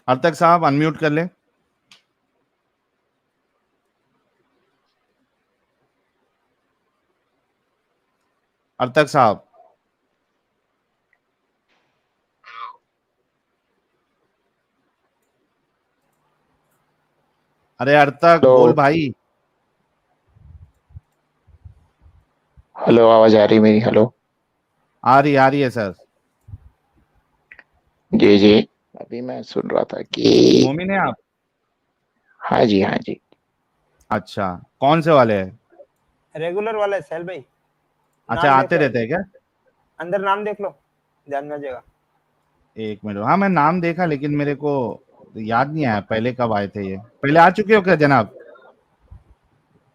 अर्तक साहब अनम्यूट कर ले। अर्तक साहब, अरे अर्तक हेलो बोल भाई। हेलो, आवाज आ रही मेरी? हेलो। आ रही है सर। जी जी। अभी मैं सुन रहा था कि मोमिन है आप? हाँ जी हाँ जी। अच्छा, कौन से वाले हैं? रेगुलर वाला है सैल भाई। अच्छा, नाम देख आते लो, रहते हैं क्या? अंदर नाम देख लो, ध्यान में आ जाएगा। एक मिनट, हाँ मैं नाम देखा लेकिन मेरे को याद नहीं आया पहले कब आए थे। ये पहले आ चुके हो क्या जनाब?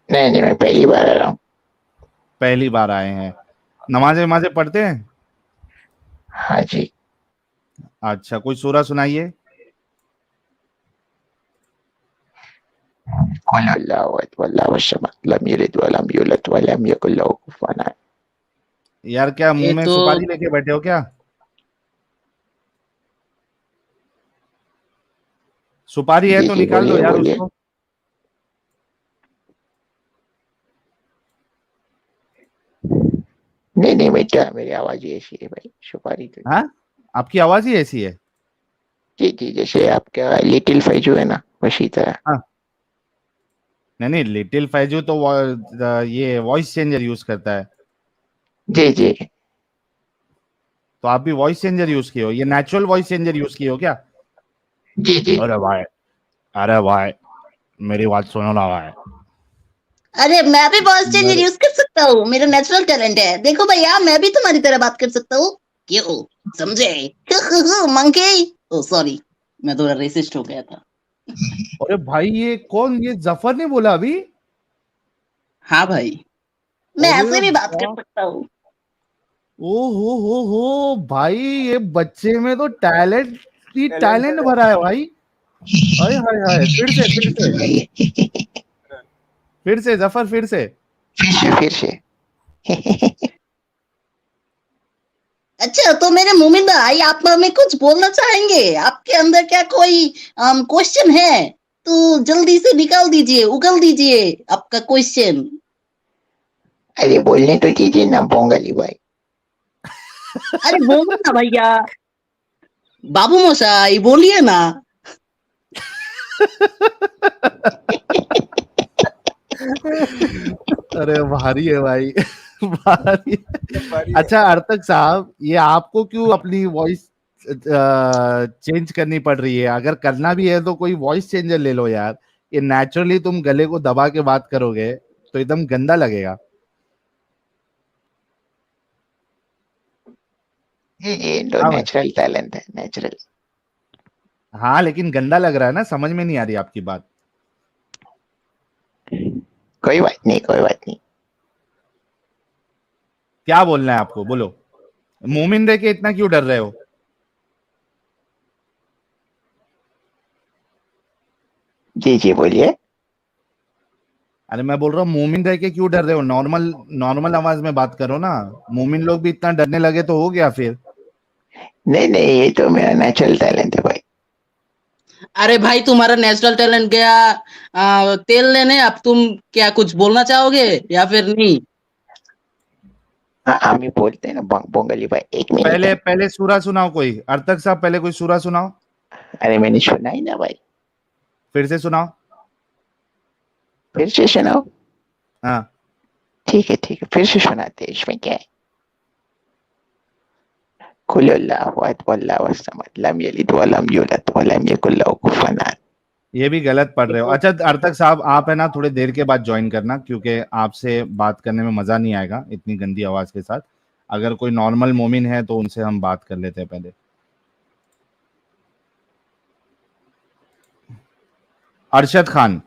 नहीं नहीं, मैं पहली बार आ रहा हूँ। पहली बार आए हैं। नमाजें वमाजें पढ़ते हैं? हाँ जी। अच्छा, कोई सूरा सुनाइए। कुल अल्लाहु अहद वल्लाहु समद लम यलिद वलम यूलद वलम यकुल लहू कुफुवन अहद। यार क्या ये मुंह में तो सुपारी लेके बैठे हो क्या? सुपारी है जी तो जी, निकाल दो बोलिए यार बोलिए। उसको। नहीं नहीं बेटा, मेरी आवाज ही ऐसी है भाई, सुपारी तो हाँ, आपकी आवाज ही ऐसी है। जी जी, जैसे आपका लिटिल फैजू है ना, वैसी तरह। हाँ, नहीं नहीं, लिटिल फैजू तो ये वॉइस चेंजर यूज करता है। जी जी तो आप भी वॉइस चेंजर यूज किए हो? ये नेचुरल वॉइस चेंजर यूज किए हो क्या? जी जी। अरे भाई, अरे भाई, मेरी बात सुनो ना भाई। अरे मैं भी वॉइस चेंजर मेरे यूज कर सकता हूँ, मेरा नेचुरल टैलेंट है। देखो भैया, मैं भी तुम्हारी तरह बात कर सकता हूँ। क्यों? समझे? मंकी। ओ सॉरी, मैं थोड़ा रेसिस्ट हो गया था। अरे भाई, ये कौन? ये जफर ने बोला अभी? हाँ भाई, मैं अरे ऐसे भी बात कर वाह, सकता हूँ। ओ हो भाई, ये बच्चे में तो टैलेंट ही टैलेंट टैलेंट भरा है भाई। हाय हाय हाय, फिर से जफर, फिर से। फिर से। अच्छा, तो मेरे मोमिन भाई, आप हमें कुछ बोलना चाहेंगे? आपके अंदर क्या कोई क्वेश्चन है? तो जल्दी से निकाल दीजिए, उगल दीजिए आपका क्वेश्चन। अरे बोलने तो दीजिए ना पोंगली भाई। अरे बोलो ना भैया, बाबू मोशाई बोलिए ना। अरे भारी है भाई, भारी है। सफारी है। अच्छा अर्तक साहब, ये आपको क्यों अपनी वॉइस चेंज करनी पड़ रही है? अगर करना भी है तो कोई वॉइस चेंजर ले लो यार। ये नेचुरली तुम गले को दबा के बात करोगे तो एकदम गंदा लगेगा। ये तो हाँ भाई। नेचुरल टैलेंट है, नेचुरल। हाँ लेकिन गंदा लग रहा है ना, समझ में नहीं आ रही आपकी बात। कोई बात नहीं, कोई बात नहीं। क्या बोलना है आपको, बोलो। मोमिन देख के इतना क्यों डर रहे हो? जी जी, बोलिए। अरे मैं बोल रहा हूँ मोमिन रह के क्यों डर रहे हो? नॉर्मल नॉर्मल आवाज में बात करो ना। मोमिन लोग भी इतना डरने लगे तो हो गया फिर। नहीं नहीं, ये तो मेरा नेचुरल टैलेंट है भाई। अरे भाई, तुम्हारा नेचुरल टैलेंट गया तेल लेने। अब तुम क्या कुछ बोलना चाहोगे या फिर नहीं? हाँ, हम ही बोलते हैं ना पोंगली भाई, एक मिनट पहले है। पहले सूरा सुनाओ कोई। अर्तक साहब पहले कोई सूरा सुनाओ। अरे मैंने सुना ही ना भाई। फिर से सुनाओ। फिर से सुनाओ। हाँ। ठीक है, फिर से सुनाते हैं, इसमें क्या है। कुल अल्लाहु अहद वल्लाहु समद लम यलिद वलम यूलद वलम यकुल लहू कुफुवन अहद। ये भी गलत पढ़ रहे हो। अच्छा अर्तक साहब, आप है ना थोड़ी देर के बाद ज्वाइन करना, क्योंकि आपसे बात करने में मजा नहीं आएगा इतनी गंदी आवाज के साथ। अगर कोई नॉर्मल मोमिन है तो उनसे हम बात कर लेते हैं पहले। अरशद खान।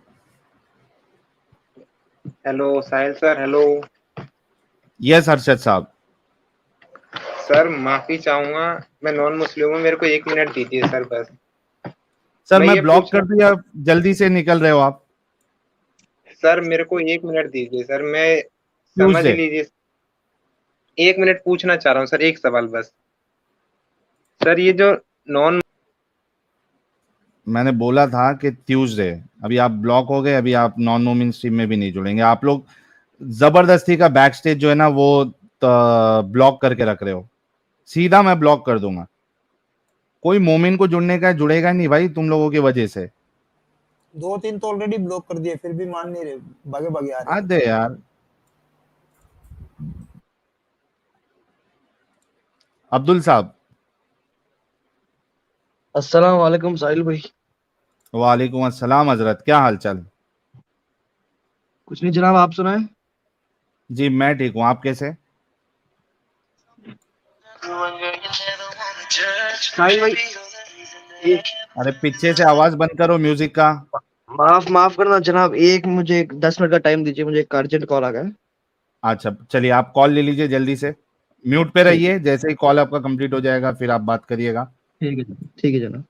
हेलो साहिल सर, हेलो यस अरशद साहब। सर। माफी चाहूंगा, मैं नॉन मुस्लिम हूँ, मेरे को 1 मिनट दीजिए सर बस। सर मैं मैं ये ब्लॉक पूछना, कर दिया, जल्दी से निकल रहे हो आप। सर मेरे को 1 मिनट दीजिए सर, मैं समझ ट्यूसडे। लीजिए। 1 मिनट पूछना चाह रहा हूँ सर, एक सवाल बस। सर ये जो नॉन मैंने बोला था कि ट्यूसडे, अभी आप ब्लॉक हो गए, अभी आप नॉन मोमिन स्ट्रीम में भी नहीं जुड़ेंगे। आप लोग जबरदस्ती का बैक स्टेज जो है ना वो ब्लॉक करके रख रहे हो, सीधा मैं ब्लॉक कर दूंगा। कोई मोमिन को जुड़ने का जुड़ेगा नहीं भाई तुम लोगों की वजह से। 2-3 तो ऑलरेडी ब्लॉक कर दिए, फिर भी मान नहीं रहे, भागे भागे आ रहे। हद है यार। अब्दुल साहब। अस्सलाम वालेकुम साहिल भाई। वालेकुम अस्सलाम हजरत, क्या हाल चाल? कुछ नहीं जनाब, आप सुनाएं। जी मैं ठीक हूँ, आप कैसे? साहिल भाई एक अरे पीछे से आवाज बंद करो म्यूजिक का। माफ करना जनाब, मुझे 10 मिनट का टाइम दीजिए, मुझे एक अर्जेंट कॉल आ गया है। अच्छा चलिए, आप कॉल ले लीजिए जल्दी से, म्यूट पे ठीक रहिए, जैसे ही कॉल आपका कंप्लीट हो जाएगा फिर आप बात करिएगा। ठीक है जनाब, ठीक है जनाब।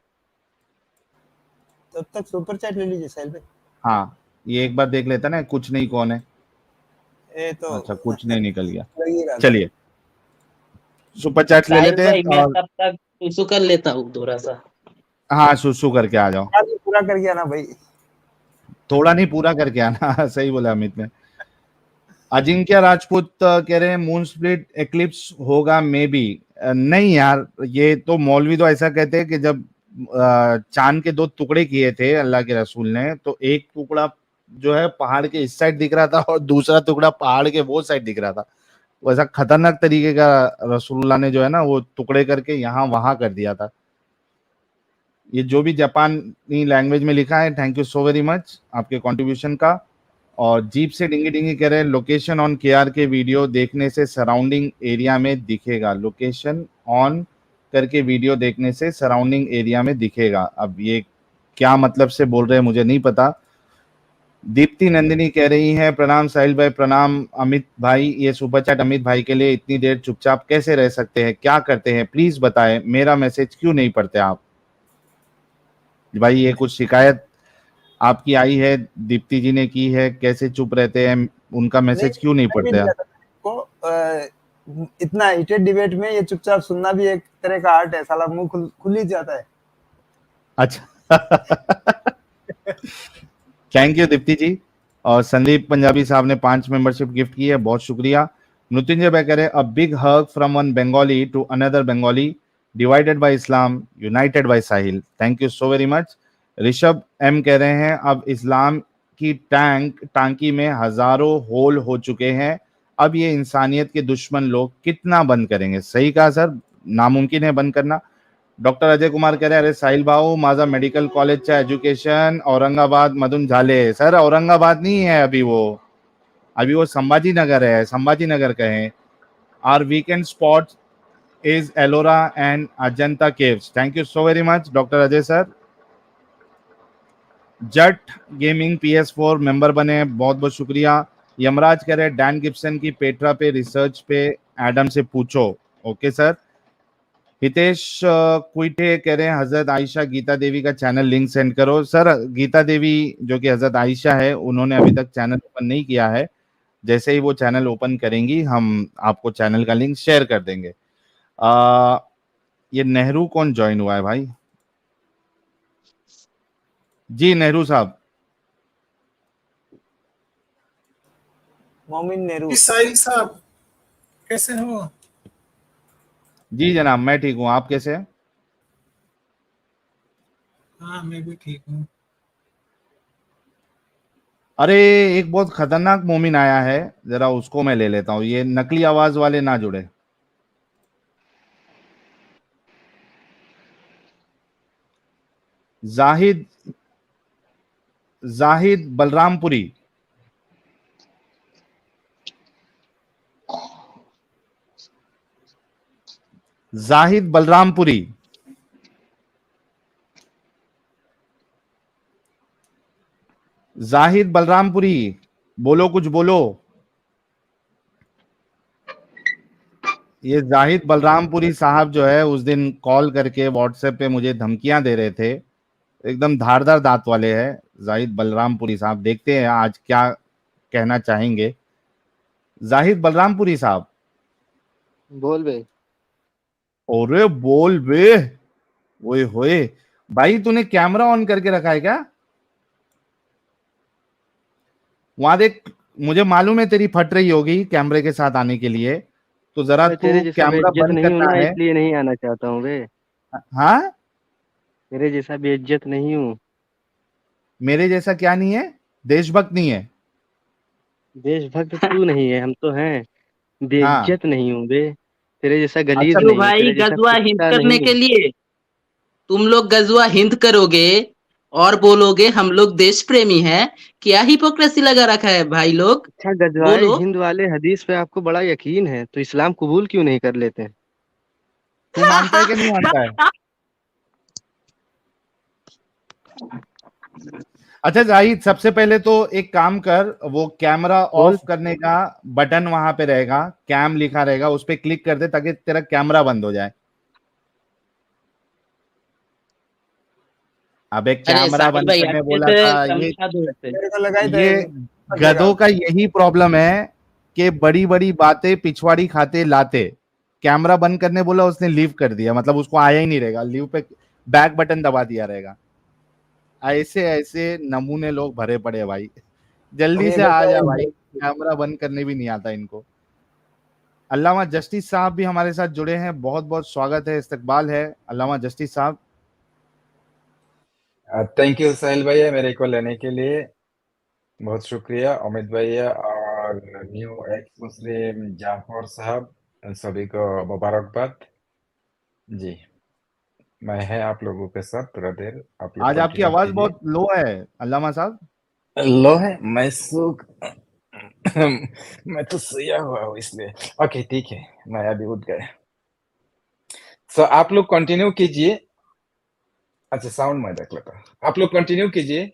तब तक सुपर चैट ले लीजिए साहिल भाई। हाँ ये एक बार देख लेता ना, कुछ नहीं कौन है। ये तो अच्छा कुछ नहीं निकल गया, लग ही रहा था। चलिए सुपर चैट ले साहिल लेते भाई हैं मैं और तब तक सुसु कर लेता हूँ थोड़ा सा। हाँ सुसु करके आ जाओ। आज पूरा कर गया ना भाई। थोड़ा नहीं पूरा करके आना सही बोला अमित ने। अजिंक्य राजपूत कह रहे हैं मून स्प्लिट एक्लिप्स होगा मे बी। नहीं यार, ये तो मौलवी तो ऐसा कहते हैं कि जब चांद के 2 टुकड़े किए थे अल्लाह के रसूल ने, तो एक टुकड़ा जो है पहाड़ के इस साइड दिख रहा था और दूसरा टुकड़ा पहाड़ के वो साइड दिख रहा था। वैसा खतरनाक तरीके का रसूलुल्लाह ने जो है ना वो टुकड़े करके यहाँ वहां कर दिया था। ये जो भी जापानी लैंग्वेज में लिखा है, thank you so very much आपके कंट्रीब्यूशन का। और जीप से डिंगी डिंगी कह रहे हैं लोकेशन ऑन केआर के वीडियो देखने से सराउंडिंग एरिया में दिखेगा, लोकेशन ऑन करके वीडियो देखने से सराउंडिंग एरिया में दिखेगा। अब ये क्या मतलब से बोल रहे हैं मुझे नहीं पता। दीप्ति नंदिनी कह रही है प्रणाम साहिल भाई, प्रणाम अमित भाई। ये सुपर चैट अमित भाई के लिए, इतनी देर चुपचाप कैसे रह सकते हैं, क्या करते हैं प्लीज बताएं, मेरा मैसेज क्यों नहीं पढ़ते आप? भाई ये कुछ शिकायत आपकी आई है, दीप्ति जी ने की है, कैसे चुप रहते हैं, उनका मैसेज क्यों नहीं पढ़ते आप? इतना हीटेड डिबेट में ये चुपचाप सुनना भी एक तरह का आर्ट है, साला मुंह खुल ही जाता है। अच्छा थैंक यू दीप्ति जी। और संदीप पंजाबी साहब ने 5 मेंबरशिप गिफ्ट की है, बहुत शुक्रिया। मृत्युंजय भाई कह रहे a big hug from one Bengali to another Bengali, divided by Islam, united by Sahil, thank you so very much. Rishabh M कह रहे हैं अब इस्लाम की टांकी में हजारों होल हो चुके हैं, अब ये इंसानियत के दुश्मन लोग कितना बंद करेंगे? सही कहा सर, नामुमकिन है बंद करना। डॉक्टर अजय कुमार कह रहे हैं अरे साहिल भाऊ माझा मेडिकल कॉलेजचा एज्युकेशन औरंगाबाद मधून झाले। सर औरंगाबाद नहीं है अभी वो संभाजीनगर है, संभाजीनगर कहें। Our weekend spot is Ellora and Ajanta caves, thank you so very much doctor Ajay sir. Jatt gaming PS4 member बने, बहुत बहुत शुक्रिया। यमराज कह रहे डैन गिब्सन की पेट्रा पे रिसर्च पे एडम से पूछो, ओके सर। हितेश कुइटे कह रहे हैं हजरत आयशा गीता देवी का चैनल लिंक सेंड करो। सर गीता देवी जो कि हजरत आयशा है, उन्होंने अभी तक चैनल ओपन नहीं किया है, जैसे ही वो चैनल ओपन करेंगी हम आपको चैनल का लिंक शेयर कर देंगे। ये नेहरू कौन ज्वाइन हुआ है भाई? जी नेहरू साहब। मोमिन नेहरू। साहिल साहब कैसे हो? जी जनाब मैं ठीक हूँ, आप कैसे हैं? हाँ मैं भी ठीक हूँ। अरे एक बहुत खतरनाक मोमिन आया है, जरा उसको मैं ले लेता हूँ, ये नकली आवाज वाले ना जुड़े। जाहिद बलरामपुरी। जाहिद बलरामपुरी। जाहिद बलरामपुरी बोलो, कुछ बोलो। ये जाहिद बलरामपुरी साहब जो है उस दिन कॉल करके व्हाट्सएप पे मुझे धमकियां दे रहे थे, एकदम धारदार दांत वाले हैं जाहिद बलरामपुरी साहब। देखते हैं आज क्या कहना चाहेंगे जाहिद बलरामपुरी साहब। बोल बे। अरे बोल बे, ओए होए, भाई तूने कैमरा ऑन करके रखा है क्या? वहां देख, मुझे मालूम है तेरी फट रही होगी कैमरे के साथ आने के लिए, तो जरा मैं तू तेरे जैसा कैमरा बेइज्जत बंद नहीं हूं करना ना, है। इसलिए नहीं आना चाहता हूँ बे। हाँ, तेरे जैसा बेइज्जत नहीं हूँ। मेरे जैसा क्या नहीं है? देशभक्त नहीं है? देशभक्त तू नहीं है, हम तो हैं। हाँ, बेइज्जत नहीं हूँ बे। तेरे जैसा अच्छा गलीज क्यों नहीं हूँ, भाई तेरे जैसा गजवा हिंद कुत्ता करने नहीं के हूँ। लिए? तुम लोग गजवा हिंद करोगे और बोलोगे हम लोग देश प्रेमी हैं। क्या हिपोक्रेसी लगा रखा है भाई लोग? अच्छा, गजवाए बोलो। हिंद वाले हदीस पे आपको बड़ा यकीन है, तो इस्लाम कबूल क्यों नहीं कर लेते? तू मानता है कि नहीं मानता है? अच्छा जाहिद, सबसे पहले तो एक काम कर, वो कैमरा बोल। ऑफ करने का बटन वहां पे रहेगा, कैम लिखा रहेगा, उस पे क्लिक कर दे ताकि तेरा कैमरा बंद हो जाए। अबे अरे कैमरा साहिल बंद भाई करने अच्छे बोला से था ये। समझा दो इसे। मेरे को लगा ही था ये ये फटेगा। गधों का यही प्रॉब्लम है कि बड़ी बड़ी बातें पिछवाड़ी खाते लाते। कैमरा बंद करने बोला, उसने लीव कर दिया, मतलब उसको आया ही नहीं रहेगा, लीव पे बैक बटन दबा दिया रहेगा। ऐसे ऐसे नमूने लोग भरे पड़े हैं भाई, जल्दी ये से आ जा भाई, बताओ, कैमरा बंद करने भी नहीं आता इनको। अल्लामा जस्टिस साहब भी हमारे साथ जुड़े हैं, बहुत बहुत स्वागत है, इस्तकबाल है अल्लामा जस्टिस साहब। थैंक यू साहिल भैया, मेरे को लेने के लिए बहुत शुक्रिया। अमित भैया और न्यू एक्स मुस्लिम जाफर साहब, सभी को मुबारकबाद जी। मैं है आप लोगों के साथ थोड़ा देर, आप लोग आज आपकी कंटिन्यू आवाज कीजिए। बहुत लो है अल्लामा साहब। लो है, मैं सुख मैं तो सोया हुआ हूँ इसलिए। ओके ठीक है, मैं अभी उठ गया। सो आप लोग कंटिन्यू कीजिए। अच्छा साउंड मैं देख लेता हूँ, आप लोग कंटिन्यू कीजिए,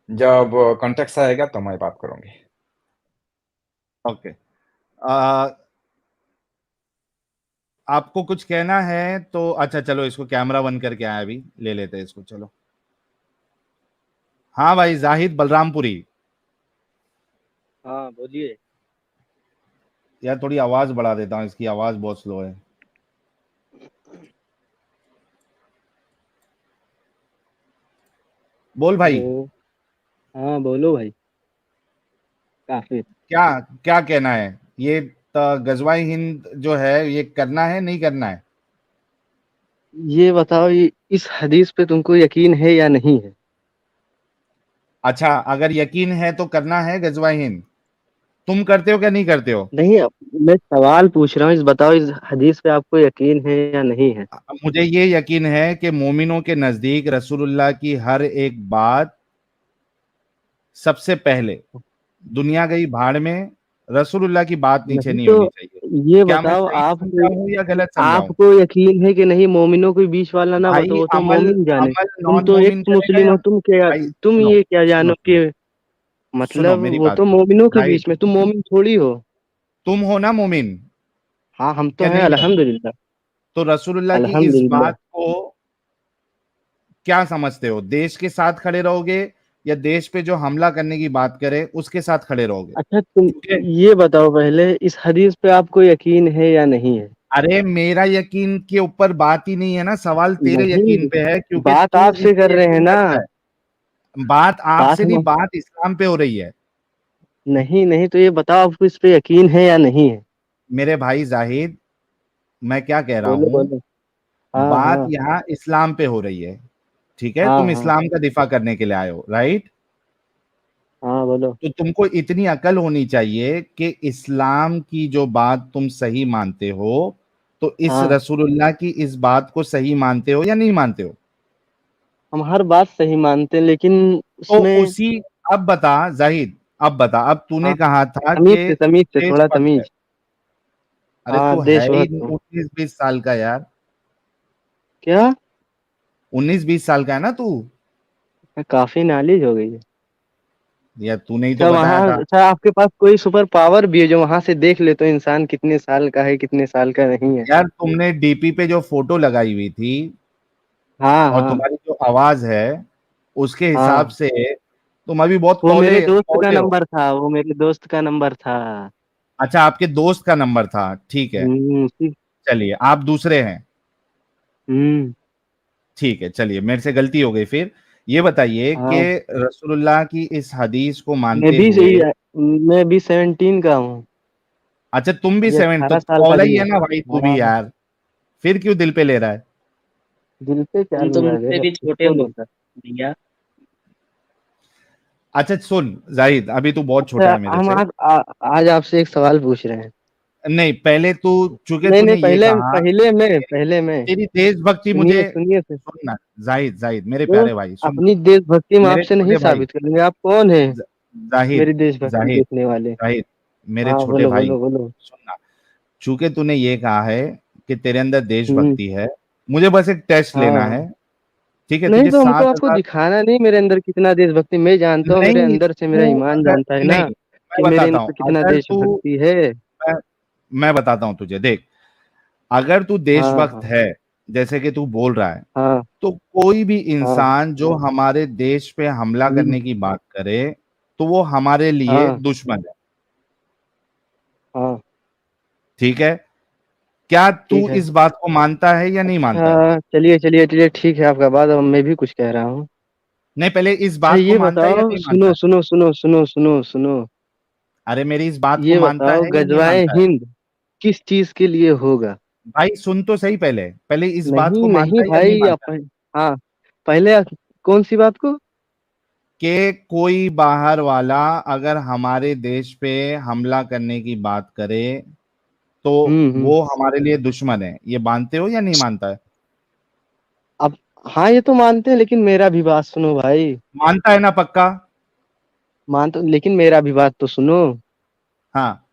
जब कॉन्टेक्स्ट आएगा तो मैं बात करूंगी। ओके, आपको कुछ कहना है तो अच्छा चलो, इसको कैमरा बंद करके आया, अभी ले लेते हैं इसको, चलो। हाँ भाई जाहिद बलरामपुरी, हाँ बोलिए। यार थोड़ी आवाज बढ़ा देता हूँ, इसकी आवाज बहुत स्लो है। बोल भाई, हेलो। हाँ बोलो भाई। काफी। क्या क्या कहना है? ये गजवाई हिंद जो है, ये करना है नहीं करना है? ये बताओ, इस हदीस पे तुमको यकीन है या नहीं है? अच्छा, अगर यकीन है तो करना है गजवाई हिंद। तुम करते हो क्या नहीं करते हो? नहीं, मैं सवाल पूछ रहा हूँ, इस बताओ इस हदीस पे आपको यकीन है या नहीं है? मुझे ये यकीन है कि मोमिनों के नजदीक रसूलुल्लाह की हर एक बात सबसे पहले, दुनिया गई भाड़ में, रसूलुल्लाह की बात नीचे नहीं नहीं तो होनी चाहिए। ये क्या मैं बताओ, सही समझा आपको हूँ या गलत समझा हूँ? आपको यकीन है कि नहीं? मोमिनों के बीच वाला ना बताओ, भाई वो तो अमल, मोमिन जाने। अमल तुम नॉन तो मोमिन एक करेगा मुस्लिम या हो, भाई तुम सुनो, ये क्या सुनो जानो सुनो कि सुनो मतलब मेरी वो बात तो सुनो मोमिनों के जाहिद, बीच में, तुम मोमिन थोड़ी हो। तुम हो ना मोमिन, हाँ हम तो क्या हैं, नहीं हो? अल्हम्दुलिल्लाह। तो रसूलुल्लाह की इस अल्हम्दुलिल्लाह। बात को क्या समझते हो? देश के साथ खड़े रहोगे या देश पे जो हमला करने की बात करे उसके साथ खड़े रहोगे? अच्छा तुम क्योंकि ये बताओ पहले, इस हदीस पे आपको यकीन है या नहीं है? अरे मेरा यकीन के ऊपर बात ही नहीं है ना, सवाल तेरे यकीन नहीं, पे है, क्योंकि बात तू इस आपसे कर पे रहे हैं यकीन ना। करता है। बात बात आपसे नहीं, हम बात इस्लाम पे हो रही है। नहीं नहीं, तो ये बताओ आपको इस पे यकीन है या नहीं है? मेरे भाई जाहिद, मैं क्या कह रहा बोलो हूं, बोलो। हाँ बात हाँ यहाँ इस्लाम पे हो रही है, ठीक है? हाँ तुम हाँ इस्लाम का दिफा करने के लिए आए हो, राइट? हाँ बोलो। तो तुमको इतनी अकल होनी चाहिए कि इस्लाम की जो बात तुम सही मानते हो, तो इस हाँ, रसूलुल्लाह की इस बात को सही मानते हो या नहीं मानते हो? हम हर बात सही मानते हैं, लेकिन तो उसमें। उसी, अब बता जाहिद, अब बता, अब तूने हाँ, कहा था कि तमीज से थोड़ा देशभक्त है। तमीज। अरे हाँ तू है ही देशभक्त हूँ। 19-20 साल का यार, क्या? 19-20 साल का है ना तू? काफी नॉलेज हो गई है। यार तूने ही तो अच्छा बताया वहाँ, था। अच्छा आपके पास कोई सुपर पावर भी है जो वहां से देख ले तो इंसान कितने साल का है कितने साल का नहीं है? यार तुमने डीपी पे जो फोटो लगाई हुई थी हाँ और हाँ तुम्हारी जो आवाज है, उसके हिसाब हाँ। से तुम अभी बहुत वो मेरे पौले दोस्त का पौले हो। नंबर था, वो मेरे दोस्त का नंबर था। अच्छा, आपके दोस्त का नंबर था, ठीक है, उसी। चलिए आप दूसरे हैं, हम्म। ठीक है, चलिए मेरे से गलती हो गई फिर। ये बताइए हाँ। कि रसूलुल्लाह की इस हदीस को मैं मानते भी हुए, मैं भी 17 का हूँ। अच्छा तुम भी ये 7, तो 18 साल का कौला ही भी है है। ना भाई तू भी हाँ, यार, फिर क्यों दिल पे ले रहा है? दिल पे क्या हम तो लूंगा मुझसे मेरे भी छोटे इसको हो लूंगा। भैया। अच्छा सुन जाहिद, अभी तू बहुत छोटा अच्छा, है मेरे हम से। आज आपसे एक सवाल पूछ रहे हैं। नहीं पहले तू, चूंकि नहीं तूने नहीं, ये कहा, पहले मैं तेरी देशभक्ति मुझे, सुनिए सुनिए फिर। सुनना जाहिद, जाहिद मेरे तो प्यारे भाई सुन, अपनी देशभक्ति हम मेरे आपसे नहीं छोटे भाई, साबित करेंगे। आप कौन है ज- जाहिद, मेरी देशभक्ति जाहिद, देखने वाले? जाहिद मेरे हाँ, छोटे बोलो भाई, बोलो बोलो। सुनना। चूंकि तूने ये कहा है कि तेरे अंदर हम्म। देशभक्ति है, मुझे बस एक टेस्ट लेना है। हाँ। ठीक है, नहीं तुझे तो हमको सात आपको हजार दिखाना नहीं मेरे अंदर कितना देशभक्ति। मैं जानता हूँ, मेरे नहीं, अंदर से मेरा तू ईमान अगर, जानता है ना नहीं कि मैं मेरे बताता हूँ, अंदर कितना अगर तू, देशभक्ति है। मैं, मैं बताता हूँ तुझे, देख, अगर तू हाँ देशभक्त हाँ है जैसे कि तू बोल रहा है, हाँ तो कोई भी हाँ। इंसान जो हमारे देश पे हमला हम्म, करने की बात करे तो वो हमारे लिए हाँ दुश्मन है। हाँ। ठीक है, क्या तू ठीक है। इस बात को मानता है या नहीं मानता है? अच्छा, चलिए चलिए चलिए, ठीक है आपका बात। अब मैं भी कुछ कह रहा हूँ। नहीं, पहले इस अच्छा, बात को ये मानता है या बताओ, नहीं मानता सुनो है? सुनो सुनो सुनो सुनो सुनो। अरे मेरी इस बात को ये मानता बताओ, है या नहीं गजवाए मानता है? हिंद किस चीज के लिए होगा? भाई सुन तो सही, पहले पहले इस बात को नहीं मानता नहीं है या नहीं भाई, मानता है? हाँ, पहले कौन सी बात को? कि कोई बाहर वाला अगर हमारे देश पे हमला करने की बात करे तो हम्म। वो हमारे लिए दुश्मन है, ये मानते हो या नहीं मानता है? अब हाँ, ये तो मानते हैं, लेकिन मेरा भी बात सुनो भाई। मानता है ना पक्का? मान तो, लेकिन मेरा भी बात तो सुनो। हाँ,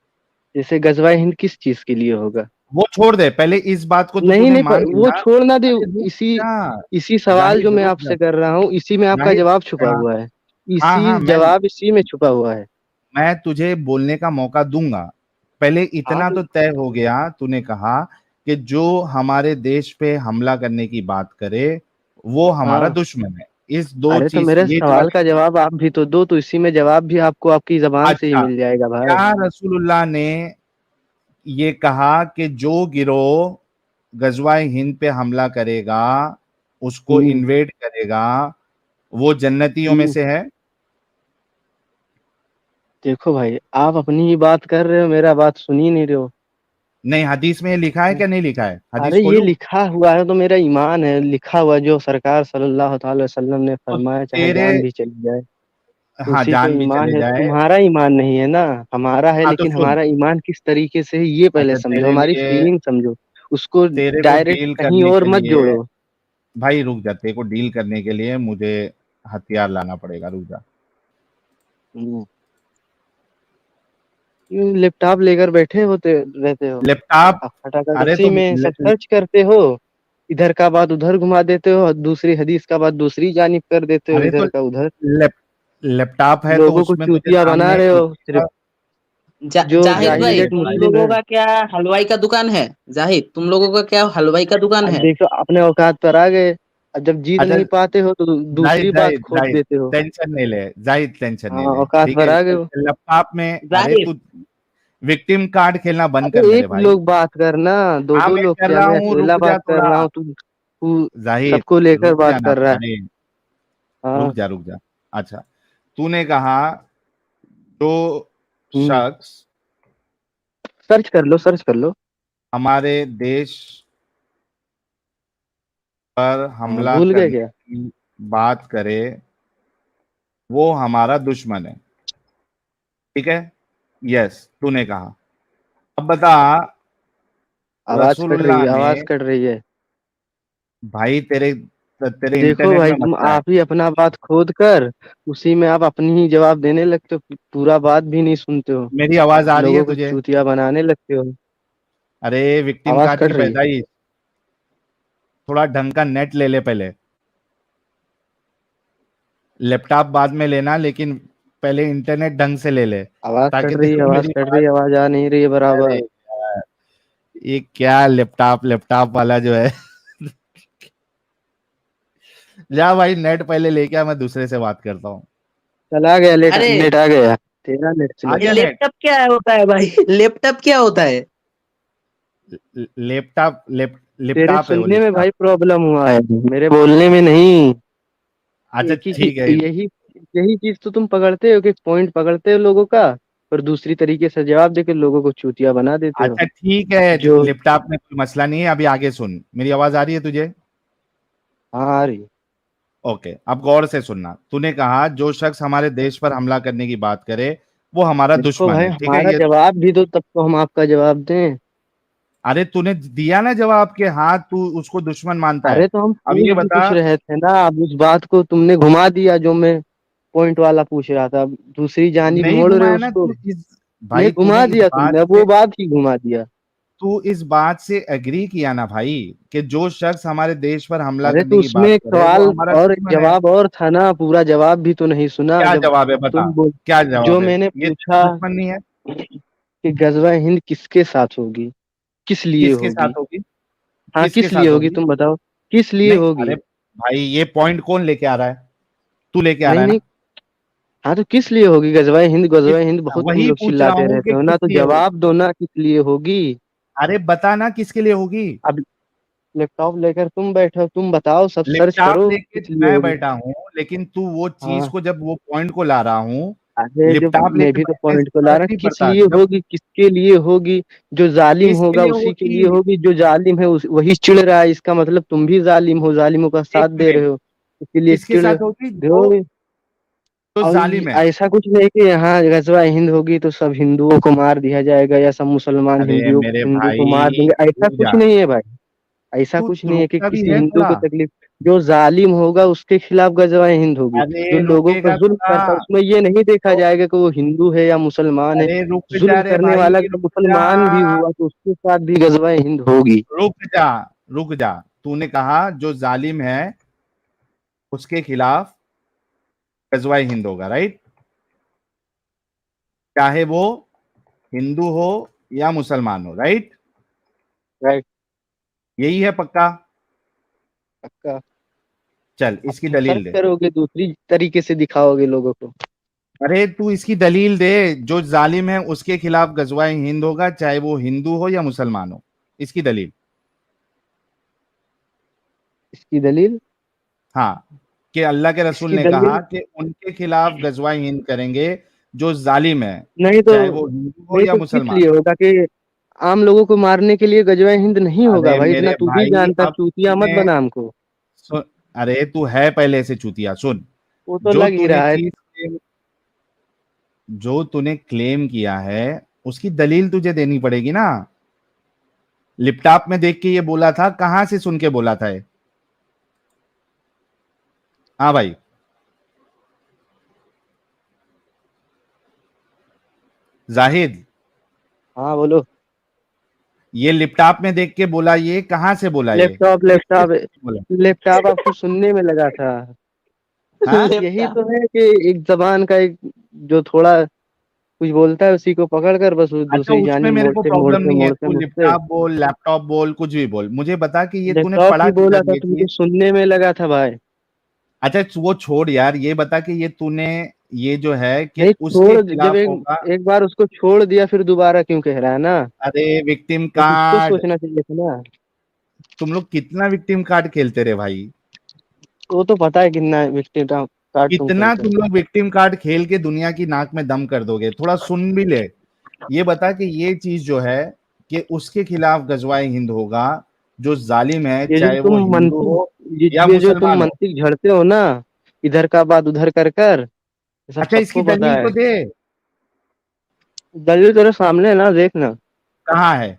जैसे गजवाए हिंद किस चीज के लिए होगा? वो छोड़ दे, पहले इस बात को तो नहीं तूने नहीं, मान वो लिया। छोड़ना दे। अरे रुक इसी जा, इसी सवाल जो जाहिद मैं रुक जा, आपसे कर रहा हूँ, इसी में आपका जाहिद, जवाब छुपा हाँ हुआ है। हाँ इसी हाँ, जवाब इसी में छुपा हुआ है। मैं तुझे बोलने का मौका दूंगा। पहले हाँ इतना तो तय हो गया, तूने कहा कि जो हमारे देश पे हमला करने की बात करे वो हमारा हाँ। दुश्मन है। इस दो अरे तो चीज, मेरे ये जो सवाल अभी, का जवाब आप भी तो दो, तो इसी में जवाब भी आपको आपकी जबान से ही अच्छा, मिल जाएगा भाई। क्या रसूलुल्लाह ने ये कहा कि जो गिरोह गजवाए हिंद पे हमला करेगा, उसको हम्म इन्वेड करेगा, वो जन्नतियों में हम्म। से है? देखो भाई, आप अपनी ही बात कर रहे हो, मेरा बात सुन ही नहीं रहे हो। नहीं, हदीस में ये लिखा है क्या नहीं लिखा है? हदीस अरे ये खोलूं? लिखा हुआ है तो मेरा ईमान है, लिखा हुआ जो सरकार सल्लल्लाहु अलैहि वसल्लम ने तो फरमाया, चाहे तेरे, जान भी चली जाए, हाँ उसी पे जान भी चले ईमान है। जाए, तुम्हारा ईमान नहीं है ना, हमारा है। हाँ तो लेकिन सुन, हमारा ईमान किस तरीके से है ये पहले अच्छा समझो, तेरे हमारी लिए, फीलिंग समझो, उसको तेरे को डायरेक्ट डील कहीं करने और के मत लिए, जोड़ो। भाई रुक जा, तेरे को डील करने के लिए मुझे हथियार लाना पड़ेगा, रुक जा। हम्म, क्यों लैपटॉप लेकर बैठे होते रहते हो? लैपटॉप, आप फटाफट अरे उसी तो में सब सर्च करते हो। इधर का बात उधर घुमा देते हो, दूसरी हदीस का बात दूसरी जानिब कर देते हो, अरे तो इधर का उधर। लैप, लैपटॉप है तो लोगों को उसमें तुझे चूतिया बना सामने रहे हो लिखा, सिर्फ। जो जाहिद भाई भाई, देख एजुकेट तुम भाई, मुस्लिम लोगों है। का क्या हलवाई का दुकान है? जाहिद, तुम लोगों का क्या हलवाई का दुकान अब है? देखो, अपने औकात पर आ गए। अब जब जीत अच्छा नहीं पाते हो तो दूसरी जाहिद, बात जाहिद, खोद जाहिद, देते हो। टेंशन नहीं ले, जाहिद टेंशन हाँ, नहीं ले, औकात ठीक पर है? आ गए हो। लैपटॉप में, अरे जाहिद, तू विक्टिम कार्ड खेलना बंद अबे कर मेरे एक भाई। लोग बात करना, दो हाँ दो मैं लोग कर क्या, रहा मैं हूँ, अकेला रुक जा बात कर थोड़ा, रहा हूँ। तू जाहिद सबको लेकर रुक बात जाना, कर रहा है। अरे रुक हाँ। जा, रुक जा। अच्छा, तूने कहा जो हम्म। शख्स सर्च कर लो, सर्च कर लो। हमारे देश पर हाँ, हमला भूल गए करने क्या? की बात करे वो हमारा दुश्मन है, ठीक है? यस, तूने कहा। अब बता, आवाज कट रही रसूलुल्लाह है, ने, आवाज कट रही है। भाई तेरे तेरे देखो इंटरनेट भाई, में तुम मसला है। आप ही अपना बात खोद कर उसी में आप अपनी ही जवाब देने लगते हो, पूरा बात भी नहीं सुनते हो। मेरी आवाज आ रही है लोगों को तुझे? चूतिया बनाने लगते हो। अरे विक्टिम आवाज कार्ड की कट रही है। पैदाइश, थोड़ा ढंग का नेट ले ले पहले। लैपटॉप बाद में लेना, लेकिन पहले इंटरनेट ढंग से ले ले, आवाज ताकि कट रही तेरे है, को आवाज मेरी कट रही आवाज, है, आवाज आ नहीं रही है अरे बराबर। यार, ये क्या लैपटॉप लैपटॉप वाला जो है जा भाई, नेट पहले लेके आ, मैं दूसरे से बात करता हूँ। चला गया, अरे नेट आ गया। तेरा नेट आ स्लो ये गया है। नेट? लैपटॉप क्या होता है भाई? लैपटॉप क्या होता है? लैपटॉप, तेरे लिपटॉप है वो, सुनने में लिपटॉप। भाई प्रॉब्लम हुआ है, मेरे बोलने में नहीं। अच्छा एक ही ठीक है। यही यही चीज तो तुम पकड़ते हो कि पॉइंट पकड़ते हो लोगों का, और दूसरी तरीके से जवाब देके लोगों को चूतिया बना देते हो। अच्छा ठीक है, जो लैपटॉप में कोई मसला नहीं है, अभी आगे सुन। मेरी आवाज आ रही है तुझे? हाँ आ रही है। ओके, अब गौर से सुनना। तूने कहा जो शख्स हमारे देश पर हमला करने की बात करे वो हमारा देखो दुश्मन भाई है, ठीक है हमारा ये? जवाब भी दो, तब तो हम आपका जवाब दें। अरे तूने दिया ना जवाब के, हाँ तू उसको दुश्मन मानता है। अरे तो हम अब पूछ ये भी बता। कुछ रहे थे ना, अब उस बात को तुमने घुमा दिया जो मैं पॉइंट वाला पूछ रहा था, अब दूसरी जानिब नहीं मोड़ रहे हो घुमाया ना उसको। तू इस, नहीं भाई तूने घुमा इस दिया बात तुमने, अब से, वो बात ही घुमा दिया। तू इस बात से एग्री किया ना भाई कि जो शख्स हमारे देश पर हमला अरे करने तो की उसमें बात एक करे वो सवाल हमारा और एक दुश्मन है। जवाब और था ना, पूरा जवाब भी तो नहीं सुना क्या जब जवाब है बता? तुम बोल। क्या जो जवाब है? मैंने ये तेरा पूछा दुश्मन नहीं है? कि गजवा हिंद किसके साथ होगी, किस लिए किसके होगी। साथ होगी? हाँ किसके किस लिए साथ होगी होगी? तुम बताओ, किस लिए नहीं होगी। अरे भाई, ये पॉइंट कौन लेके आ रहा है? तू लेके आ नहीं रहा है नहीं, ना? हाँ तो किस लिए होगी किस, गजवा हिंद बहुत तुम वही लोग पूछ रहा चिल्लाते हूँ रहते कि हो ना, किस तो लिए होगी। जवाब दो ना किस लिए होगी। अरे बता ना किसके लिए होगी। अब लैपटॉप लेकर तुम बैठे हो, तुम बताओ, सब सर्च लैपटॉप करो लेके किस लिए मैं होगी। बैठा हूँ, लेकिन तू वो चीज हाँ को, जब वो पॉइंट को ला रहा हूँ, अरे जब लैपटॉप मैं लेके भी तो बैठने से पॉइंट को ला फर्क रहा, नहीं किस पड़ता लिए जब। होगी, किसके लिए होगी। जो जालिम किसके होगा लिए उसी के लिए होगी? होगी, जो जालिम है वही चिढ़ रहा है, इसका मतलब तुम भी जालिम हो, जालिमों का साथ एक दे रहे मिनट, हो, इसीलिए किसके चिढ़ साथ होगी? रहे हो। जो और जालिम है। ऐसा कुछ नहीं कि यहाँ गजवा हिंद होगी तो सब हिंदुओं को मार दिया जाएगा, या सब मुसलमान अरे हिंदुओं मेरे हिंदू को मार भाई देंगे, ऐसा रुक कुछ जा, नहीं है भाई। ऐसा तू कुछ नहीं है कि रुकता भी किसी है हिंदू थोड़ा। को तकलीफ। जो जालिम होगा उसके खिलाफ गजवा हिंद होगी। जो अरे लोगों पर रुकेगा जुल्म थोड़ा। करता है उसमें ये नहीं देखा तो जाएगा कि वो हिंदू है या मुसलमान है। अरे रुक जा जुल्म रे करने भाई, वाला अगर रुक जा, मुसलमान भी हुआ तो उसके साथ भी गजवा हिंद होगी। रुक जा, रुक जा। तूने कहा जो जालिम है उसके खिलाफ गजवाए हिंद होगा, राइट? चाहे वो हिंदू हो या मुसलमान हो, राइट? राइट। यही है पक्का? पक्का। चल अब इसकी तुम सर्च दलील दे। करोगे दूसरी तरीके से दिखाओगे लोगों को। अरे तू इसकी दलील दे। जो जालिम है उसके खिलाफ गजवाए हिंद होगा, चाहे वो हिंदू हो या मुसलमान हो। इसकी दलील। इसकी दलील। हाँ, कि अल्लाह के रसूल इसकी ने कहा दलील कि उनके खिलाफ गजवाए हिंद करेंगे जो जालिम है, नहीं तो चाहे वो हिंदू हो नहीं या तो किस मुसलमान लिए हो। होगा कि आम लोगों को मारने के लिए गजवा हिंद नहीं होगा अरे भाई, इतना मेरे तू भी भाई, जानता, अब चूतिया मत तूने बना हमको। सुन, अरे तू है पहले से चूतिया। सुन, वो तो जो लग ही तूने रहा है। चीज जो तूने क्लेम किया है उसकी दलील तुझे देनी पड़ेगी ना। लैपटॉप में देख के ये बोला था, कहां से सुन के बोला था ये? हाँ भाई, जाहिद, हाँ बोलो। ये लैपटॉप में देख के बोला, ये कहां से बोला, ये लैपटॉप किसके लैपटॉप सामने बोला? लैपटॉप आपको सुनने में लगा था। हाँ, यही तो है कि एक जबान का एक जो थोड़ा कुछ बोलता है उसी को पकड़ कर बस वो अच्छा दूसरी उसमें जानी मेरे को मोड़ते प्रॉब्लम मोड़ते नहीं है, मोड़ते तू मुझसे। लैपटॉप बोल, लैपटॉप बोल, कुछ भी बोल, मुझे बता कि ये तूने लैपटॉप पढ़ा ही बोला किधर था ये तुमको चीज। सुनने में लगा था भाई। अच्छा वो छोड़ यार, ये बता कि ये तूने, ये जो है कि नहीं उसके छोड़, जब खिलाफ होगा। एक बार उसको छोड़ दिया फिर दोबारा क्यों कह रहा है ना। अरे विक्टिम तो कुछ तो कार्ड, सोचना चाहिए था ना। तुम लोग कितना विक्टिम कार्ड खेलते रहे भाई। वो तो पता है कितना विक्टिम कार्ड तुम कितना खेलते तुम हो। लोग विक्टिम कार्ड खेल के दुनिया की नाक में दम कर दोगे। थोड़ा सुन भी ले। ये बता कि ये चीज जो है कि उसके खिलाफ गजवाए हिंद होगा जो जालिम है, ये जो चाहे वो तुम हिंदू मंतिक हो या ये जो तुम मुसलमान हो। मंतिक झड़ते हो ना, इधर का बात उधर कर कर, ये सब अच्छा इसकी सबको पता दलील है। तो दे। दलील तेरे सामने है ना, देखना। कहाँ है?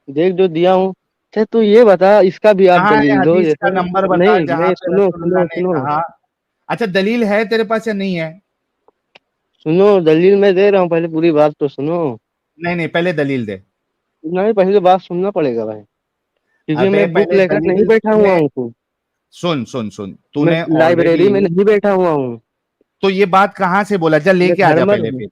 देख जो दिया हूँ। अच्छा तू ये बता, इसका भी आप कहाँ है? दलील दो हदीस का जैसे। नंबर बता नहीं जहां नहीं, पे सुनो रसूलुल्लाह सुनो ने सुनो कहा। अच्छा दलील है तेरे पास या नहीं है? सुनो, दलील मैं दे रहा हूँ, पहले पूरी बात तो सुनो। नहीं नहीं, पहले दलील दे। नहीं पहले तो बात सुनना पड़ेगा भाई, क्योंकि अबे मैं बुक पहले लेकर नहीं दलील बैठा हुआ तूने, हूँ। सुन सुन सुन, मैं तूने ऑलरेडी, लाइब्रेरी में नहीं बैठा हुआ हूँ। तो ये बात कहाँ से बोला? चल मैं लेके आ घर जा में पहले फिर।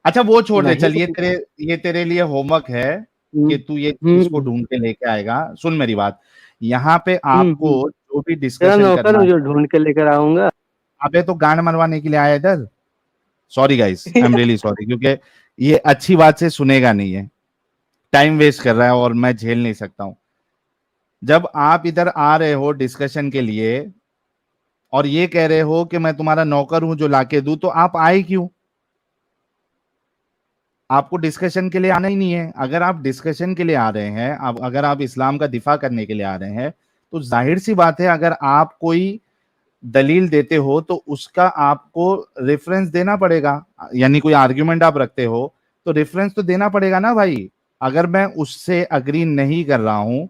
अच्छा वो छोड़ दे, नहीं चल तो। ये तेरे लिए होमवर्क है हम्म कि तू ये चीज को हम्म ढूंढ के लेके आएगा। सुन मेरी बात, यहाँ पे आपको हम्म। जो भी तेरा डिस्कशन नौकर करना हूँ जो है। ढूंढ के लेकर आऊंगा। अबे तो गांड मरवाने के लिए आया इधर? Sorry guys, I am really sorry, क्योंकि ये अच्छी बात से सुनेगा नहीं है। टाइम वेस्ट कर रहा है और मैं झेल नहीं सकता हूं। जब आप इधर आ रहे हो डिस्कशन के लिए और ये कह रहे हो कि मैं तुम्हारा नौकर हूं जो लाके दूं, तो आप आए क्यों? आपको डिस्कशन के लिए आना ही नहीं है। अगर आप डिस्कशन के लिए आ रहे हैं, अगर आप इस्लाम का दिफा करने के लिए आ रहे हैं, तो जाहिर सी बात है अगर आप कोई दलील देते हो तो उसका आपको रेफरेंस देना पड़ेगा। यानी कोई आर्ग्यूमेंट आप रखते हो तो रेफरेंस तो देना पड़ेगा ना भाई। अगर मैं उससे अग्री नहीं कर रहा हूं,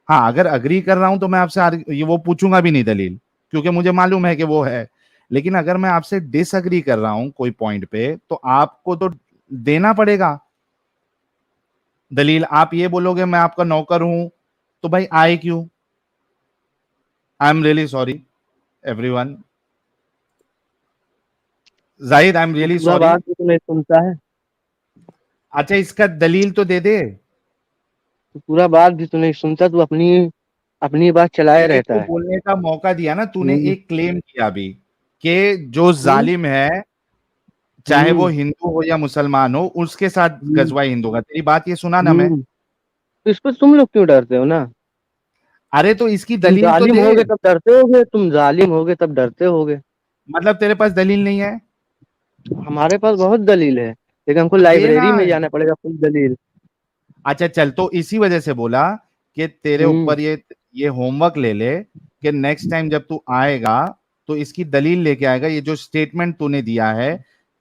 हाँ अगर अग्री कर रहा हूं तो मैं आपसे ये वो पूछूंगा भी नहीं दलील, क्योंकि मुझे मालूम है कि वो है। लेकिन अगर मैं आपसे डिसअग्री कर रहा हूं कोई पॉइंट पे, तो आपको तो देना पड़ेगा दलील। आप ये बोलोगे मैं आपका नौकर हूं, तो भाई आए क्यों? I am really sorry everyone. Zahid, I am really पूरा सॉरी। बात भी तो नहीं सुनता है, अच्छा इसका दलील तो दे दे। तो पूरा बात भी तो नहीं सुनता, तू अपनी अपनी बात चलाए तेरे रहता को है। बोलने का मौका दिया ना, तूने हम्म एक क्लेम किया अभी कि जो हम्म जालिम है चाहे वो हम्म हिंदू हो या मुसलमान हो, उसके साथ हम्म गजवा हिंदू का। तेरी बात ये सुना ना मैं। हम्म। तो इस पर तुम लोग क्यों डरते हो ना? अरे तो इसकी तुम दलील तो जालिम दे। होगे तब डरते होगे, तुम जालिम होगे तब डरते होगे। मतलब तेरे पास दलील नहीं है? हमारे पास बहुत दलील है, लेकिन हमको तो देना लाइब्रेरी में है। जाना पड़ेगा फुल दलील। अच्छा चल, तो इसी वजह से बोला कि तेरे हम्म ऊपर ये होमवर्क ले ले कि नेक्स्ट टाइम जब तू आएगा तो इसकी दलील लेके आएगा। ये जो स्टेटमेंट तूने दिया है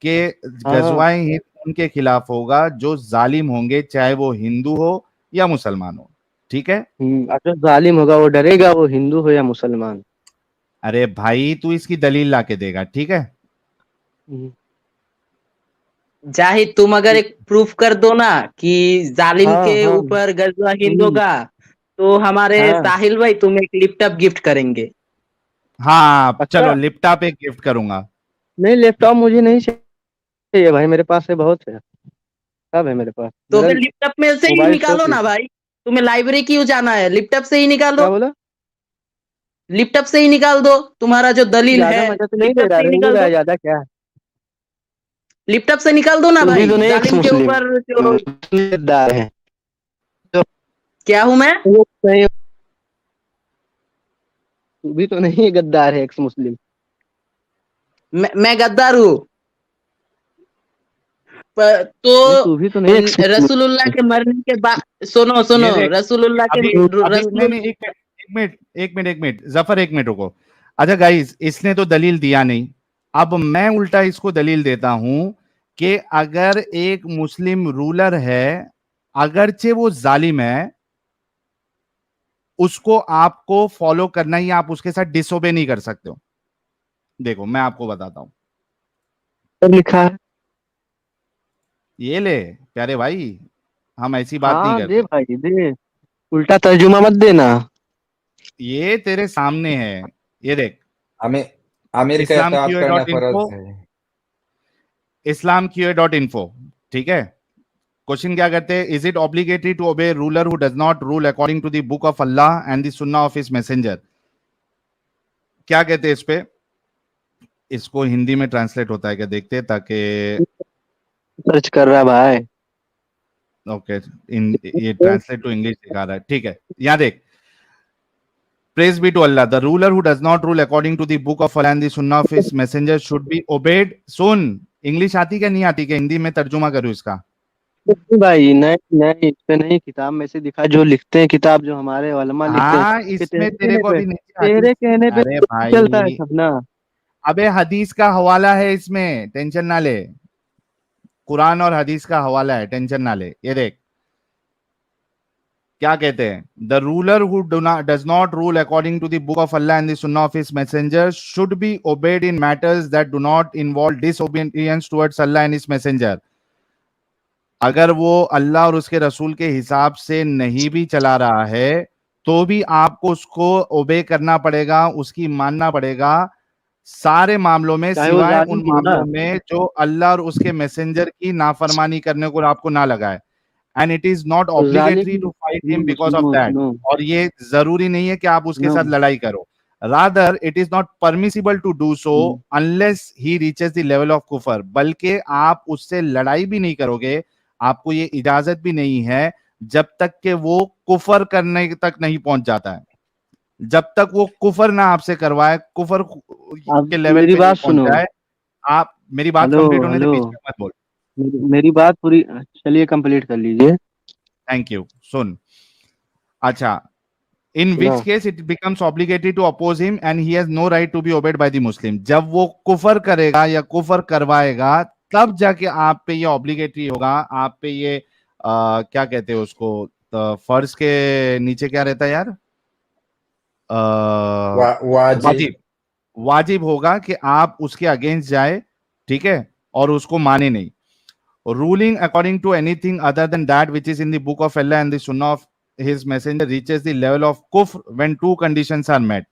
कि हाँ। गजवाए हिंद उनके खिलाफ होगा जो जालिम होंगे, चाहे वो हिंदू हो या मुसलमान हो। ठीक है? अगर जालिम होगा वो डरेगा, वो हिंदू हो या मुसलमान। अरे भाई तू इसकी दलील लाके देगा, ठीक है? हम्म, जाहिद, तुम अगर एक प्रूफ कर दो ना कि जालिम हाँ के हाँ ऊपर गजवा हिंद हम्म, होगा, तो हमारे हाँ। साहिल भाई तुम्हें एक लैपटॉप गिफ्ट करेंगे। हाँ चलो, पक्का। लैपटॉप एक गिफ्ट करूंगा। नहीं, लैपटॉप मुझे नहीं चाहिए भाई, मेरे पास है, बहुत है, सब है मेरे पास। तो मेरा फिर लैपटॉप में से ही मोबाइल सौ निकालो पीस ना भाई। तुम्हें लाइब्रेरी क्यों जाना है? लैपटॉप से ही निकालो। क्या बोला? लैपटॉप से ही निकाल दो, तुम्हारा जो दलील ज्यादा है मजा तो नहीं दे लैपटॉप रहा से ही रे, हो निकाल रहा है दो। ज्यादा क्या? लैपटॉप से निकाल दो ना तू भी भाई, तो नहीं एक्स जालिम के मुस्लिम, ऊपर जो। गद्दार है। क्या हूं मैं? तू भी तो नहीं गद्दार है, एक्स मुस्लिम। मैं गद्दार हूँ। नहीं, तो तू भी तो नहीं एक्स रसूलुल्लाह मुस्लिम। के मरने के बाद सुनो ये सुनो, देख, रसूलुल्लाह के अभी अभी नहीं रसूल नहीं, एक मिनट जफर, एक मिनट रुको। अच्छा गाइस, इसने तो दलील दिया नहीं। अब मैं उल्टा इसको दलील देता हूं कि अगर एक मुस्लिम रूलर है, अगरचे वो जालिम है, उसको आपको फॉलो करना ही, आप उसके साथ डिसोबे नहीं कर सकते हो। देखो मैं आपको बताता हूं। सब लिखा है। ये ले प्यारे भाई, हम ऐसी बात नहीं हाँ दे करते। भाई दे, उल्टा तर्जुमा मत देना। ये तेरे सामने है, ये देख। हमें आमिर का इस्लाम एतराज क्यू करना डॉट इन्फो, फर्ज है। इस्लाम क्यू डॉट इन्फो, ठीक है? क्वेश्चन क्या करते हैं? Is it obligatory to obey ruler who does not rule according to the book of Allah and the Sunnah of his messenger? क्या कहते हैं इस पे? इसको हिंदी में ट्रांसलेट होता है क्या, देखते हैं ताकि। सर्च कर रहा भाई। ओके, ये ट्रांसलेट टू इंग्लिश दिखा रहा है, ठीक है? यहां देख। Praise be to Allah. The ruler who does not rule according to the book of Allah and the sunnah of his messenger should be obeyed. Soon, English आती क्या नहीं आती क्या? हिंदी में तर्जुमा करूं इसका? नहीं भाई, नहीं नहीं, इस पे नहीं, किताब में से दिखा, जो लिखते हैं किताब, जो हमारे उलमा लिखते हैं, हाँ, कि इसमें तेरे को अभी नहीं आती। तेरे कहने पे अरे चलता है भाई, सब ना। अबे हदीस का हवाला है इसमें, टेंशन ना ले। कुरान और हदीस का हवाला है, टेंशन ना ले। ये देख क्या कहते हैं? The ruler who does not rule according to the book of Allah and the sunnah of his messenger should be obeyed in matters that do not involve disobedience towards Allah and his messenger. अगर वो अल्लाह और उसके रसूल के हिसाब से नहीं भी चला रहा है, तो भी आपको उसको ओबे करना पड़ेगा, उसकी मानना पड़ेगा सारे मामलों में, चाहे वो सिवाय जालिम उन भी हो ना। मामलों में जो अल्लाह और उसके मैसेंजर की नाफरमानी करने को आपको ना लगाए। एंड इट इज नॉट तो ऑब्लिगेटरी टू फाइट हिम सुनो बिकॉज ऑफ सुनो दैट। सुनो और ये जरूरी नहीं है कि आप उसके साथ सुनो। लड़ाई करो। Rather it is not permissible to do so unless he reaches the level of kufr. बल्कि आप उससे लड़ाई भी नहीं करोगे, आपको ये इजाजत भी नहीं है जब तक कि वो कुफर करने तक नहीं पहुंच जाता है, जब तक वो कुफर ना आपसे करवाए, कुफर आप के लेवल मेरी पे नहीं बात पहुंच सुनो। जाए। आप मेरी बात हेलो कंप्लीट होने दे, हेलो, बीच में मत बोल। मेरी बात पूरी, चलिए कंप्लीट कर लीजिए। Thank you. सुन, अच्छा, in which सुनाओ। case it becomes obligatory to oppose him and he has no right to be obeyed by the Muslim। जब वो कुफर करेगा या कुफर करवाएगा, तब जाके आप पे ये ऑब्लिगेटरी होगा, आप पे ये क्या कहते हैं उसको, फर्ज के नीचे क्या रहता है यार, वाजिब। वाजिब, वाजिब होगा कि आप उसके अगेंस्ट जाए, ठीक है, और उसको माने नहीं। Ruling according to anything other than that which is in the book of Allah and the sunnah of his messenger reaches the level of kufr when two conditions are met।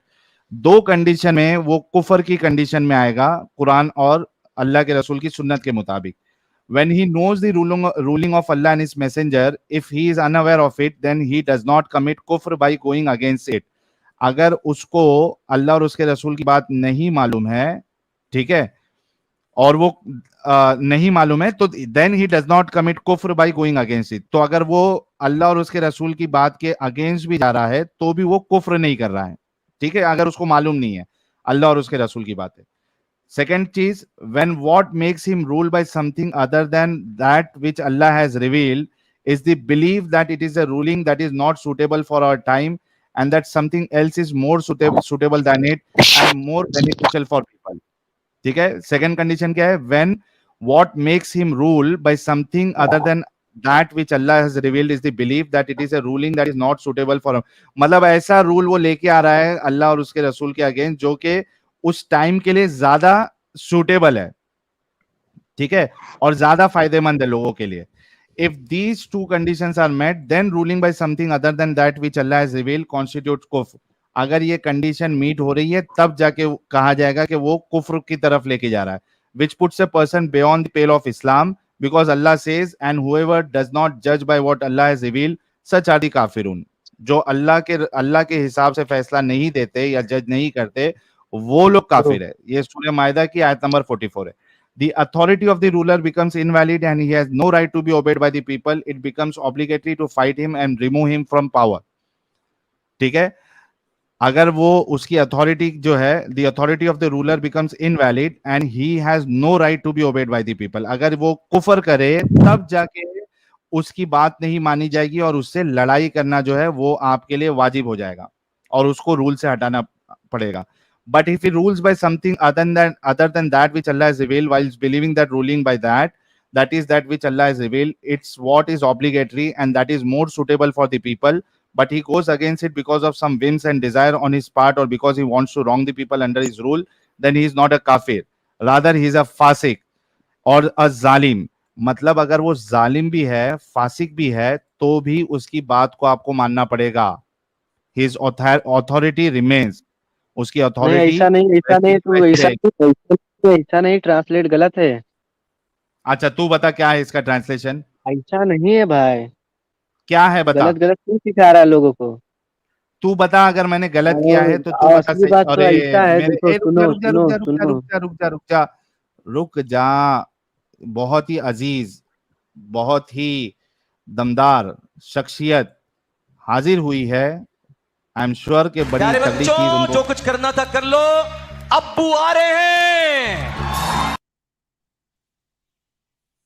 दो condition में वो कुफर की condition में आएगा, कुरान और अल्लाह के रसूल की सुन्नत के मुताबिक। When he knows the ruling of Allah and his messenger, if he is unaware of it, then he does not commit kufr by going against it। अगर उसको अल्लाह और उसके रसूल की बात नहीं मालूम है, ठीक है, और वो नहीं मालूम है, तो then he does not commit kufr by going against it. तो अगर वो अल्लाह और उसके रसूल की बात के अगेंस्ट भी जा रहा है, तो भी वो कुफ्र नहीं कर रहा है, ठीक है, अगर उसको मालूम नहीं है अल्लाह और उसके रसूल की बात है। सेकेंड चीज, when what makes him rule by something other than that which Allah has revealed is the belief that it is a ruling that is not suitable for our time and that something else is more suitable than it and more beneficial for people। ठीक है, second condition क्या है, when what makes him rule by something other than that which Allah has revealed is the belief that it is a ruling that is not suitable for, मतलब ऐसा rule वो लेके आ रहा है अल्लाह और उसके रसूल के अगेंस्ट जो कि उस टाइम के लिए ज्यादा सुटेबल है, ठीक है, और ज्यादा फायदेमंद है लोगों के लिए। If these two conditions are met, then ruling by something other than that which Allah has revealed constitutes kufr। अगर ये कंडीशन मीट हो रही है, तब जाके कहा जाएगा कि वो कुफ्र की तरफ लेके जा रहा है, which puts a person beyond the pale of Islam, because Allah says, and whoever does not judge by what Allah has revealed, such are the kafirun। जो अल्लाह के हिसाब से फैसला नहीं देते या जज नहीं करते, वो लोग काफिर है। ये सूरह मायदा की आयत नंबर 44 है। The authority of the ruler becomes invalid and he has no right to be obeyed by the people। It becomes obligatory to fight him and remove him from power। ठीक है, अगर वो उसकी अथॉरिटी जो है, the authority of the ruler becomes invalid and he has no right to be obeyed by the people। अगर वो कुफर करे, तब जाके उसकी बात नहीं मानी जाएगी और उससे लड़ाई करना जो है वो आपके लिए वाजिब हो जाएगा और उसको रूल से हटाना पड़ेगा। But if he rules by something other than that which Allah has revealed, while believing that ruling by that is that which Allah has revealed, it's what is obligatory and that is more suitable for the people, but he goes against it because of some whims and desire on his part or because he wants to wrong the people under his rule, then he is not a kafir, rather he is a fasik or a zalim। मतलब अगर वो जालिम भी है, फासिक भी है, तो भी उसकी बात को आपको मानना पड़ेगा। His authority remains। उसकी नहीं अथॉरिटी ऐसा नहीं, ऐसा नहीं, ट्रांसलेट गलत है। अच्छा, तू बता क्या है इसका ट्रांसलेशन, ऐसा नहीं है भाई, क्या है बता, गलत गलत क्यों सिखा रहा है लोगों को। तू बता, अगर मैंने गलत किया है तो तू बता असली सही। बात तो अरे ऐसा है, मेरे देखो रुक जा सुनो रुक जा रुक सुनो जा रुक जा सुनो। रुक जा रुक जा रुक जा रुक जा, बहुत ही अजीज, बहुत ही दमदार शख्सियत हाजिर हुई है। आई एम श्योर के बड़ी तगड़ी चीज उनको, जो कुछ करना था कर लो, अब्बू आ रहे हैं।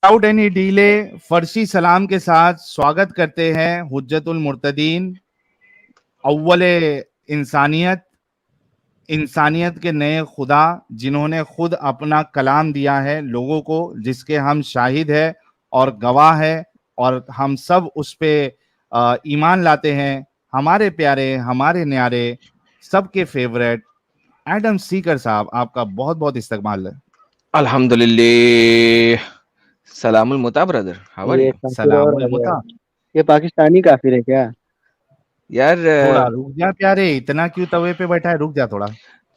विदाउट एनी डीले फर्शी सलाम के साथ स्वागत करते हैं हुज्जतुल मुर्तदीन, अव्वले इंसानियत, इंसानियत के नए खुदा, जिन्होंने खुद अपना कलाम दिया है लोगों को, जिसके हम शाहिद है और गवाह है और हम सब उस पे ईमान लाते हैं। हमारे प्यारे, हमारे न्यारे, सबके फेवरेट एडम सीकर साहब, आपका बहुत बहुत इस्तकबाल है। अल्हम्दुलिल्लाह, सलामुल मुता ब्रदर, हाउ आर यू? सलामुल मुता। ये पाकिस्तानी काफिर है क्या यार? थोड़ा रुक जा प्यारे, इतना क्यों तवे पे बैठा है, रुक जा थोड़ा।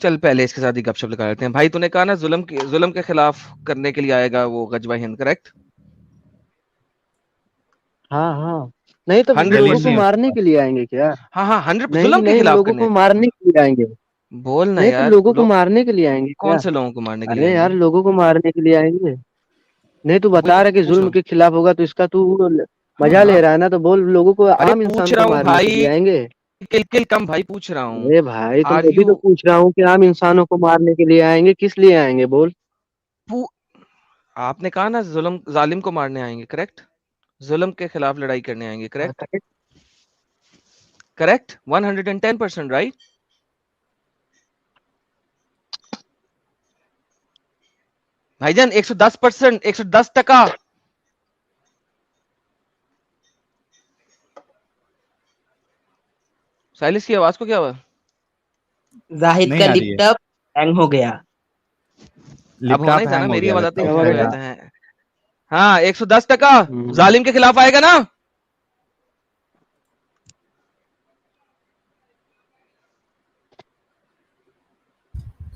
चल पहले इसके साथ ही गपशप लगा लेते हैं। भाई तूने कहा ना जुल्म के खिलाफ करने के लिए आएगा वो गजवा हिंद, करेक्ट? हाँ हाँ, नहीं तो लोगों को मारने के लिए आएंगे क्या? हाँ हाँ, 100% नहीं जुल्म के नहीं, खिलाफ लोगों को मारने के लिए आएंगे। बोल ना नहीं यार, तो लोगों को मारने के लिए आएंगे कौन क्या? से लोगों को मारने के लिए? अरे यार, लोगों को मारने के लिए आएंगे। नहीं, तू बता रहा कि जुल्म के खिलाफ होगा तो इसका तू मजा ले रहा है ना, तो बोल लोगों को, अरे आम पूछ इंसान रहा को हूँ मारने के लिए भाई, आएंगे। किल कम भाई, पूछ रहा हूँ। अरे भाई तो आर मैं भी तो यू पूछ रहा हूँ कि आम इंसानों को मारने के लिए आएंगे, किस लिए आएंगे बोल। आपने कहा ना जुल्म जालिम को मारने आएंगे, करेक्ट? जुल्म के खिलाफ लड़ाई करने आएंगे, करेक्ट? Correct, 110% right. भाईजान 110%, 110%। साइलिस की आवाज को क्या हुआ? जाहिद नहीं का आ रही है। लैपटॉप हैंग हो गया। अब होना ही था ना, हैंग हो मेरी गया, आवाज आती है, लैपटॉप मुझे क्या हो बोला? जाता है। हाँ 110% जालिम के खिलाफ आएगा ना।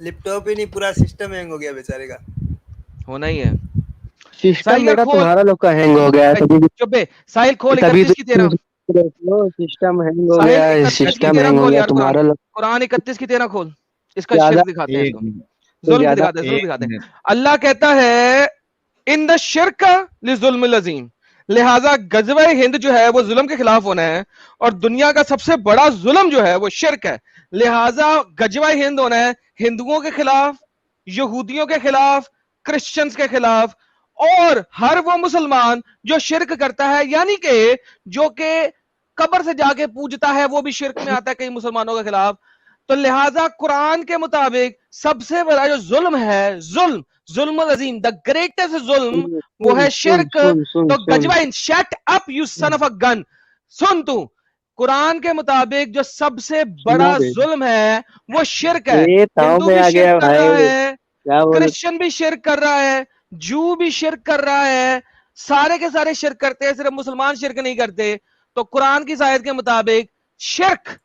लैपटॉप ही नहीं, पूरा सिस्टम हैंग हो गया बेचारे का। होना ही है। सिस्टम साहिल यार बेटा खोल, तुम्हारा लोग का हैंग हो गया है, तभी चुप बे। साहिल खोल तभी 31 की 13। सिस्टम हैंग हो साहिल गया है, 31 की सिस्टम 13 हैंग हो खोल गया यार, तुम्हारा लोग कुरान 31 की 13 खोल। इसका ज्यादा। शिर्क दिखाते हैं, एक इसको मिनट, जुल्म ज्यादा दिखाते हैं, जुल्म एक दिखाते हैं। मिनट। अल्लाह कहता है इन द शिर्क लिजुल्म अजीम, लिहाजा गजवा हिंद जो है वो जुल्म के खिलाफ होना है, और दुनिया का सबसे बड़ा जुल्म जो है वो शिर्क है। लिहाजा गजवा हिंद होना है हिंदुओं के खिलाफ, यहूदियों के खिलाफ, क्रिश्चियंस के खिलाफ, और हर वो मुसलमान जो शिर्क करता है, यानी कि जो कि कब्र से जाके पूजता है, वो भी शिर्क में आता है कई मुसलमानों के खिलाफ। तो लिहाजा कुरान के मुताबिक सबसे बड़ा जो जुल्म है, जुल्म अजीम, द ग्रेटेस्ट जुल्म, वो है शिर्क। तो गजवाइन, shut up you son of a gun, सुन तू। कुरान के मुताबिक जो सबसे बड़ा जुल्म है वो शिर्क है। ये ताव हिंदू में भी आ शिर्क गया कर रहा भाई, है, क्या बोल। क्रिश्चियन भी शिर्क कर रहा है, जू भी शिर्क कर रहा है, सारे के सारे शिर्क करते हैं, सिर्फ मुसलमान शिर्क नहीं करते। तो कुरान की आयत के मुताबिक शिर्क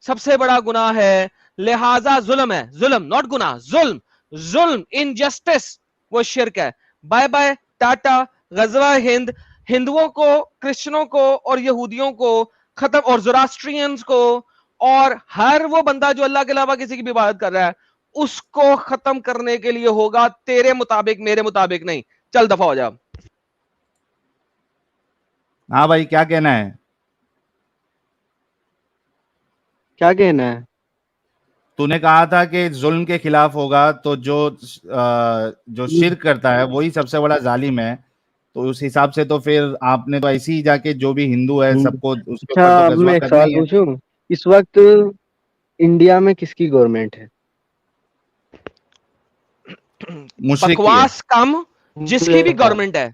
सबसे बड़ा गुनाह है, लिहाजा जुल्म है, जुल्म नॉट गुनाह, जुल्म, जुल्म इनजस्टिस वो शिर्क है। बाय बाय टाटा, गजवा हिंद हिंदुओं को, क्रिश्चियनों को और यहूदियों को खत्म, और ज़ोरास्ट्रियंस को, और हर वो बंदा जो अल्लाह के अलावा किसी की भी इबादत कर रहा है, उसको खत्म करने के लिए होगा, तेरे मुताबिक, मेरे मुताबिक नहीं। चल दफा हो जा। हाँ भाई, क्या कहना है? क्या कहना है? तूने कहा था कि जुल्म के खिलाफ होगा, तो जो शिर्क करता है वही सबसे बड़ा जालिम है। तो उस हिसाब से तो फिर आपने तो ऐसे ही जाके जो भी हिंदू है सबको उसके अच्छा, ऊपर तो अब गजवा मैं एक करना सवाल ही है। पूछूं, इस वक्त इंडिया में किसकी गवर्नमेंट है? मुशरिक की है। बकवास कम, जिसकी भी गवर्नमेंट है,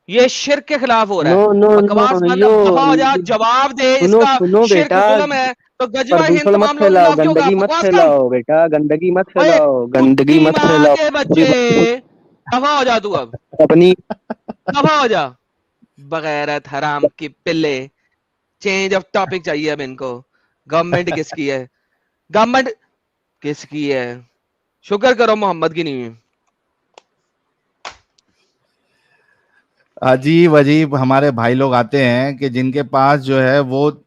ये शिर्क के खिलाफ हो रहा नो है। नो बकवास नो, बंद, यो अब दफा हो जा, जवाब दे। सुनो इसका सुनो शिर्क बेटा, जुल्म है, तो गजवा हिंद प्रदूषण मत तमाम लोगों के फैलाओ, खिलाफ क्यों होगा? गंदगी मत बकवास कम। फैलाओ बेटा, गंदगी मत ओए फैलाओ, गंदगी कुत्ती मत माँ फैलाओ के बच्चे, दफा हो जा तू, अब अपनी। दफा हो जा, बगैरत हराम की पिल्ले। चेंज ऑफ टॉपिक चाहिए अब इनको। गवर्नमेंट किसकी है? गवर्नमेंट किसकी है? शुक्र करो मोहम्मद की नहीं है। अजीब अजीब हमारे भाई लोग आते हैं कि जिनके पास जो है वो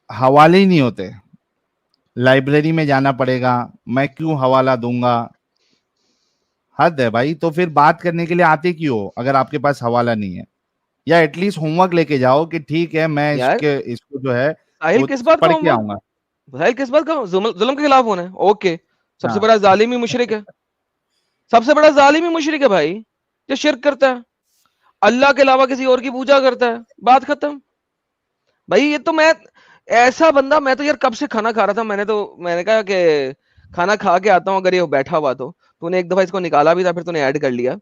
हवाले ही नहीं होते। लाइब्रेरी में जाना पड़ेगा, मैं क्यों हवाला दूंगा? हद है भाई। तो फिर बात करने के लिए आते क्यों हो अगर आपके पास हवाला नहीं है? या एटलीस्ट होमवर्क लेके जाओ कि ठीक है मैं यार इसको जो है साहिल वो किस बात का पढ़ के होमवर्क? आऊंगा। साहिल किस बात का? जुल्म के खिलाफ होना है, ओके। सबसे हाँ। बड़ा जालिम ही मुशरिक है, सबसे बड़ा जालिम ही मुशरिक है भाई, जो शिर्क करता है, अल्लाह के अलावा किसी और की पूजा करता है, बात खत्म। भाई ये तो मैं ऐसा बंदा, मैं तो यार कब से खाना खा रहा था, मैंने कहा कि खाना खा के आता हूं, अगर ये बैठा हुआ तो तूने एक दफा इसको निकाला भी था, फिर तूने ऐड कर लिया।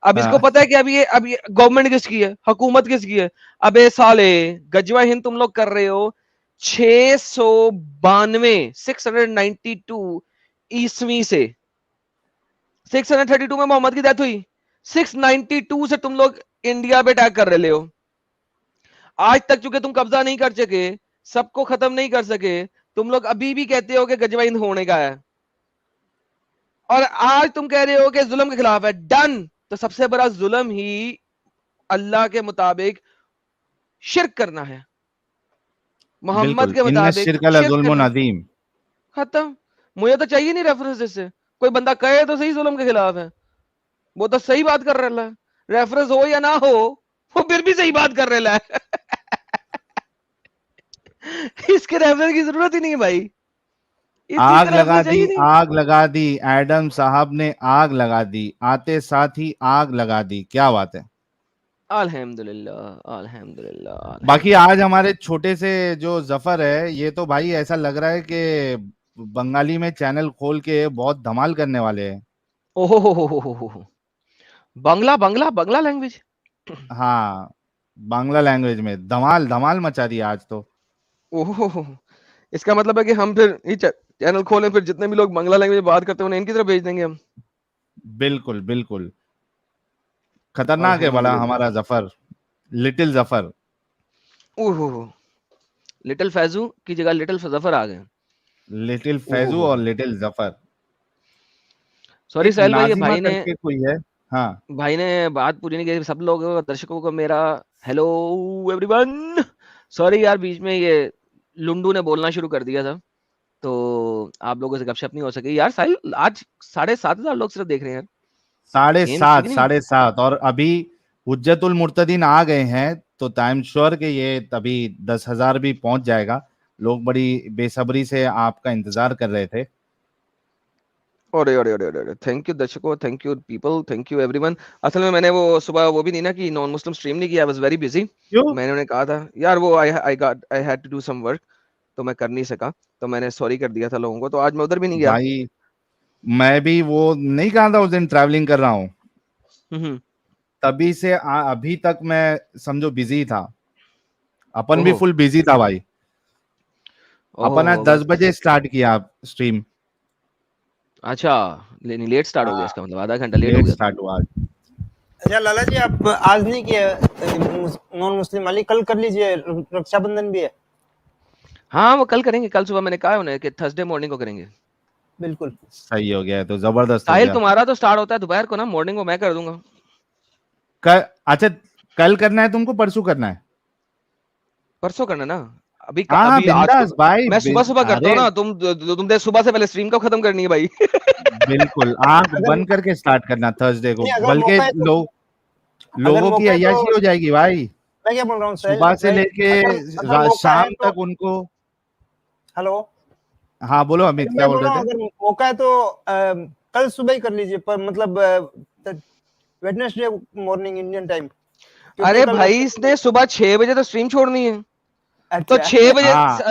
अब इसको हाँ। पता है कि अब ये गवर्नमेंट किसकी है, हुकूमत किसकी है। अबे साले, गजवा हिंद तुम लोग कर रहे हो 692 ईस्वी से, 632 में मोहम्मद की डेथ हुई, 692 से तुम लोग इंडिया पे अटैक कर रहे हो। आज तक चूंकि तुम कब्जा नहीं कर सके, सबको खत्म नहीं कर सके, तुम लोग अभी भी कहते हो कि गजवा हिंद होने का है, और आज तुम कह रहे हो कि जुल्म के खिलाफ है। डन। तो सबसे बड़ा जुल्म ही अल्लाह के मुताबिक शिर्क करना है, मोहम्मद के मुताबिक शिर्क अला शिर्क जुल्मुन करना। अजीम। खत्म। मुझे तो चाहिए नहीं रेफरेंस इससे, कोई बंदा कहे तो सही जुल्म के खिलाफ है, वो तो सही बात कर रहा है। रेफरेंस हो या ना हो, वो फिर भी सही बात कर रहे है। इसके रेफरेंस की जरूरत ही नहीं है भाई, इस चीज आग का लगा रेफरेंस चाहिए दी, नहीं। आग लगा दी, एडम साहब ने आग लगा दी, आते साथ ही आग लगा दी। क्या बात है। अल्हम्दुलिल्लाह अल्हम्दुलिल्लाह। बाकी आज हमारे छोटे से जो जफर है, ये तो भाई ऐसा लग रहा है कि बंगाली में चैनल खोल के बहुत धमाल करने वाले हैं। ओहो हो, बांग्ला बांग्ला बांग्ला लैंग्वेज। हाँ, बांग्ला लैंग्वेज में धमाल धमाल मचा दी आज तो। ओहो, इसका मतलब है कि हम फिर ये चैनल खोलें, फिर जितने भी लोग बांग्ला लैंग्वेज में बात करते हैं उन्हें इनकी तरफ भेज देंगे हम। बिल्कुल बिल्कुल, खतरनाक है बड़ा हमारा जफर, लिटिल जफर। ओहो, लिटिल फैजू की जगह लिटिल जफर आ गए। लिटिल फैजू और लिटिल जफर। सॉरी एक साहिल भाई, ये नाजिमा भाई ने करके कोई है। हाँ, भाई ने बात पूरी नहीं की। सब लोग दर्शकों को मेरा हेलो एवरीवन। सॉरी यार, बीच में ये लुंडू ने बोलना शुरू कर दिया था, तो आप लोगों से गपशप नहीं हो सकी यार। साहिल आज 7,500 लोग सिर्फ देख रहे हैं यार। 7.5 7.5 और अभी हुज्जतुल मुर्तदीन आ गए हैं, तो आई एम श्योर कि ये तभी 10,000 भी पहुंच जाएगा। लोग बड़ी बेसब्री से आपका इंतजार कर रहे थे। अरे अरे अरे अरे, थैंक यू दर्शकों, thank you people, thank you everyone. असल में मैंने वो सुबह वो भी नहीं ना कि नॉन मुस्लिम स्ट्रीम नहीं किया, आई वाज वेरी बिजी। मैंने उन्हें कहा था यार, वो I had to do some work, तो मैं कर नहीं सका, तो मैंने सॉरी कर दिया था लोगों को, तो आज मैं उधर भी नहीं गया भाई। मैं भी वो नहीं कहा था उस दिन ट्रैवलिंग कर रहा हूँ, तभी से अभी तक मैं समझो बिजी था। अपन भी फुल बिजी था भाई। अपन आज 10 बजे स्टार्ट किया स्ट्रीम। अच्छा, लेट स्टार्ट हो गया, इसका मतलब आधा घंटा लेट हो गया स्टार्ट हुआ। अच्छा लाला जी, आप आज नहीं किया नॉन मुस्लिम वाली, कल कर लीजिए, रक्षाबंधन भी है। हाँ वो कल करेंगे, कल सुबह मैंने कहा उन्हें कि थर्सडे मॉर्निंग को करेंगे। बिल्कुल सही हो गया है, तो जबरदस्त हो साहिल गया। तुम्हारा तो स्टार्ट होता है दोपहर को ना, मॉर्निंग को मैं कर दूंगा। अच्छा, कल करना है तुमको, परसों करना है? परसों करना ना, अभी हाँ, अभी आज बिंदास भाई, मैं सुबह सुबह करता हूँ ना, तुम सुबह से पहले स्ट्रीम को खत्म करनी है भाई। बिल्कुल, आंख बंद करके स्टार्ट करना थर्सडे को, बल्कि लोगों की अय्याशी हो जाएगी भाई। मैं क्या बोल रहा हूँ सुबह से लेके शाम तक उनको। हेलो, हाँ बोलो अमित, क्या बोल रहे थे? अगर मौका है तो कल सुबह ही कर लीजिए, पर मतलब वेडनेसडे मॉर्निंग इंडियन टाइम। अरे भाई, इसने सुबह 6 बजे तो स्ट्रीम छोड़नी है। तो 6 बजे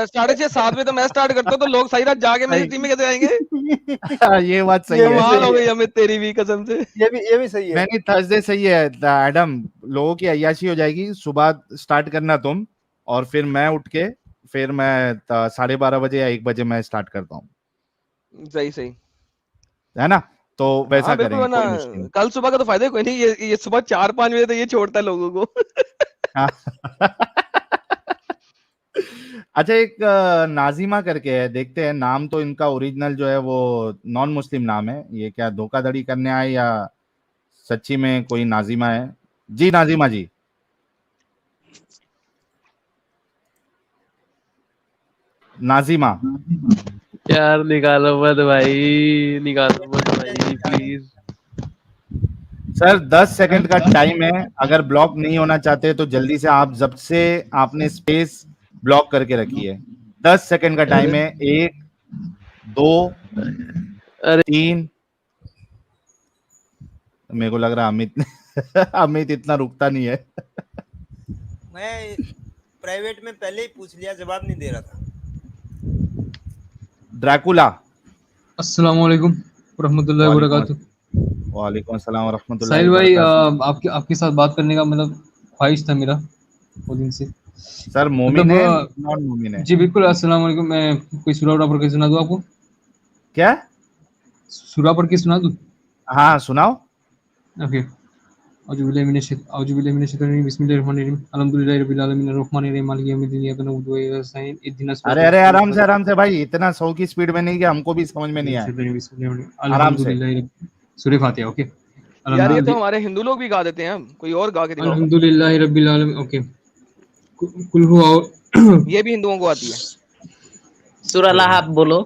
6:30 7 बजे तो मैं स्टार्ट करता हूँ, तो लोग सही रात जाके मेरी स्ट्रीम में कैसे आएंगे? ये बात सही है। कमाल हो गई अमित तेरी भी कसम से। ये भी सही है। नहीं, थर्सडे सही है एडम, लोगों की अय्याशी हो जाएगी। सुबह स्टार्ट करना तुम, और फिर मैं उठ के फिर मैं 12:30 बजे या 1 बजे मैं स्टार्ट करता हूँ। सही है ना? तो वैसा हाँ, करेंगे, बिल्कुल कोई ना। मुश्किल नहीं। कल सुबह का तो फायदा कोई नहीं, ये सुबह 4-5 बजे तो ये छोड़ता है लोगों को। अच्छा, एक नाजिमा करके है, देखते हैं नाम तो इनका ओरिजिनल जो है वो नॉन मुस्लिम नाम है। ये क्या धोखाधड़ी करने आए या सच्ची में कोई नाजिमा है? जी नाजिमा जी। नाजिमा यार निकालो मत भाई, निकालो मत भाई प्लीज। सर 10 सेकंड का टाइम है, अगर ब्लॉक नहीं होना चाहते तो जल्दी से आप, जब से आपने स्पेस ब्लॉक करके रखी है, 10 सेकंड का टाइम है। 1 2 3। मेरे को लग रहा अमित अमित इतना रुकता नहीं है। मैं प्राइवेट में पहले ही पूछ लिया, जवाब नहीं दे रहा था। ड्रैकुला। अस्सलाम वालेकुम रहमतुल्लाहि व बरकातुहू। वालेकुम अस्सलाम व रहमतुल्लाहि साहिल व भाई, बरकातुहू। आपके साथ बात करने का मतलब ख्वाहिश था मेरा वो दिन से। सर मोमिन है, नॉन मोमिन है? जी बिल्कुल। अस्सलाम वालेकुम। मैं कोई सूरा पढ़ के सुना दूं आपको? क्या सूरा पढ़ के सुना दूं? हाँ सुनाओ। ओके। औजुबिल्लाहि मिनश शैतानिर बिस्मिल्लाहिर्रहमानिर्रहीम अल्हम्दुलिल्लाहि रब्बिल आलमीन अर्रहमानिर्रहीम मालिकि यौमिद्दीन इय्याका नअबुदु व इय्याका नस्तईन इहदिनास अरे आराम से भाई, इतना 100 की स्पीड में नहीं कि हमको भी समझ में नहीं आया। आराम से। सूरह फातिहा। ओके। यार ये तो हमारे हिंदू लोग भी गा देते हैं, कोई और गा के दिखाओ। अल्हम्दुलिल्लाहि रब्बिल आलमीन। ओके। कुल हुआ। ये भी हिंदुओं को आती है। सूरह लाहब बोलो।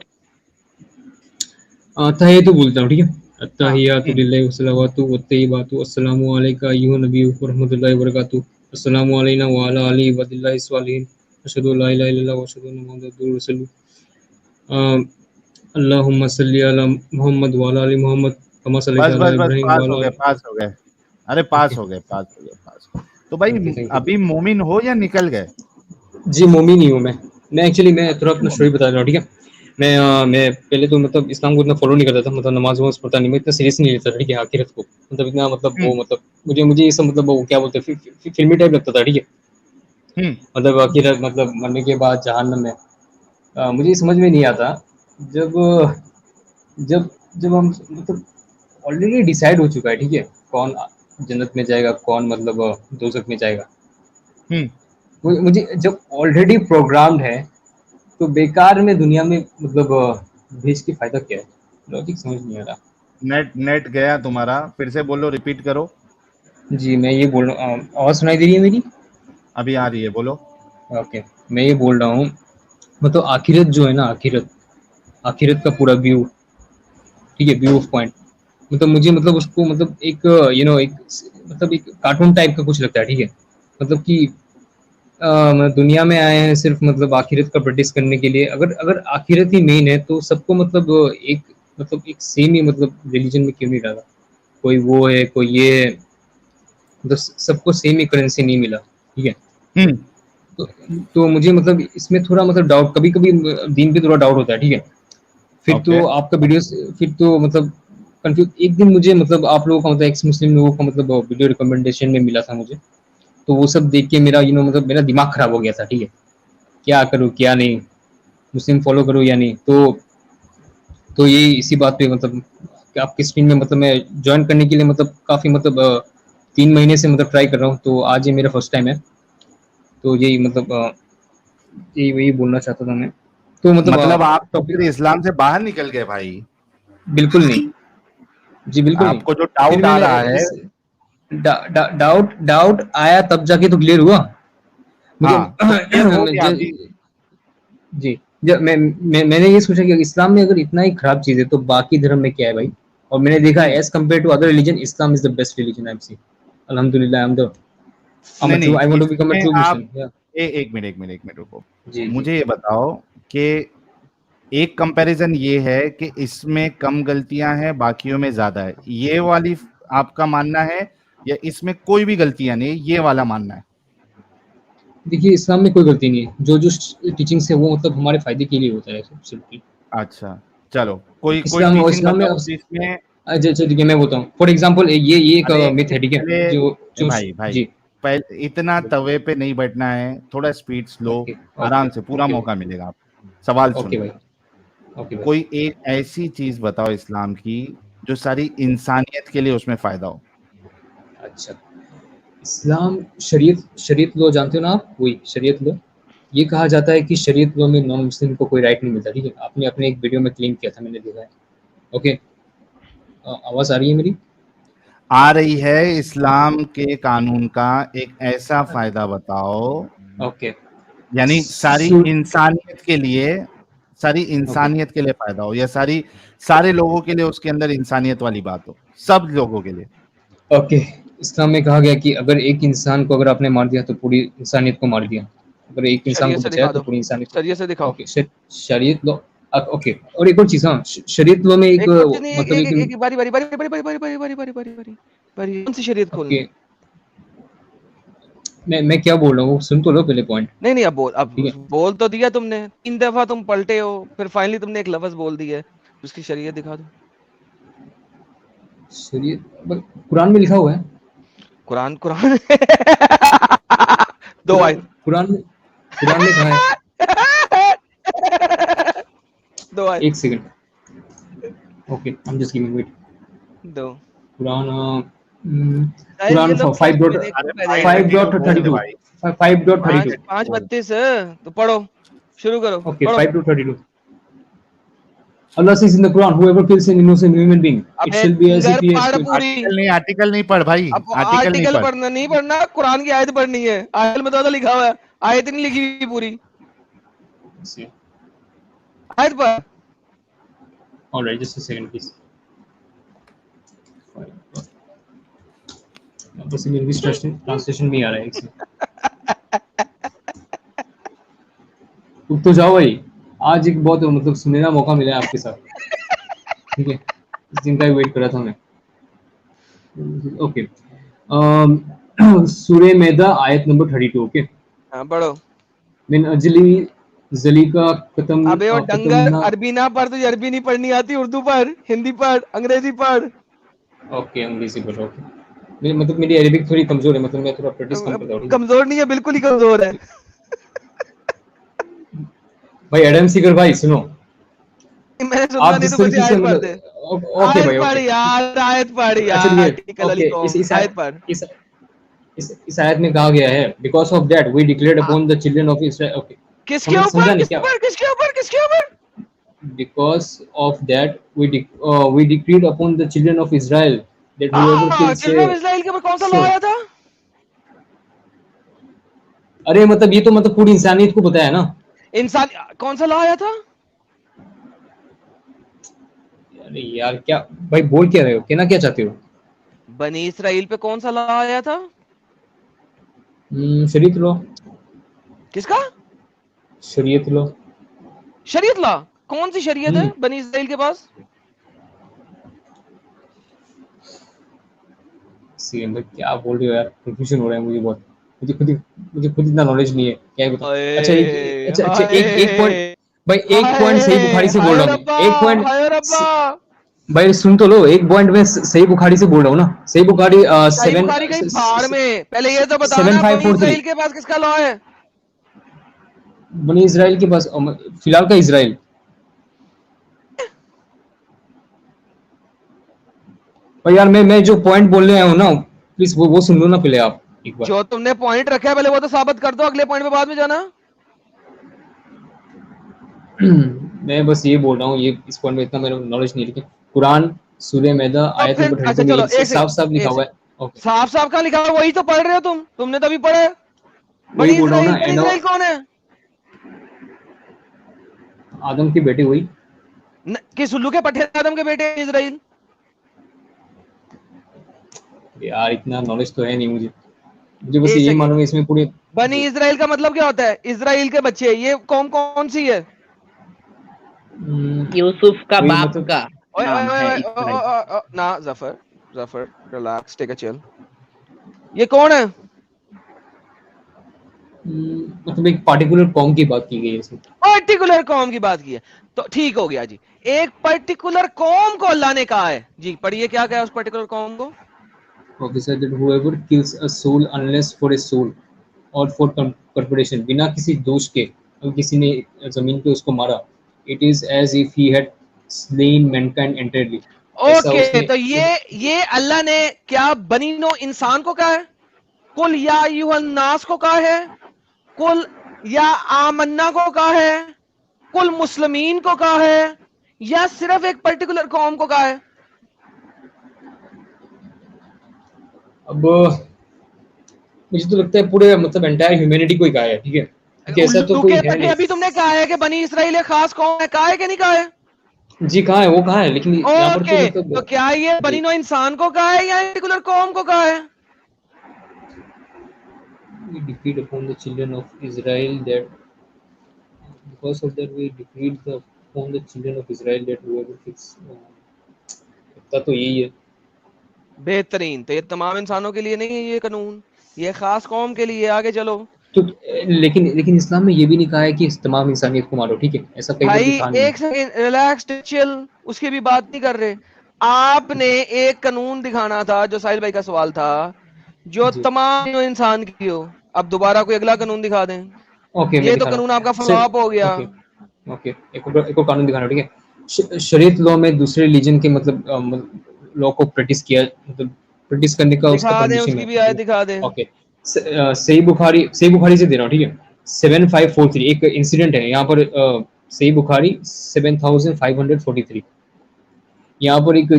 तहियतु बोलता हूँ, ठीक है। अत्तहियातु लिल्लाहि वस्सलावातु वत्तय्यिबातु अस्सलामु अलैका अय्युहन नबिय्यु व रहमतुल्लाहि व बरकातुहू अस्सलामु अलैना व अला आलिहि व दिल्लाहि स्वालिहीन अशहदु अल्ला इलाहा इल्लल्लाह व अशहदु अन्ना मुहम्मदुर रसूलुल्लाह अल्लाहुम्मा सल्ली अला मुहम्मद व अला आलि मुहम्मद कमा सल्लैता बस अला बस बस इब्राहीम पास व हो अला गए, पास हो गए। अरे पास हो गए, पास हो गए, पास। तो भाई ओके थैंक यू। अभी मोमिन हो या निकल गए? जी मोमिन ही हूँ मैं एक्चुअली मैं थोड़ा अपना स्टोरी बता रहा हूँ, ठीक है। मैं पहले तो मतलब इस्लाम को इतना फॉलो नहीं करता था, मतलब नमाज वमाज पढ़ता नहीं, मैं इतना सीरियस नहीं लेता था, ठीक है, आखिरत को मतलब इतना मतलब वो मतलब मुझे ये सब मतलब वो क्या बोलते हैं फिल्मी टाइप लगता था, ठीक है। मतलब आखिरत मतलब मरने के बाद जहन्नम में मुझे समझ में नहीं आता जब जब जब हम मतलब ऑलरेडी डिसाइड हो चुका है, ठीक है, कौन जन्नत में जाएगा कौन मतलब दोजख में जाएगा। मुझे जब ऑलरेडी प्रोग्राम्ड है तो बेकार में दुनिया में मतलब भेज के फायदा क्या है, लॉजिक समझ नहीं आ रहा। नेट गया तुम्हारा, फिर से बोलो, रिपीट करो। जी मैं ये बोल रहा हूँ, आवाज़ सुनाई दे रही है मेरी? अभी आ रही है, बोलो। ओके मैं ये बोल रहा हूँ मतलब आखिरत जो है ना, आखिरत का पूरा व्यू, ठीक है, व्यू ऑफ पॉइंट, मतलब मुझे मतलब उसको मतलब एक एक मतलब एक कार्टून टाइप का कुछ लगता है, ठीक है। मतलब कि मतलब दुनिया में आए हैं सिर्फ मतलब आखिरत का प्रैक्टिस करने के लिए। अगर अगर आखिरत ही मेन है तो सबको मतलब एक सेम ही मतलब रिलीजन में क्यों नहीं डाला? कोई वो है कोई ये है, मतलब सबको सेम ही करेंसी नहीं मिला, ठीक है। तो मुझे मतलब इसमें थोड़ा मतलब डाउट, कभी कभी दीन पे थोड़ा डाउट होता है, ठीक है। फिर तो आपका वीडियो फिर तो मतलब कंफ्यूज। एक दिन मुझे मतलब आप लोगों का मतलब एक्स मुस्लिम लोगों का मतलब वीडियो रिकमेंडेशन में मिला था मुझे, तो वो सब देख के मेरा मतलब मेरा दिमाग खराब हो गया था, ठीक है, क्या करूँ क्या नहीं, मुस्लिम फॉलो करूँ या नहीं। तो ये इसी बात पे मतलब कि आपकी स्क्रीन में मतलब मैं ज्वाइन करने के लिए मतलब काफ़ी मतलब 3 महीने से मतलब ट्राई कर रहा हूँ, तो आज ये मेरा फर्स्ट टाइम है। तो यही मतलब यही वही बोलना चाहता था मैं। तो मतलब आप तो टॉपिक फिर इस्लाम से बाहर निकल गए भाई? बिल्कुल नहीं जी, बिल्कुल नहीं। आपको जो फिर डाउट आ मैंने रहा है, डाउट आया तब जाके तो क्लियर हुआ मुझे। हाँ, तो क्लियर हो गया अभी। जी जब मैंने ये सोचा कि इस्लाम में अगर इतना ही खराब चीज़ है तो बाकी धर्म में क्या है भाई। और मैंने देखा as compare to other religion Islam is the best religion I am seeing. अल्हम्दुलिल्लाह नहीं, I want to become a इसमें ट्रू आप मुस्लिम। एक मिनट रुको। जी जी मुझे ये बताओ कि एक कंपैरिजन ये है कि इसमें कम गलतियां हैं, बाकियों में ज्यादा है, ये वाली आपका मानना है, या इसमें कोई भी गलतियां नहीं, ये वाला मानना है? देखिए इस्लाम में कोई गलती नहीं है, जो जो टीचिंग्स है वो मतलब हमारे फायदे के लिए होता है सिंपली। अच्छा, चलो कोई कोई इस्लाम टीचिंग इस्लाम में बताओ जिसमें। अच्छा ठीक है मैं बताऊँ फॉर एग्जांपल ये एक अरे मिथ है, ठीक है, पहले जो जो भाई, जी पहले इतना तवे पे नहीं बैठना है, थोड़ा स्पीड स्लो, ओके ओके आराम से, पूरा ओके मौका मिलेगा आपको। सवाल ओके सुनो। भाई ओके भाई। कोई एक ऐसी चीज बताओ इस्लाम की जो सारी इंसानियत के लिए उसमें फायदा हो। अच्छा इस्लाम शरीयत लो जानते हो ना आप, वही शरीयत लो। ये कहा जाता है कि शरीयत लो में नॉन मुस्लिम को कोई राइट नहीं मिलता, ठीक है। आपने अपने एक वीडियो में क्लेम किया था, मैंने देखा है। ओके आवाज़ आ रही है मेरी? आ रही है। इस्लाम के कानून का एक ऐसा फायदा बताओ, ओके यानी सारी सो इंसानियत के लिए, सारी ओके इंसानियत के लिए फायदा हो, या सारे लोगों के लिए उसके अंदर इंसानियत वाली बात हो, सब लोगों के लिए। ओके इस्लाम में कहा गया कि अगर एक इंसान को अगर आपने मार दिया तो पूरी इंसानियत को मार दिया। अगर एक इंसान शरीयत को से बचाया दिखा तो दो, पूरी इंसानियत शरीयत से को। दिखाओ। ओके शरीयत लो ओके। और एक और चीज़, हाँ शरीयत लो में एक एक कुछ नहीं, मतलब एक एक एक बारी बारी बारी बारी बारी बारी बारी बारी बारी बारी बारी बारी कौन सी शरीयत खोलनी ओके है? मैं क्या बोल रहा हूँ सुन तो लो पहले पॉइंट, नहीं नहीं, अब ठीक है। बोल तो दिया तुमने, 3 दफा तुम पलटे हो, फिर फाइनली तुमने एक लफ्ज बोल दिया है, उसकी शरीयत दिखा दो। शरीयत कुरान में लिखा हुआ है। कुरान कुरान दो आयत कुरान में कहा है। दो आयत एक second okay I am just giving wait. दो। कुरान गाइस ये कुरान लोग क्या मैंने अरे पहले यार 5:32 बोल दे 5.32 भाई। 5.32 5:32 तो पढ़ो, शुरू करो, okay पढ़ो। 5.32 Allah says in the Quran whoever kills an innocent human being it अबे shall be as घर if he has पढ़ killed। पूरी। आर्टिकल नहीं पढ़ भाई, अब आर्टिकल नहीं आर्टिकल पढ़। पढ़ना नहीं पढ़ना, कुरान की आयत पढ़नी है। आयत में तो लिखा हुआ है, आयत नहीं लिखी हुई पूरी, आयत पढ़। all right just a second please। बस इंग्लिश ट्रांसलेशन में ही आ रहा है एक से। तो जाओ भाई, आज एक बहुत मतलब सुनहरा मौका मिला है आपके साथ, ठीक है, इस दिन का वेट कर रहा था मैं। ओके, सूरह मैदा आयत नंबर 32। ओके, हाँ पढ़ो। मिन अजली जलीका कतम अबे वो डंगर, कतमना। अरबी ना पढ़, तुझे अरबी नहीं पढ़नी आती, उर्दू पढ़, हिंदी पढ़, अंग्रेजी पढ़। ओके, अंग्रेजी पढ़ो। ओके, मतलब मेरी अरबिक थोड़ी कमजोर है, मतलब मैं थोड़ा प्रैक्टिस कम करता हूँ। कमजोर नहीं है, बिल्कुल ही कमजोर है। भाई एडम सीकर भाई सुनो, मैंने सुनना आप नहीं जिस तो कुछ तरीके से आयत पढ़ मतलब दे। ओके भाई, आयत पढ़ ओके यार, आयत पढ़ अच्छा यार, ठीक है, आर्टिकल वाली ओके, कौम, आयत पढ़। इस आयत में कहा गया है, because of that we declared upon the children of Israel. Okay, किसके समझा ऊपर, नहीं किसके क्या? ऊपर, किसके ऊपर, किसके ऊपर? Because of that we decreed upon the children of Israel that whoever kills children of Israel के ऊपर कौन सा लॉ so आया था? अरे मतलब ये तो मतलब पूरी इंसानियत को बताया ना। इंसान, कौन सा लॉ आया था? अरे यार क्या भाई बोल क्या रहे हो, कहना क्या चाहते हो? बनी इसराइल पे कौन सा लॉ आया था? शरीयत लॉ। किसका? शरीयत लॉ। शरीयत लॉ? कौन सी शरीयत है बनी इसराइल के पास? सीएम भाई क्या बोल रहे हो यार, कंफ्यूजन हो रहा है मुझे बहुत, मुझे खुद इतना नॉलेज नहीं है, क्या है बताओ। अच्छा एक पॉइंट भाई, एक पॉइंट सही बुखारी से बोल रहा हूँ मैं, एक पॉइंट भाई सुन तो लो, एक पॉइंट में सही बुखारी से बोल रहा हूँ ना, सही बुखारी सही बुखारी कहीं भाड़ में, पहले ये तो बताना बनी इसराइल के पास किसका लॉ है? बनी इसराइल के पास फिलहाल का इसराइल। और यार मैं जो पॉइंट बोलने आया हूँ ना, प्लीज वो सुन लो ना पहले आप एक बार। जो तुमने पॉइंट रखा है पहले वो तो साबित कर दो, अगले पॉइंट पे बाद में जाना। मैं बस ये बोल रहा हूँ, ये इस पॉइंट में इतना मेरा नॉलेज नहीं है, लेकिन कुरान सूरह मैदा आयत नंबर 32 में साफ साफ लिखा हुआ है। साफ साफ कहाँ लिखा हुआ? वही तो पढ़ रहे हो तुमने तो अभी पढ़ा है। वही बोल रहा हूँ ना, बनी इसराइल कौन है? आदम की बेटी हुई किस उल्लू के पट्टे आदम के बेटे इसराइल? यार इतना नॉलेज तो है नहीं मुझे बस ये मालूम है इसमें पूरे। बनी इसराइल का मतलब क्या होता है? इसराइल के बच्चे। ये कौम कौन सी है? यूसुफ का बाप का नाम है ना Zafar relax, take a chill. ये कौन है? मतलब एक पर्टिकुलर कौम की बात की गई है इसमें। पर्टिकुलर कौम की बात की है तो ठीक हो गया जी। एक पर्टिकुलर कौम को अल्लाह ने कहा है जी, पढ़िए क्या कहा उस पर्टिकुलर कौम को? Officer that whoever kills a soul unless for a soul or for corporation, बिना किसी दोष के अगर किसी ने जमीन पे उसको मारा, it is as if he had slain mankind entirely। Okay, तो ये अल्लाह ने क्या बनी नो इंसान को कहा है? कुल या अय्युहन्नास को कहा है? कुल या आमन्ना को कहा है? कुल मुस्लिमीन को कहा है? या सिर्फ एक पर्टिकुलर कौम को कहा है? अब मुझे तो लगता है पूरे मतलब एंटायर ह्यूमैनिटी को ही कहा है, ठीक है, ऐसा तो कोई है नहीं। अभी तुमने कहा है कि बनी इसराइल खास कौम है, कहा है कि नहीं कहा है? जी कहा है, वो कहा है, लेकिन यहाँ पर तो मतलब तो क्या ये बनी नो इंसान को कहा है या पर्टिकुलर कौम को कहा है? We decreed upon the children of Israel that because of that we decreed upon the children of Israel that whoever kills, तो यही है। बेहतरीन। तो ये तमाम इंसानों के लिए नहीं है ये कानून, ये खास कौम के लिए। आगे चलो। तो लेकिन इस्लाम में ये भी नहीं कहा है कि तमाम इंसानियत को मारो, ठीक है, ऐसा कहीं भाई भी कहा नहीं। एक सेकंड, रिलैक्स, चिल, उसकी भी बात नहीं कर रहे। आपने एक कानून दिखाना था, जो साहिल भाई का सवाल था, जो तमाम इंसान की हो। अब दोबारा कोई अगला कानून दिखा दें। ओके, ये तो कानून आपका फ्लॉप हो गया। ओके, एक और कानून दिखाना, ठीक है। शरीयत लॉ में दूसरे रिलीजन के मतलब लॉ को प्रैक्टिस किया, मतलब प्रैक्टिस करने का उसका परमिशन है। भी आयत दिखा दें। ओके, सही बुखारी से दे रहा हूँ, ठीक है। 7543 एक इंसिडेंट है यहाँ पर, सही बुखारी 7543। यहाँ पर एक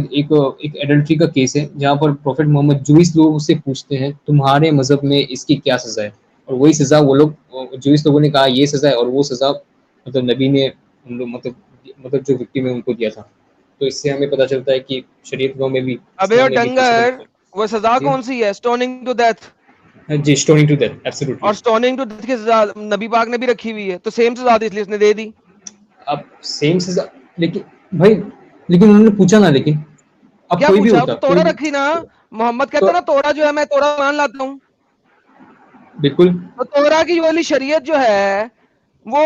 एडल्ट्री का केस है, जहाँ पर प्रोफेट मोहम्मद जूइस लोगों से पूछते हैं तुम्हारे मजहब में इसकी क्या सजा है, और वही सजा वो लोग जूइस लोगों ने कहा ये सजा है, और वो सजा मतलब नबी ने उन लोग मतलब जो विक्टिम है उनको दिया था। तो इससे हमें पता चलता है कि शरीयत लॉ में भी। अबे डंगर, वो सजा कौन सी है? Stoning to death. जी, स्टोनिंग टू डेथ, एब्सोल्युटली। और स्टोनिंग टू डेथ की सजा नबी पाक ने भी रखी हुई है, तो सेम सजा थी इसलिए उसने दे दी। अब सेम सजा, लेकिन भाई, लेकिन उन्होंने पूछा ना, लेकिन अब क्या कोई भी पूछा? होता, तो तोड़ा रखी ना, मोहम्मद कहता ना तोड़ा जो है मैं तोड़ा मान लाता हूँ। बिल्कुल। तो तोरा की वाली शरीयत जो है वो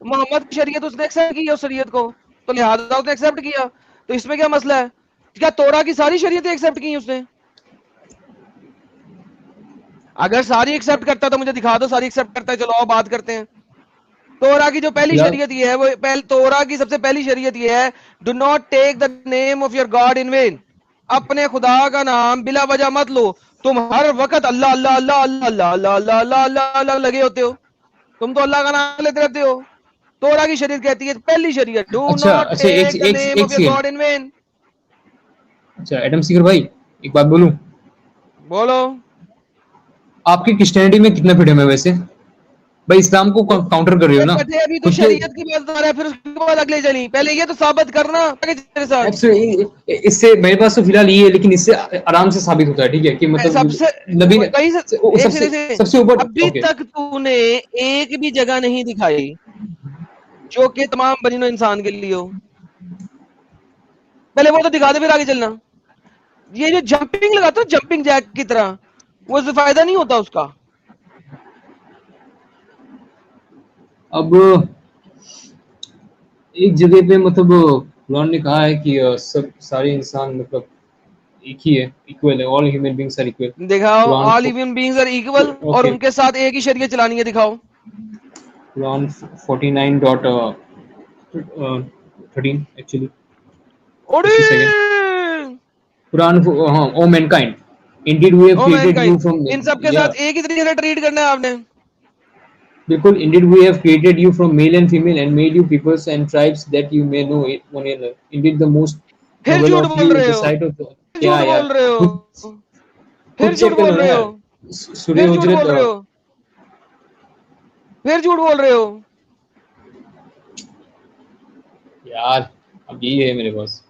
मोहम्मद की शरीयत उसने एक्सेप्ट की है उस शरीयत को, तो लिहाजा उसने एक्सेप्ट किया। तो इसमें क्या मसला है? क्या तोरा की सारी शरीयतें एक्सेप्ट की उसने? अगर सारी एक्सेप्ट करता तो मुझे दिखा दो सारी एक्सेप्ट करता है, चलो आओ बात करते हैं। तोरा की जो पहली शरीयत ये है, वो तोरा की सबसे पहली शरीयत ये है, do not take the name of your god in vain. अपने खुदा का नाम बिला वजह मत लो। तुम हर वक्त अल्लाह अल्लाह अल्लाह अल्लाह अल्लाह अल्लाह अल्लाह अल्लाह अल्लाह अल्लाह लगे होते हो, तुम तो अल्लाह का नाम लेते रहते हो। तोरा की शरीयत कहती है, पहली शरीयत, do not take the name of your god in vain. अच्छा एडम सीकर भाई, एक बात बोलूं? बोलो। आपकी क्रिश्चियनिटी में कितना फ्रीडम है वैसे? भाई इस्लाम को काउंटर कर रहे हो ना? अभी तो शरीयत की बात कर रहा है, फिर उसके बाद अगले चली। पहले ये तो साबित करना तेरे साथ। इससे मेरे पास तो फिलहाल ये है, लेकिन इससे आराम से साबित होता है, ठीक है, कि मतलब सबसे नबी ने सबसे ऊपर अभी तक तूने एक भी जगह नहीं दिखाई जो कि तमाम बनीनो इंसान के लिए हो। पहले वो तो दिखा दे, फिर आगे चलना। ये जो जंपिंग लगाता है जंपिंग जैक की तरह, वो उससे फायदा नहीं होता उसका। अब एक जगह पे मतलब कुरान ने कहा है कि सब सारे इंसान मतलब एक ही है, इक्वल है, all human beings are equal. दिखाओ all human beings are equal और उनके साथ एक ही शरीयत चलानी है, दिखाओ। कुरान 49.13 एक्चुअली। कुरान, हाँ, O mankind indeed we have created you from, इन सब के साथ एक ही तरीके से ट्रीट करना है आपने। बिल्कुल, indeed we have created you from male and female and made you peoples and tribes that you may know it one another. Indeed the most noble of you is the sight of God. क्या बोल रहे हो? फिर झूठ बोल रहे हो? सूर्य हुजरत, फिर झूठ बोल रहे हो यार। अब यही है मेरे पास।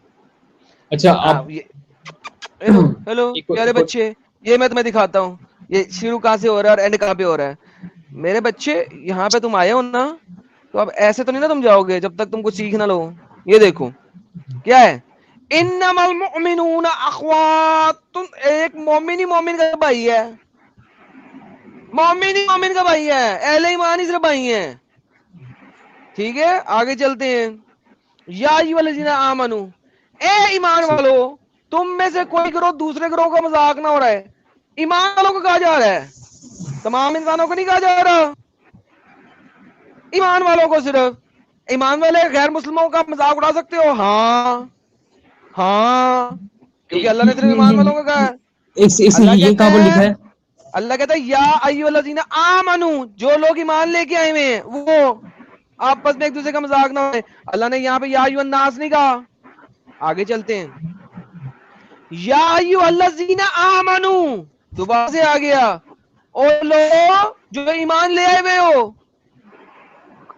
अच्छा आप हेलो प्यारे बच्चे, ये मैं तुम्हें दिखाता हूँ ये शुरू कहाँ से हो रहा है और एंड कहाँ पे हो रहा है। मेरे बच्चे, यहाँ पे तुम आए हो ना, तो अब ऐसे तो नहीं ना तुम जाओगे जब तक तुम कुछ सीख ना लो। ये देखो क्या है, इन्नमल मुमिनूना अख्वातुन, एक मोमिन ही मोमिन का भाई है, मोमिन ही मोमिन का भाई है, अहले ईमान ही सिर्फ भाई है। ठीक है, आगे चलते हैं। या अय्युहल्लज़ीना आमनू, ए ईमान वालो, तुम में से कोई गिरोह दूसरे गिरोह का मजाक ना हो रहा है। ईमान वालों को कहा जा रहा है, तमाम इंसानों को नहीं कहा जा रहा, ईमान वालों को सिर्फ। ईमान वाले गैर मुस्लिमों का मजाक उड़ा सकते हो? हाँ हाँ, क्योंकि अल्लाह ने सिर्फ ईमान वालों को कहा है। ये कहाँ पर लिखा है? अल्लाह कहता है या अय्युहल्लज़ीना आमनू, जो लोग ईमान लेके आए हुए हैं वो आपस में एक दूसरे का मजाक ना हो। अल्लाह ने यहाँ पे या अय्युहन नास नहीं कहा। आगे चलते हैं, या अय्युहल्लज़ीना आमनू दोबारा से आ गया, और लोग जो ईमान ले आए हुए हो।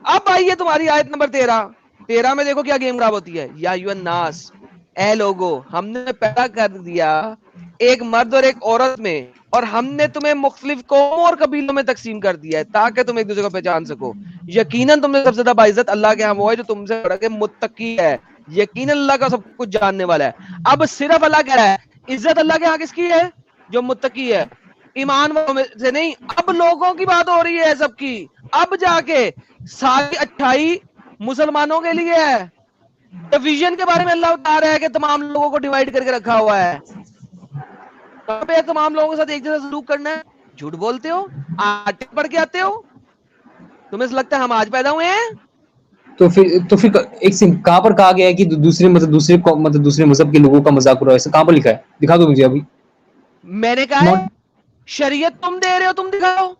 अब आइए तुम्हारी आयत नंबर 13 में देखो क्या गेम खराब होती है। या अय्युहन नास, ए लोगो, हमने पैदा कर दिया एक मर्द और एक औरत में, और हमने तुम्हें मुख्तलिफ कौम और कबीलों में तकसीम कर दिया है ताकि तुम एक दूसरे को पहचान सको। यकीनन तुमने सबसे ज्यादा बाइज्जत अल्लाह के यहाँ वो है जो तुमसे बड़ा के मुत्तकी है। यकीनन अल्लाह का सब कुछ जानने वाला है। अब सिर्फ अल्लाह कह रहा है इज्जत अल्लाह के यहाँ किसकी है? जो मुत्तकी है, ईमान वालों में से नहीं। अब लोगों की बात हो रही है सबकी। अब जाके सारी अच्छाई मुसलमानों के लिए है। डिवीजन के बारे में अल्लाह बता रहा है कि तमाम लोगों को डिवाइड करके रखा हुआ है। कहां पे तमाम लोगों के साथ एक जैसा सलूक करना है? झूठ बोलते हो, आटे पढ़ के आते हो, तुम्हें लगता है हम आज पैदा हुए हैं? तो फिर एक सिंह कहां पर कहा गया है कि दूसरे मजहब के लोगों का मजाक उड़ाओ? ऐसा कहां पर लिखा है? दिखा दो मुझे अभी। मैंने कहा है शरीयत तुम दे रहे हो, तुम दिखाओ।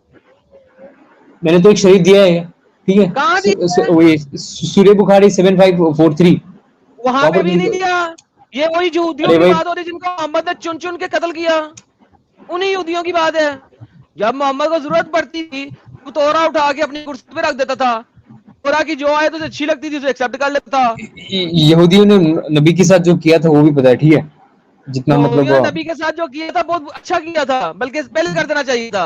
मैंने तो एक शरीयत दिया है, ठीक है, कहां दिया? वही सूर्य बुखारी 7543, वहां पे भी नहीं दिया। ये वही यहूदियों की बात हो रही जिनको मोहम्मद ने चुन चुन के कत्ल किया, उन्हीं यहूदियों की बात है। जब मोहम्मद को जरूरत पड़ती थी तो तोरा उठा के अपनी कुर्सी पे रख देता था। तोरा की जो आए तो अच्छी लगती थी उसे एक्सेप्ट कर लेता था। यहूदियों ने नबी के साथ जो किया था वो भी पता है, ठीक है, जितना तो मतलब ये नबी के साथ जो किया था बहुत अच्छा किया था, बल्कि पहले कर देना चाहिए था।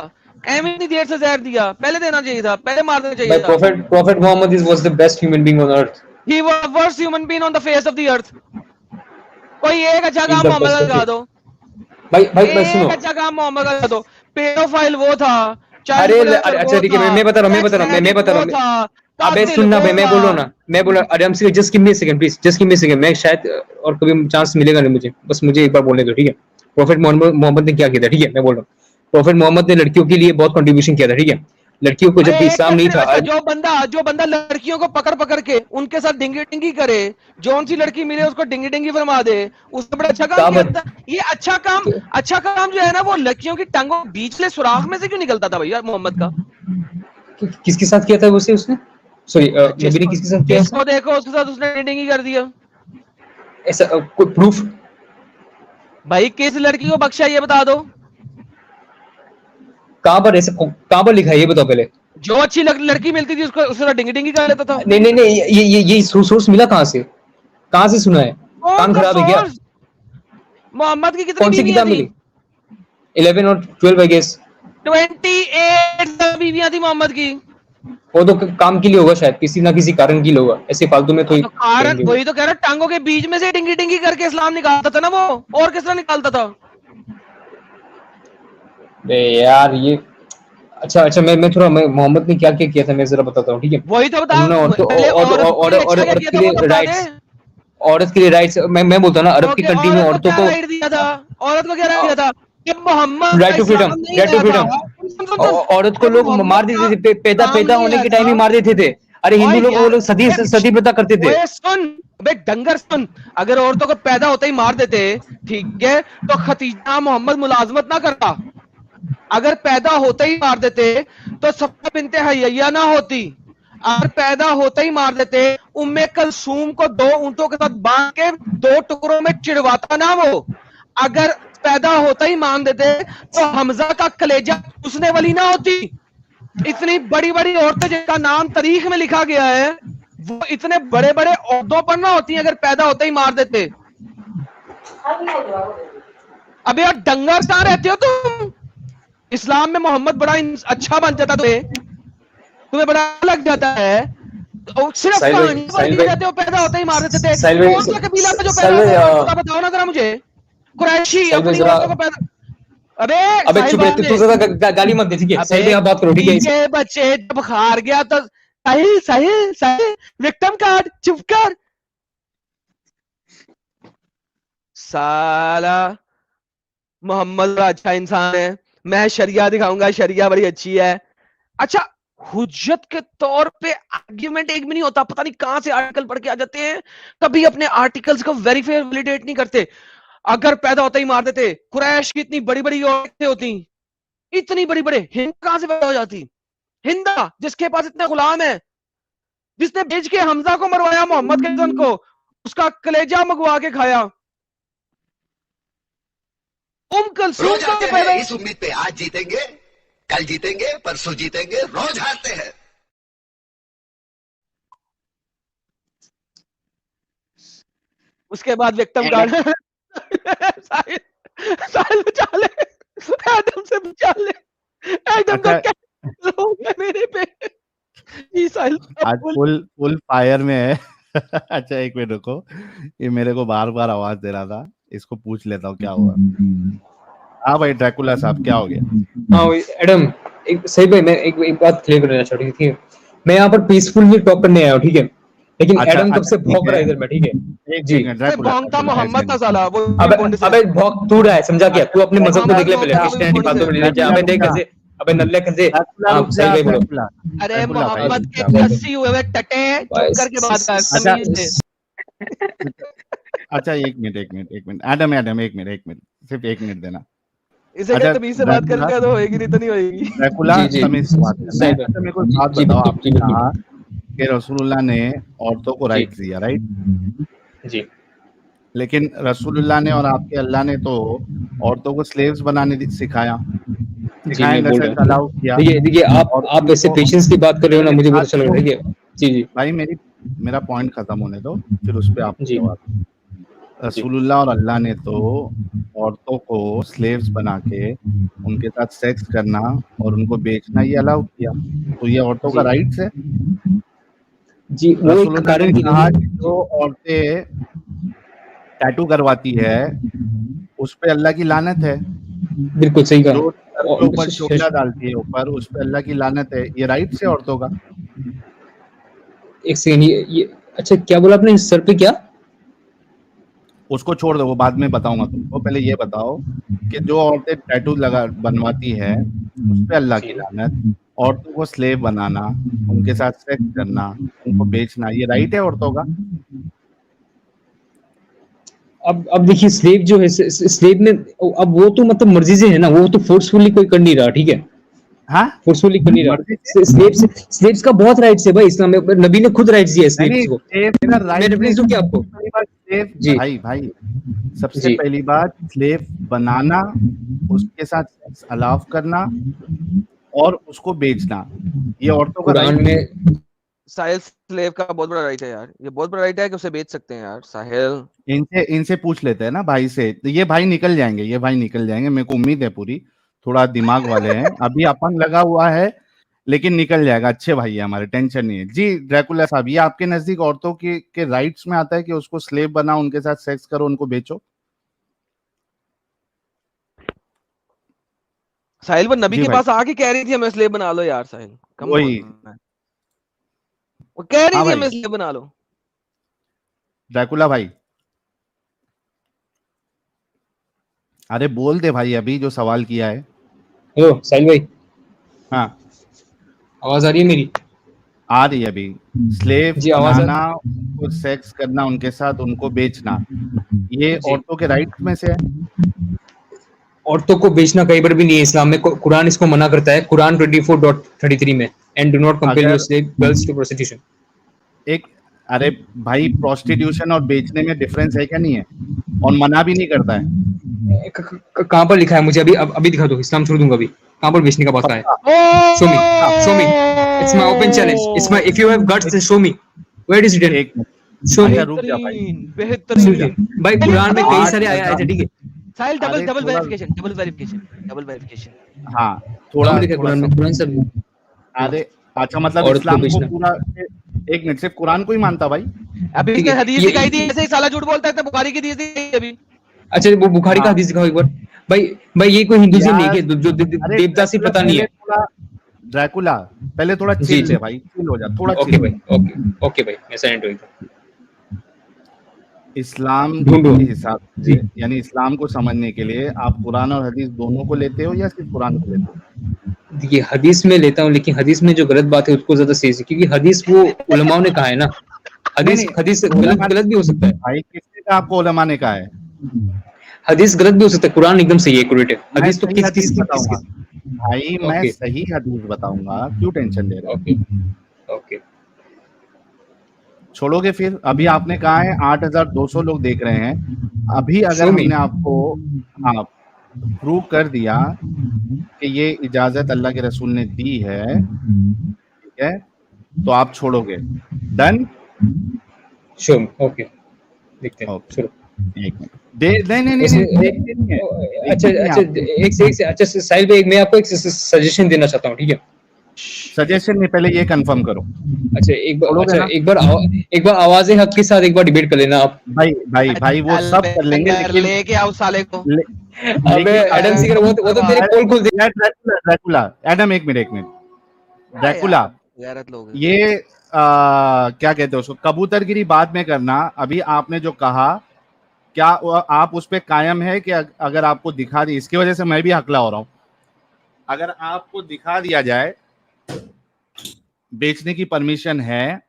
एम इतनी देर से जहर दिया, पहले देना चाहिए था, पहले मार देना चाहिए था। Prophet Muhammad was the best human being on earth. He was the worst human being on the face of the earth. कोई एक अच्छा He's काम the मोहम्मद best का of दिखा it. दो, भाई सुनो। एक अच्छा काम मोहम्मद का दिखा दो। पेडोफाइल वो था, अरे अच्छा ठीक है, मैं बता रहा हूँ। अबे सुनना भाई, मैं बोल रहा हूँ ना, मैं बोल रहा, अरे हम just give me a second please, just give me a second. मैं शायद और कभी चांस मिलेगा नहीं मुझे, बस मुझे एक बार बोलने दो, ठीक है। प्रॉफिट मोहम्मद ने क्या किया था, ठीक है, मैं बोल रहा हूँ। प्रॉफिट मोहम्मद ने लड़कियों के लिए बहुत कंट्रीब्यूशन किया था, ठीक है। लड़कियों को जब इस्लाम नहीं था, जो बंदा लड़कियों को पकड़ के उनके साथ डिंगी डिंगी करे, जौन सी लड़की मिले उसको डिंगी डिंगी फरमा दे, उसने बड़ा अच्छा काम किया था। ये अच्छा काम जो है ना, वो लड़कियों की टांगों बीच ले सुराख में से क्यों निकलता था भैया मोहम्मद का? किसके साथ किया था उसने? सॉरी, नबी ने किसके साथ किया? जिसको देखो उसके साथ उसने डिंगी कर दिया। ऐसा कोई प्रूफ? भाई किस लड़की को बख्शा ये बता दो। कहां पर लिखा है ये बताओ पहले। जो अच्छी लड़की मिलती थी उसको उसके साथ डिंगी डिंगी कर लेता था। नहीं, ये सोर्स मिला कहां से सुना है? कान खराब है क्या? मोहम्मद की कौन कितनी सी किताब बीवियां थी? मिली? 11 और 12 आई गेस। 28 बीवियां थी मोहम्मद की। वो तो काम के लिए होगा शायद, किसी ना किसी कारण के लिए होगा, ऐसे फालतू में तो कारण वही तो कह रहा, टांगों के बीच में से डिंगी डिंगी करके इस्लाम निकालता था ना वो, और किस तरह निकालता था? यार ये अच्छा मैं थोड़ा मोहम्मद ने क्या किया था मैं जरा बताता हूँ, ठीक है। वही तो बता। औरत के लिए राइट्स, मैं बोलता हूँ ना, अरब की कंट्री में औरतों को राइट दिया था। औरत को क्या राइट दिया था? मोहम्मद राइट टू फ्रीडम, औरत को लोग मार देते थे, पैदा होने के टाइम ही मार देते थे। अरे हिंदू लोग वो लोग सती प्रथा करते थे। सुन बे डंगर सुन, अगर औरतों को पैदा होते ही मार देते, ठीक है, तो खतीजा मोहम्मद मुलाजमत ना करता। अगर पैदा होते ही मार देते तो सफा बिनते हय्या ना होती। अगर पैदा होते ही मार देते, उम्मे कलसूम को 2 ऊंटों के साथ बांध के 2 टुकड़ों में चिड़वाता ना वो। अगर पैदा होता ही मान देते तो हमजा का कलेजा उसने वाली ना होती। इतनी बड़ी बड़ी औरतें जिनका नाम तारीख में लिखा गया है, वो इतने बड़े बड़े औहदों पर ना होती अगर पैदा होते ही मार देते। अबे यार डंगर कहां रहते हो तुम? इस्लाम में मोहम्मद बड़ा अच्छा बन जाता, तुम्हें बड़ा लग जाता है, सिर्फ कहानी पर रहते हो, पैदा होते ही मार देते थे। कौन सा कबीला था जो पैदा होता है बताओ ना जरा मुझे। कुरैशी अपनी औरतों को पैदा। अबे चुप रह, तू ज़्यादा गाली मत दे, ठीक है? सही में बात करो, ठीक है? ये बच्चे जब हार गया तो सही विक्टिम कार्ड, चुप कर साला। मोहम्मद अच्छा इंसान है, मैं शरिया दिखाऊंगा, शरिया बड़ी अच्छी है। अच्छा, हुज्जत के तौर पे आर्ग्यूमेंट एक भी नहीं होता, पता नहीं कहां से आर्टिकल पढ़ के आ जाते हैं, कभी अपने आर्टिकल्स को वेरीफाई वैलिडेट नहीं करते। अगर पैदा होते ही मार देते, कुरैश की इतनी बड़ी बड़ी औरतें होती, इतनी बड़ी बड़े, हिंद कहां से पैदा हो जाती? हिंदा जिसके पास इतने गुलाम है, जिसने भेज के हमजा को मरवाया मोहम्मद के जन को, उसका कलेजा मंगवा के खाया। कलसूम को पैदा इस उम्मीद पे आज जीतेंगे, कल जीतेंगे, परसों जीतेंगे, रोज हारते हैं। उसके बाद विक्टिम कार्ड साहिल बचा ले, एडम से बचा ले, एडम का क्या हो गया मेरे पे? ये साहिल आज फुल फायर में है। अच्छा एक मिनट रुको, ये मेरे को बार बार आवाज दे रहा था, इसको पूछ लेता हूँ क्या हुआ। हाँ भाई ड्रैकुला साहब क्या हो गया? हाँ एडम, सही भाई, मैं एक बात क्लियर करना चाहता हूँ, ठीक है? मैं यहाँ पर पीसफुली टॉक करने आया हूँ, ठीक है? लेकिन एडम कब से भौंक रहा है इधर में, ठीक है? जी भौंकता मोहम्मद था साला वो। अबे भौंक तू रहा है, समझा क्या? तू अपने मजहब को देख ले पहले, क्रिश्चियनिटी बातों में ले जा। अबे देख कैसे, अबे नल्ले कैसे। सही भाई बोलो। अरे मोहम्मद के कस्सी हुए टटे, चुप करके बात कर। अच्छा एक मिनट एडम एक मिनट सिर्फ 1 मिनट देना। इसे क्या तमीज से बात करके तो होएगी, नहीं तो नहीं होएगी। ड्रैकुला तमीज से बात करना है। मेरे को बात बताओ, आपने कहा कि रसूलुल्लाह ने औरतों को राइट दिया, राइट जी, लेकिन रसूलुल्लाह ने और आपके अल्लाह ने तो औरतों को स्लेव्स बनाने सिखाया, अलाउ किया। देखिए आप ऐसे पेशेंस की बात कर रहे हो ना, मुझे बहुत अच्छा लग रहा है। जी भाई मेरा पॉइंट खत्म होने दो, फिर उस पे आप जी। रसूलुल्लाह और अल्लाह ने तो औरतों को स्लेव्स बना के उनके साथ सेक्स करना और उनको बेचना ये अलाउ किया, तो ये औरतों का राइट्स है। जी वो एक रसूलुल्लाह कारण ने की कहा कि जो औरतें टैटू करवाती है उस पे अल्लाह की लानत है, बिल्कुल सही कहा। जो सर के ऊपर चोटियां डालती है ऊपर उस पे अल्लाह की लानत है, ये राइट्स है औरतों का। एक सेकंड, ये अच्छा क्या बोला आपने, सर पे क्या? उसको छोड़ दो, वो बाद में बताऊंगा तुमको, पहले ये बताओ कि जो औरतें टैटू लगा बनवाती है उस पे अल्लाह की लानत, औरतों को स्लेव बनाना, उनके साथ सेक्स करना, उनको बेचना, ये राइट है औरतों का? अब देखिए स्लेव जो है, स्लेव में अब वो तो मतलब मर्जी से है ना, वो तो फोर्सफुली कोई कर नहीं रहा, ठीक है, हाँ फोर्सफुली कर नहीं रहा। स्लेव्स का बहुत राइट्स है भाई, इस्लाम में नबी ने खुद राइट्स दिए स्लेव्स को। मैं रेफरेंस दूं क्या आपको? जी भाई सबसे पहली बात स्लेव बनाना, उसके साथ सेक्स अलाउ करना और उसको बेचना, ये औरतों का कुरान राइट में साहिल स्लेव का बहुत बड़ा राइट है यार, ये बहुत बड़ा राइट है कि उसे बेच सकते हैं यार साहिल। इनसे पूछ लेते हैं ना भाई से, तो ये भाई निकल जाएंगे, ये भाई निकल जाएंगे, मेरे को उम्मीद है पूरी, थोड़ा दिमाग वाले हैं, अभी अपन लगा हुआ है लेकिन निकल जाएगा, अच्छे भाई है हमारे, टेंशन नहीं है। जी ड्रैकुला साहब, ये आपके नजदीक औरतों के राइट्स में आता है कि उसको स्लेव बना, उनके साथ सेक्स करो, उनको बेचो? साहिल वो नबी जी के भाई। पास आके कह रही थी हमें स्लेव बना लो यार साहिल, कम वही। वो कह रही हाँ थी भाई। हमें स्लेव बना लो। ड्रैकुला भाई, अरे बोल दे भाई, अभी जो सवाल किया है। हेलो साहिल भाई, हाँ आवाज आ रही है मेरी? आ रही है अभी। स्लेव जी, आवाज बनाना, उनको सेक्स करना, उनके साथ उनको बेचना, ये औरतों के राइट्स में से है। औरतों को बेचना कई बार भी नहीं है इस्लाम में, कुरान इसको मना करता है, कुरान 24.33 में, and do not compel your slave girls to prostitution. एक अरे भाई, प्रोस्टिट्यूशन और बेचने में डिफरेंस है क्या? नहीं है, और मना भी नहीं करता है। कहां पर लिखा है? मुझे अभी दिखा दो, इस्लाम छोड़ दूंगा अभी। कहां पर बेचने का बात है? Show me it's my open challenge, it's my, if you have guts show me where is it, show me. रुक जा भाई, बेहतरीन भाई कुरान में कई सारे आया है, ठीक है साहिल, अरे डबल थोड़ा- वेरिफिकेशन। हाँ थोड़ा लिखा कुरान में, कुरान सब। अरे अच्छा, मतलब औरत को इस्लाम को बेचना। पूरा, एक मिनट, सिर्फ कुरान को ही मानता भाई? अभी ठीक इसने है, हदीस ये- दिखाई थी, ऐसे ही साला झूठ बोलता है, तो बुखारी की हदीस दी अभी। अच्छा वो बुखारी का हाँ। हदीस दिखाओ एक बार। भाई ये कोई हिंदुइज्म यार, नहीं है जो अरे देवदासी पता नहीं है। ड्रैकुला पहले थोड़ा जी, चिल जी। है भाई, चिल हो जा, थोड़ा ओके चिल। भाई, ओके भाई, मैं साइलेंट हो गया। इस्लाम ढूंढो। के हिसाब से, यानी इस्लाम को समझने के लिए आप कुरान और हदीस दोनों को लेते हो या सिर्फ कुरान को लेते हो? देखिए हदीस में लेता हूँ, लेकिन हदीस में जो गलत बात है उसको ज्यादा सही से, क्योंकि हदीस वो उलमाओं ने कहा है ना, हदीस गलत भी हो सकता है। भाई किसने कहा आपको उलमा ने कहा है? हदीस गलत भी हो सकता है, कुरान एकदम सही है, एक्यूरेट है। मैं हदीस तो सही किस हदीस किस बताऊंगा भाई, मैं ओके। सही हदीस बताऊंगा, क्यों टेंशन ले रहे हो? ओके छोड़ोगे फिर? अभी आपने कहा है 8,200 लोग देख रहे हैं, अभी अगर Show me. हमने आपको हाँ प्रूव कर दिया कि ये इजाजत अल्लाह के रसूल ने दी है, ठीक है, तो आप छोड़ोगे? डन? श्योर, ओके देखते हैं। ओके। चलो एक मिनट, नहीं, अच्छा अच्छा साहिल भाई, मैं आपको एक सजेशन देना चाहता हूँ, ठीक है? सजेशन नहीं, पहले ये कंफर्म करो। अच्छा एक बार आवाज़ हक के साथ एक बार डिबेट कर लेना आप। भाई वो सब कर लेंगे, लेकिन लेके आओ साले को। अबे एडम सीगर, वो तो तेरे पोल खोल दे। ड्रैकुला, एडम एक मिनट, ड्रैकुला, गैरत लोग हैं। ये क्या कहते हैं उसको, कबूतरगिरी बाद में करना। अभी आपने जो कहा, क्या आप उस पे कायम है कि अगर आपको दिखा दी, इसकी वजह से मैं भी हकला हो रहा हूं, अगर आपको दिखा दिया जाए बेचने की परमिशन है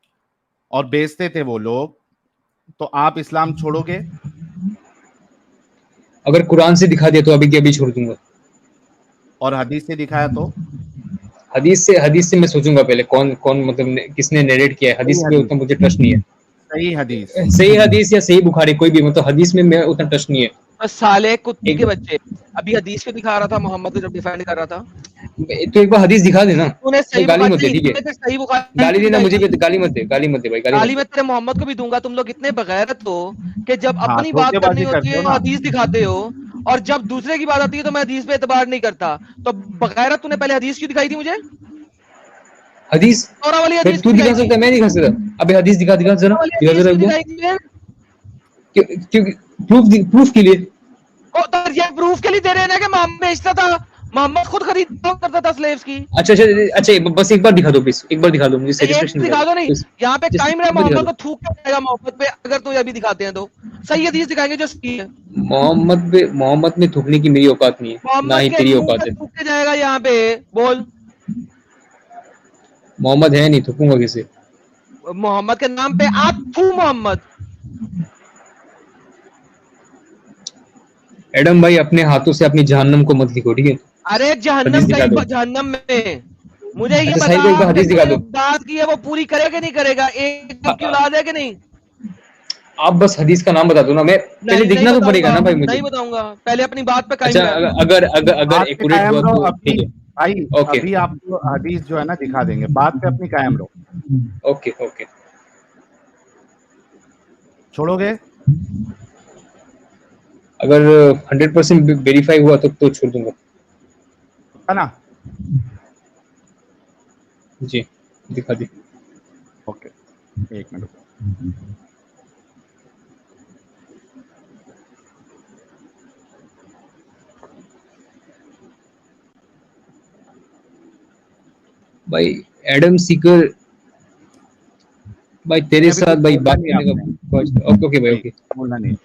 और बेचते थे वो लोग, तो आप इस्लाम छोड़ोगे? अगर कुरान से दिखा दिया तो अभी के अभी छोड़ दूंगा। और हदीस से दिखाया तो? हदीस से मैं सोचूंगा पहले, कौन मतलब किसने नरेट किया है। हदीस पे उतना मुझे ट्रस्ट नहीं है। सही हदीस या सही बुखारी, कोई भी, मतलब हदीस में मैं उतना ट्रस्ट नहीं है। साले कुत्ते के बच्चे, अभी हदीस पे दिखा रहा था, मोहम्मद को जब डिफेंड कर रहा था। तो एक बार हदीस दिखा देना। तूने सही गाली बुखारी मत दे, ठीक है? तूने फिर सही बुखारी गाली देना दिखाई मुझे थी। भी, गाली मत दे, गाली मत दे भाई, गाली गाली मत मैं तेरे मोहम्मद को भी दूंगा। तुम लोग इतने बगैरत हो कि जब हाँ, अपनी बात करनी धोखेबाजी होती करते है हो ना। हदीस दिखाते हो, और जब दूसरे की बात आती है तो मैं हदीस पे एतबार नहीं करता। तो बगैरत तूने पहले हदीस क्यों दिखाई थी मुझे? हदीस तोरा वाली फिर हदीस तू क्यों दिखा दिखाई थी? सकता है, मैं नहीं दिखा सकता। अबे हदीस दिखा, दिखा जरा, तोरा वाली दिखा हदीस जरा क्यों एक बार। दिखाई थी मुझे? क्योंकि प्रूफ के लिए। ओ, तो ये प्रूफ के लिए दे रहे हैं ना कि मोहम्मद बेचता था, मोहम्मद खुद खरीद करता था स्लेव्स की। अच्छा अच्छा अच्छा, बस एक बार दिखा दो प्लीज, एक बार दिखा दो, मुझे एक सेटिस्फेक्शन दिखा दो नहीं, प्लीज। यहाँ पे Just टाइम रहा एक बार दिखा मोहम्मद दो। को थूक के जाएगा मोहम्मद पे, अगर तू अभी दिखाते हैं तो सही हदीस दिखाएंगे जो सही है। मोहम्मद में थूकने की मेरी औकात नहीं है, ना मोहम्मद ही के तेरी मुंह औकात पे है। थूक के जाएगा यहाँ पे, बोल। मोहम्मद है नहीं, थूकूंगा किसे? मोहम्मद के नाम पे आ थू मोहम्मद। एडम भाई, अपने हाथों से अपनी जहन्नम को मत लिखो, ठीक है? अरे हदीस जहन्नम दिखा दो। कहीं जहन्नम में। मुझे ये अच्छा बता, साहिल को एक बार आपने हदीस दिखा जो दो। बात की है वो पूरी करे कि नहीं करेगा? एक की औलाद है कि नहीं? आप बस हदीस का नाम बता दो ना, मैं पहले नहीं देखना तो पड़ेगा बताऊंगा, ना भाई मुझे। नहीं बताऊंगा, पहले अपनी बात पे कायम अच्छा, रह। अगर बात पे एक्यूरेट कायम हुआ रहो तो अभी ठीक है। भाई। ओके अभी आपको हदीस जो है ना दिखा देंगे, बात पे अपनी कायम रहो। Okay okay. छोड़ोगे? अगर 100% वेरीफाई हुआ तो छोड़ दूंगा है ना? जी, दिखा दी। ओके, एक मिनट। भाई एडम सीकर भाई, तेरे अभी साथ कुछ भाई बोलना बात नहीं करने आपने का ओके ओके भाई, भाई, ओके। बोलना नहीं।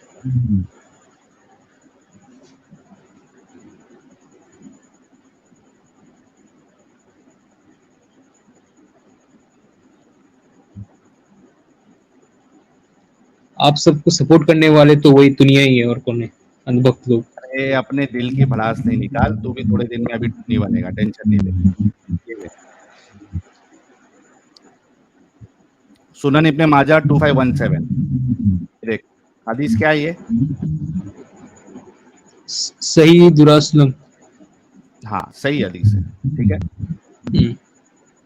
आप सबको सपोर्ट करने वाले तो वही दुनिया ही है, और कौन है? अंधभक्त लोग। अरे अपने दिल की भड़ास नहीं निकाल, तू भी थोड़े दिन में अभी नहीं बनेगा, टेंशन नहीं ले। ये ले। सुनन इब्ने माजा 2517, देख हदीस क्या है ये? सही दुरासलम। हाँ, सही हदीस है, ठीक है।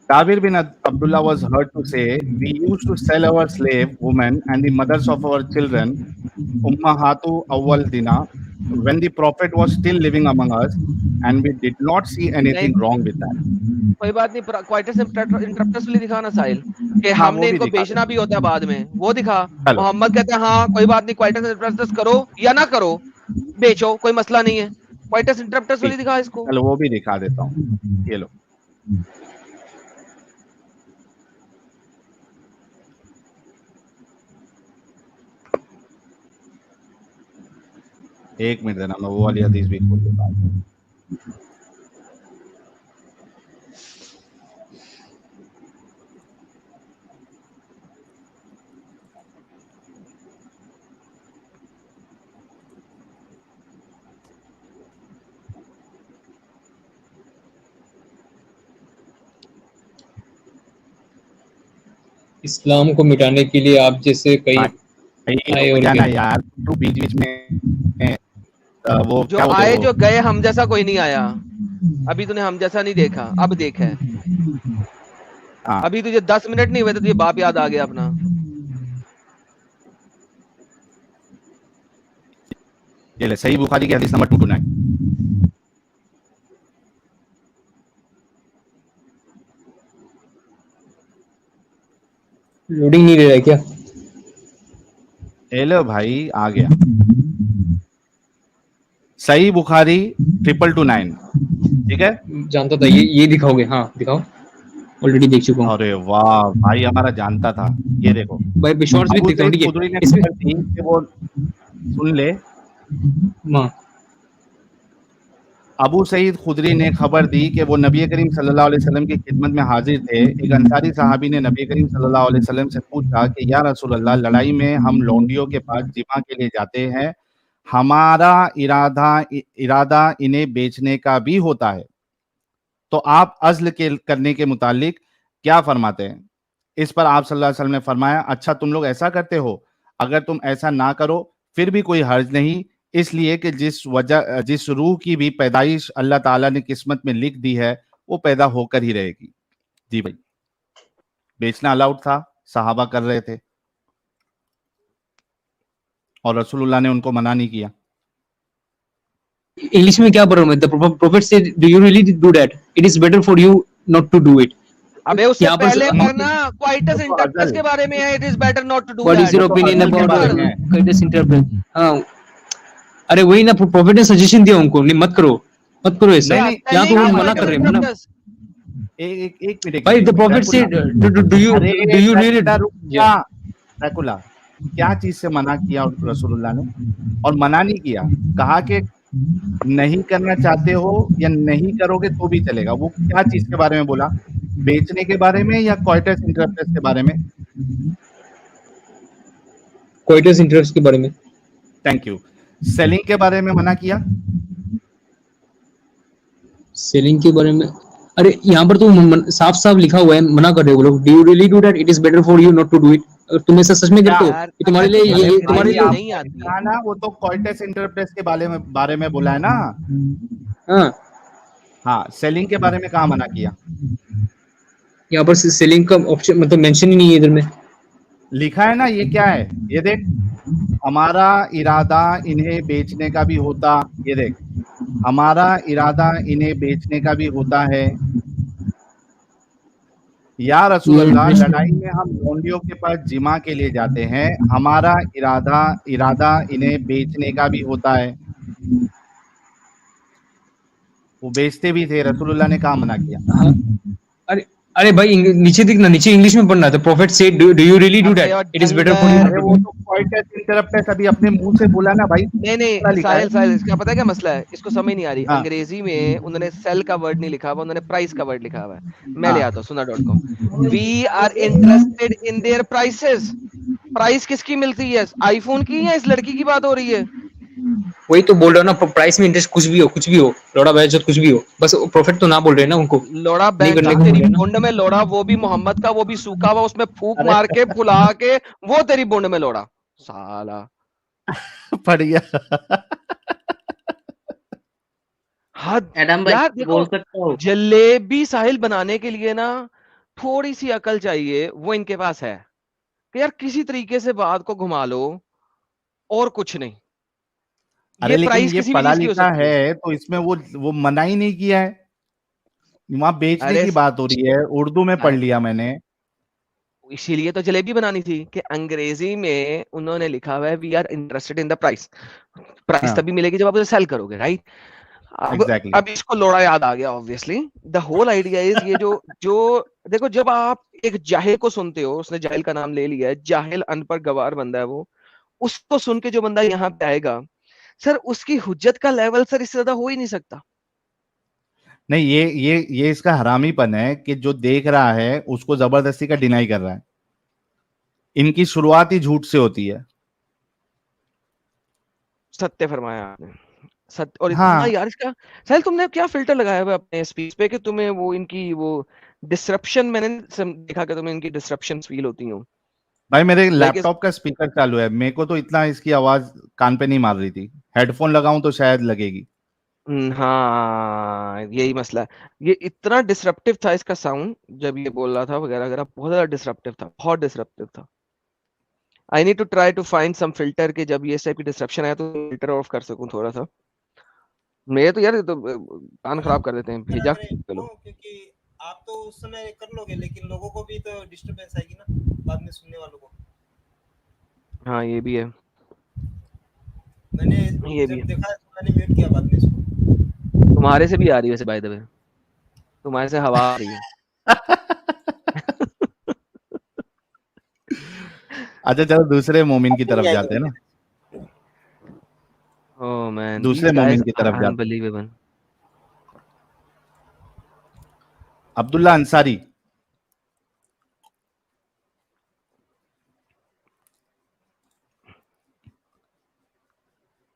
Jabir bin Abdullah was heard to say, "We used to sell our slave women and the mothers of our children, ummahatu awwal dina, when the Prophet was still living among us, and we did not see anything नहीं, wrong with that." कोई बात नहीं, coitus इंटरप्टर्स वाली दिखा ना साहिल, कि हाँ, हमने वो भी इनको दिखा बेचना भी होता है बाद में, वो दिखा। चलो। मोहम्मद कहते हैं हाँ कोई बात नहीं, क्वाइटस इंटरप्टर्स करो या ना करो, बेचो, कोई मसला नहीं है। क्वाइटस इंटरप्टर्स वाली दिखा इसको। चलो वो भी दिखा देता हूँ, ये लो। एक मिनट देना, मैं वो वाली हदीस भी खोल देता हूँ। इस्लाम को मिटाने के लिए आप जैसे कई आए और जाना गए। यार, तू बीच में वो जो क्या बोलते आए हो? जो गए, हम जैसा कोई नहीं आया। अभी तूने हम जैसा नहीं देखा, अब देख है। हाँ, अभी तुझे 10 मिनट नहीं हुए तो तुझे बाप याद आ गया अपना। ये ले, सही बुखारी की हदीस नंबर 229। लोडिंग नहीं ले रहा है क्या? हेलो भाई, आ गया। सही बुखारी 229, ठीक है। जानता था ये दिखाओगे, हाँ दिखाओ, ऑलरेडी देख चुका हूँ। अरे वाह भाई, हमारा जानता था। ये देखो भाई शॉर्ट्स भी अबू देखता हूँ, सईद ठीक खुदरी ने है इसमें। खबर दी कि वो, सुन ले, हाँ अबू सईद खुदरी ने खबर दी कि वो नबी करीम सल्लल्लाहु अलैहि वसल्लम की खिदमत में हाजिर थे। एक अंसारी सहाबी ने नबी करीम सल्लल्लाहु अलैहि वसल्लम से पूछा कि या रसूल अल्लाह, लड़ाई में हम लौंडियों के पास जिमा के लिए जाते हैं, हमारा इरादा इन्हें बेचने का भी होता है, तो आप अज़्ल करने के मुतालिक क्या फरमाते हैं? इस पर आप सल्लल्लाहु अलैहि वसल्लम ने फरमाया, अच्छा तुम लोग ऐसा करते हो, अगर तुम ऐसा ना करो फिर भी कोई हर्ज नहीं, इसलिए कि जिस रूह की भी पैदाइश अल्लाह ताला ने किस्मत में लिख दी है वो पैदा होकर ही रहेगी। जी भाई, बेचना अलाउड था, सहाबा कर रहे थे और रसूलुल्लाह ने उनको मना नहीं किया। इंग्लिश में क्या प्रॉब्लम है? The prophet said do you really do that? It is better for you not to do it. अबे उससे यहाँ पर पहले पढ़ना क्वाइटस इंटरप्रेस के बारे में है, it is better not to do what is your opinion about quietus interprets? हाँ, अरे वही ना, प्रॉफिट ने सजेशन दिया उनको, नहीं मत करो ऐसा। यहाँ तो वो मना कर रहे हैं ना। एक मिनट भाई the profit said do you really Dracula, क्या चीज से मना किया रसूलुल्लाह ने? और मना नहीं किया, कहा कि नहीं करना चाहते हो या नहीं करोगे तो भी चलेगा। वो क्या चीज के बारे में बोला? बेचने के बारे में या क्वाइटस इंटरप्रेस के बारे में? क्वाइटस इंटरेस्ट के बारे में। Thank you. सेलिंग के बारे में मना किया? सेलिंग के बारे में, अरे यहाँ पर तो साफ साफ लिखा हुआ है, मना कर रहे हो लोग। Do you really do that? It is better for you not to do it. तुम ऐसा सच में करते हो कि तुम्हारे लिए ये तुम्हारे लिए नहीं आती है ना? वो तो क्वाइटस इंटरप्रेस के बारे में बोला है ना। हाँ, सेलिंग के बारे में कहाँ मना किया? यहाँ पर सेलिंग का ऑप्शन मतलब मेंशन ही नहीं है इधर में। लिखा है ना, ये क्या है? ये देख, हमारा इरादा इन्हें बेचने का भी होता, ये देख, हमारा इरादा इन्हें बेचने का भी होता है। या रसूलुल्लाह, लड़ाई में हम लोंडियों के पास जिमा के लिए जाते हैं, हमारा इरादा इन्हें बेचने का भी होता है। वो बेचते भी थे, रसूलुल्लाह ने कहाँ मना किया? अरे भाई नीचे दिखना, नीचे इंग्लिश में पढ़ना था। Profit said do you really do that? It is better for you. अरे वो तो क्वाइटस इंटरप्रेस अभी अपने मुंह से बोला ना भाई। नहीं साहिल इसका पता है क्या मसला है? इसको समझ नहीं आ रही। अंग्रेजी में उन्होंने सेल का वर्ड नहीं लिखा हुआ, उन्होंने प्राइस का वर्ड लिखा हुआ है। मैं ले आता हूँ सुना.com। We are interested in their prices. Price किसकी मिलती है? आईफोन की या इस लड़की की बात हो रही है? वही तो बोल रहा हूँ ना, प्राइस में इंटरेस्ट कुछ भी हो, लोड़ा बेचो कुछ भी हो, बस प्रॉफिट तो ना बोल रहे ना उनको। लोड़ा बेचो तेरी बोंड में लोड़ा, वो भी मोहम्मद का, वो भी सूखा हुआ, उसमें फूक मार के फुला के, वो तेरी बोंड में लोड़ा साला। बढ़िया। हद एडम भाई यार, बोल सकता हूँ। जलेबी साहिल बनाने के लिए ना थोड़ी सी अकल चाहिए, वो इनके पास है कि यार किसी तरीके से बात को घुमा लो और कुछ नहीं। अरे लेकिन ये पढ़ा लिखा है तो इसमें वो मना ही नहीं किया है। वहां बेचने की बात हो रही है, उर्दू में पढ़ लिया मैंने। इसीलिए तो जलेबी बनानी थी कि अंग्रेजी में उन्होंने लिखा हुआ है we are interested in the price. Price तभी मिलेगी जब आप उसे सेल करोगे, राइट? अब इसको लोड़ा याद आ गया। Obviously the whole idea is ये जो देखो, जब आप एक जाहिल को सुनते हो, उसने जाहिल का नाम ले लिया है, जाहिल अनपढ़ गवार बंदा है वो, उसको सुन के जो बंदा यहाँ पे आएगा सर, उसकी हुज्जत का लेवल सर इससे ज्यादा हो ही नहीं सकता। नहीं, ये इसका हरामीपन है कि जो देख रहा है उसको जबरदस्ती का डिनाई कर रहा है। इनकी शुरुआत ही झूठ से होती है। सत्य फरमाया आपने, सत्य। और हाँ यार, इसका साहिल तुमने क्या फिल्टर लगाया हुआ अपने स्पीच पे कि तुम्हें वो इनकी वो डिसरप्शन, मैंने देखा कि तुम्हें इनकी डिसरप्शन फील होती हो। भाई मेरे लैपटॉप का स्पीकर चालू है, मेरे को तो इतना इसकी आवाज कान पे नहीं मार रही थी। हेडफोन लगाऊं तो शायद लगेगी। हाँ यही मसला है। ये इतना डिसरप्टिव था इसका साउंड, जब ये बोल रहा था वगैरह वगैरह, बहुत ज्यादा डिसरप्टिव था, बहुत डिसरप्टिव था। I need to try to find some filter के जब ये टाइप की डिसरप्शन आया तो फिल्टर ऑफ कर सकूं थोड़ा सा। मेरे तो यार तो कान खराब कर देते हैं, भेजा चलो। क्योंकि आप तो उस समय कर लोगे, लेकिन लोगों को भी तो डिस्टरबेंस आएगी ना बाद में सुनने वालों को। हाँ ये भी है, मैंने ये जब भी देखा तो मैंने म्यूट किया बाद में इसको। तुम्हारे से भी आ रही है वैसे, बाय द वे तुम्हारे से हवा आ रही है। अच्छा चलो दूसरे मोमिन की तरफ जाते हैं ना। ओह मैन, दूसरे मोमिन की तरफ जाते हैं। अनबिलीवेबल। अब्दुल्ला अंसारी,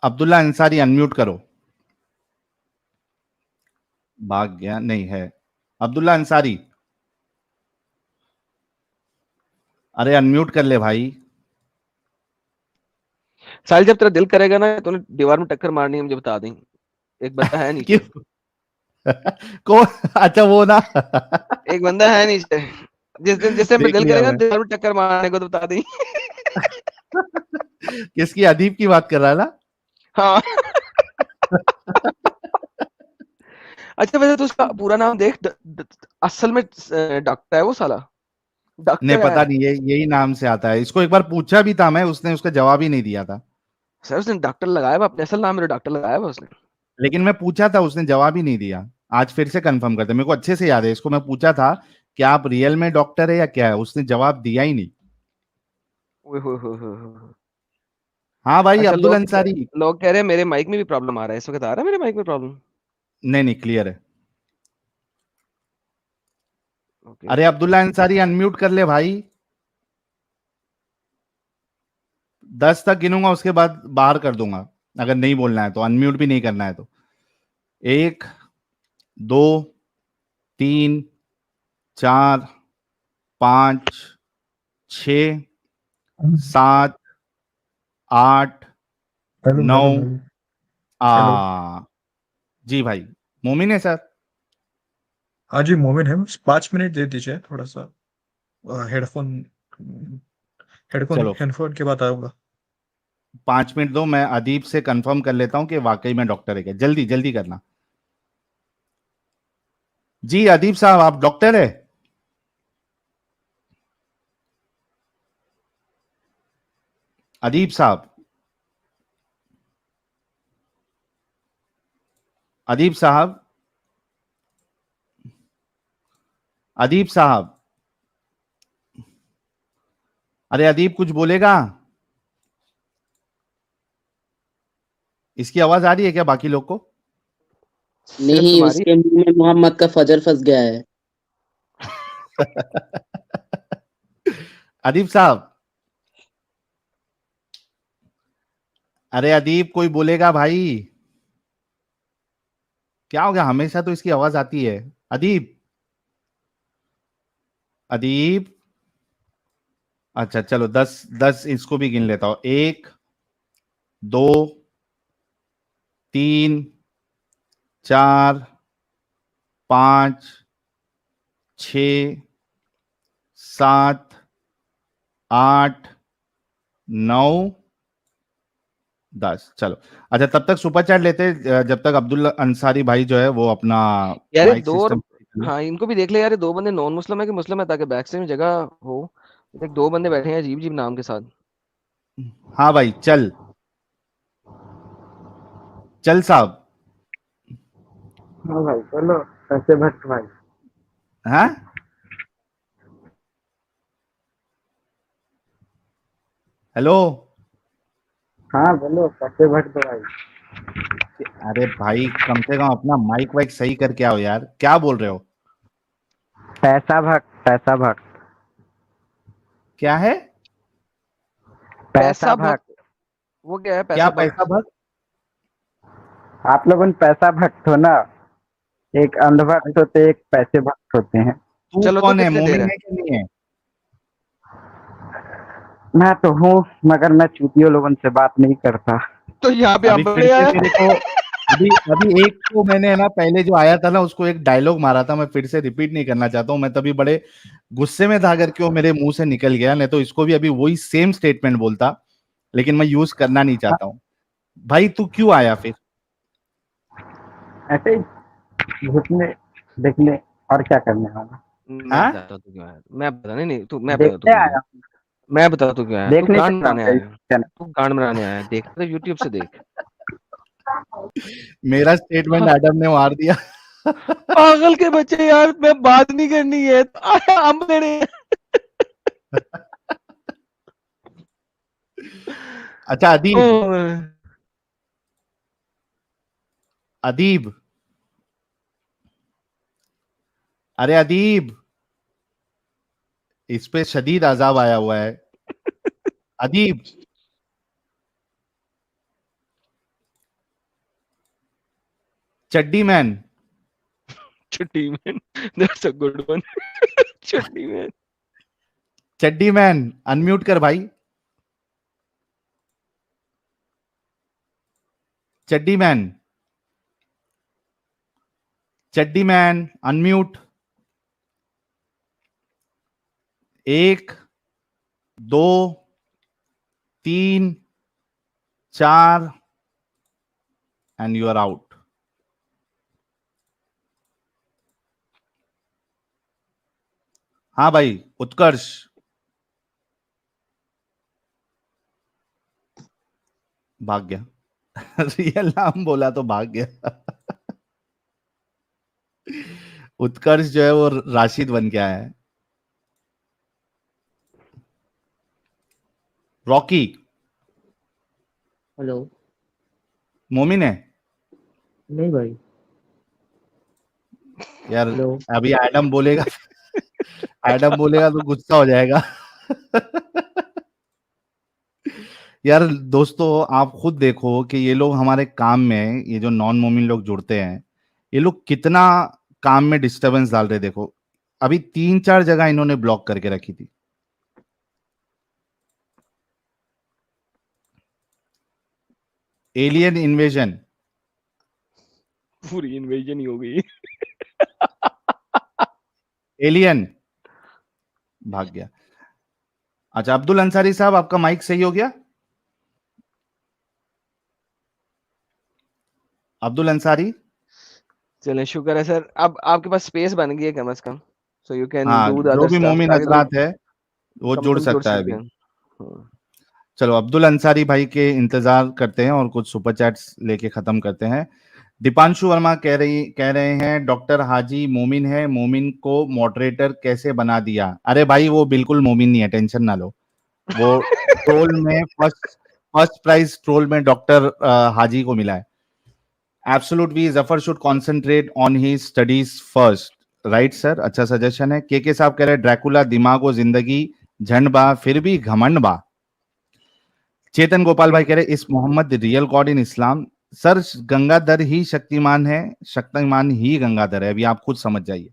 अब्दुल्ला अंसारी अनम्यूट करो। भाग गया, नहीं है अब्दुल्ला अंसारी। अरे अनम्यूट कर ले भाई। साल जब तेरा दिल करेगा ना तूने दीवार में टक्कर मारनी है, मुझे बता दें। एक बंदा है नहीं, कौन? अच्छा वो ना एक बंदा है नीचे, जिस दिन जिससे देख दिल लिया करेगा मैं। दीवार में टक्कर मारने को तो बता दी। किसकी? अदीब की बात कर रहा है ना? हाँ। अच्छा वैसे तो उसका पूरा नाम देख, असल में डॉक्टर है वो साला, नहीं डॉक्टर पता है। नहीं, ये यही नाम से आता है। इसको एक बार पूछा भी था मैं, उसने उसका जवाब ही नहीं दिया था। सर उसने डॉक्टर लगाया हुआ, अपने असल नाम मेरे डॉक्टर लगाया हुआ उसने। लेकिन मैं पूछा था, उसने जवाब ही नहीं दिया। आज फिर से कंफर्म करते, मेरे को अच्छे से याद है। इसको मैं पूछा था कि आप रियल में डॉक्टर है या क्या है, उसने जवाब दिया ही नहीं। ओए होए होए होए होए। हाँ भाई, अच्छा अब्दुल अंसारी। लोग कह रहे हैं मेरे माइक में भी प्रॉब्लम आ रहा है, इस वक्त आ रहा है मेरे माइक में प्रॉब्लम? नहीं नहीं, क्लियर है। ओके। अरे अब्दुल्ला अंसारी, अनम्यूट कर ले भाई। 10 तक गिनूंगा, उसके बाद बाहर कर दूंगा। अगर नहीं बोलना है तो, अनम्यूट भी नहीं करना है तो। 1 2 3 4 5 6 7 8 हेलो 9। Hello hello. हेलो। जी भाई, मोमिन है सर। हाँ जी मोमिन है, बस 5 मिनट दे दीजिए थोड़ा सा। हेडफोन हेडफोन चलो हेडफोन के बाद आऊंगा। 5 मिनट दो, मैं अदीब से कंफर्म कर लेता हूं कि वाकई में डॉक्टर है क्या। जल्दी जल्दी करना। जी अदीब साहब, आप डॉक्टर है? अदीब साहब, अदीब साहब, अदीब साहब। अरे अदीब, कुछ बोलेगा? इसकी आवाज आ रही है क्या बाकी लोग को? सिर्फ नहीं, तुम्हारी। उसके मुंह में मोहम्मद का फजर फंस गया है। अदीब साहब, अरे अदीब, कोई बोलेगा भाई? क्या हो गया? हमेशा तो इसकी आवाज आती है। अदीब, अदीब। अच्छा चलो, 10 10 इसको भी गिन लेता हूं। 1 2 3 4 5 6 7 8 9 10। चलो, अच्छा तब तक सुपर चैट लेते हैं, जब तक अब्दुल अंसारी भाई जो है वो अपना यार ये माइक दो और, सिस्टम। हाँ इनको भी देख ले यार, ये दो बंदे नॉन मुस्लिम है कि मुस्लिम है, ताकि बैक से में जगह हो। एक दो बंदे बैठे हैं अजीब अजीब नाम के साथ। हाँ भाई, चल चल साहब। हाँ भाई चलो, पैसे भट्ट भाई। हाँ, हेलो। हाँ बोलो, पैसे भट्ट भाई। अरे भाई, कम से कम अपना माइक वाइक सही करके आओ यार, क्या बोल रहे हो? पैसा भट्ट, पैसा भट्ट। क्या है? पैसा पैसा भट्ट। भक्त। वो क्या है क्या पैसा पैसा भक्त? भक्त? आप लोगन पैसा भट्ट हो ना। एक अंधभक्त होते, एक पैसे भक्त होते हैं। तू चलो तू कौन है? कितने दे रहा मोमिन है? है कि नहीं है? मैं तो हूँ, मगर मैं चूतियों लोगों से बात नहीं करता। तो यहाँ पे आप अभी फिर बड़े से आए। मेरे को, अभी अभी एक तो मैंने है ना, पहले जो आया था ना, उसको एक डायलॉग मारा था, मैं फिर से रिपीट नहीं करना चाहता हूँ। मैं तभी बड़े गुस्से में था, अगर क्यों मेरे मुंह से निकल गया, नहीं तो इसको भी अभी वही सेम स्टेटमेंट बोलता, लेकिन मैं यूज करना नहीं चाहता हूँ। भाई तू क्यों आया फिर? ऐसे ही घुटने देखने, और क्या करने वाला। मैं हाँ, बताता हूँ तू क्यों आया, मैं बता नहीं नहीं तू, मैं बता तू देखते क्यों आया। आया, मैं बता तू क्यों आया, तू देखने गांड चला बनाने गया आया इस है। चैनल। तू गांड बनाने आया है, देख तो यूट्यूब से देख। मेरा स्टेटमेंट हाँ, एडम ने मार दिया। पागल के बच्चे यार, मैं बात नहीं करनी है तो आया हम लेने। अच्छा अदीब, ओह, अदीब, अरे अदीब, इस पे शदीद अजाब आया हुआ है। अदीब, Chaddi man, Chaddi man, that's a good one. Chaddi man. Chaddi man, unmute कर भाई। Chaddi man, Chaddi man unmute. 1 2 3 4 and you are out. हाँ भाई उत्कर्ष, भाग गया। रियल नाम बोला तो भाग गया। उत्कर्ष जो है वो राशिद बन के आया है। Rocky hello. मोमिन है नहीं भाई। यार। हेलो। अभी एडम बोलेगा। एडम बोलेगा तो गुस्सा हो जाएगा। यार दोस्तों आप खुद देखो कि ये लोग हमारे काम में, ये जो नॉन मोमिन लोग जुड़ते हैं, ये लोग कितना काम में डिस्टरबेंस डाल रहे। देखो अभी 3-4 जगह इन्होंने ब्लॉक करके रखी थी। एलियन इन्वेजन, पूरी इन्वेजन ही हो गई। एलियन भाग गया। अच्छा अब्दुल अंसारी साहब आपका माइक सही हो गया? अब्दुल अंसारी, चले शुक्र है सर, अब आपके पास स्पेस बन गई है कम से कम, सो यू कैन हाँ डू द जो अदर भी स्टफ मोमिन ताकि हजरात लोग है वो कम जुड़ से कम सकता है अभी। हाँ। चलो अब्दुल अंसारी भाई के इंतजार करते हैं और कुछ सुपर चैट्स लेके खत्म करते हैं। दीपांशु वर्मा कह रहे हैं डॉक्टर हाजी मोमिन है, मोमिन को मॉडरेटर कैसे बना दिया? अरे भाई वो बिल्कुल मोमिन नहीं है, टेंशन ना लो। वो ट्रोल में फर्स्ट प्राइज ट्रोल में डॉक्टर हाजी को मिला है। Absolute we Zafar should concentrate on his studies first. Right sir, अच्छा सजेशन है। के साहब कह रहे हैं ड्रैकुला दिमाग व जिंदगी झंड बा फिर भी घमंड बा। चेतन गोपाल भाई कह रहे इस मोहम्मद रियल गॉड इन इस्लाम? सर गंगाधर ही शक्तिमान है, शक्तिमान ही गंगाधर है, अभी आप खुद समझ जाइए।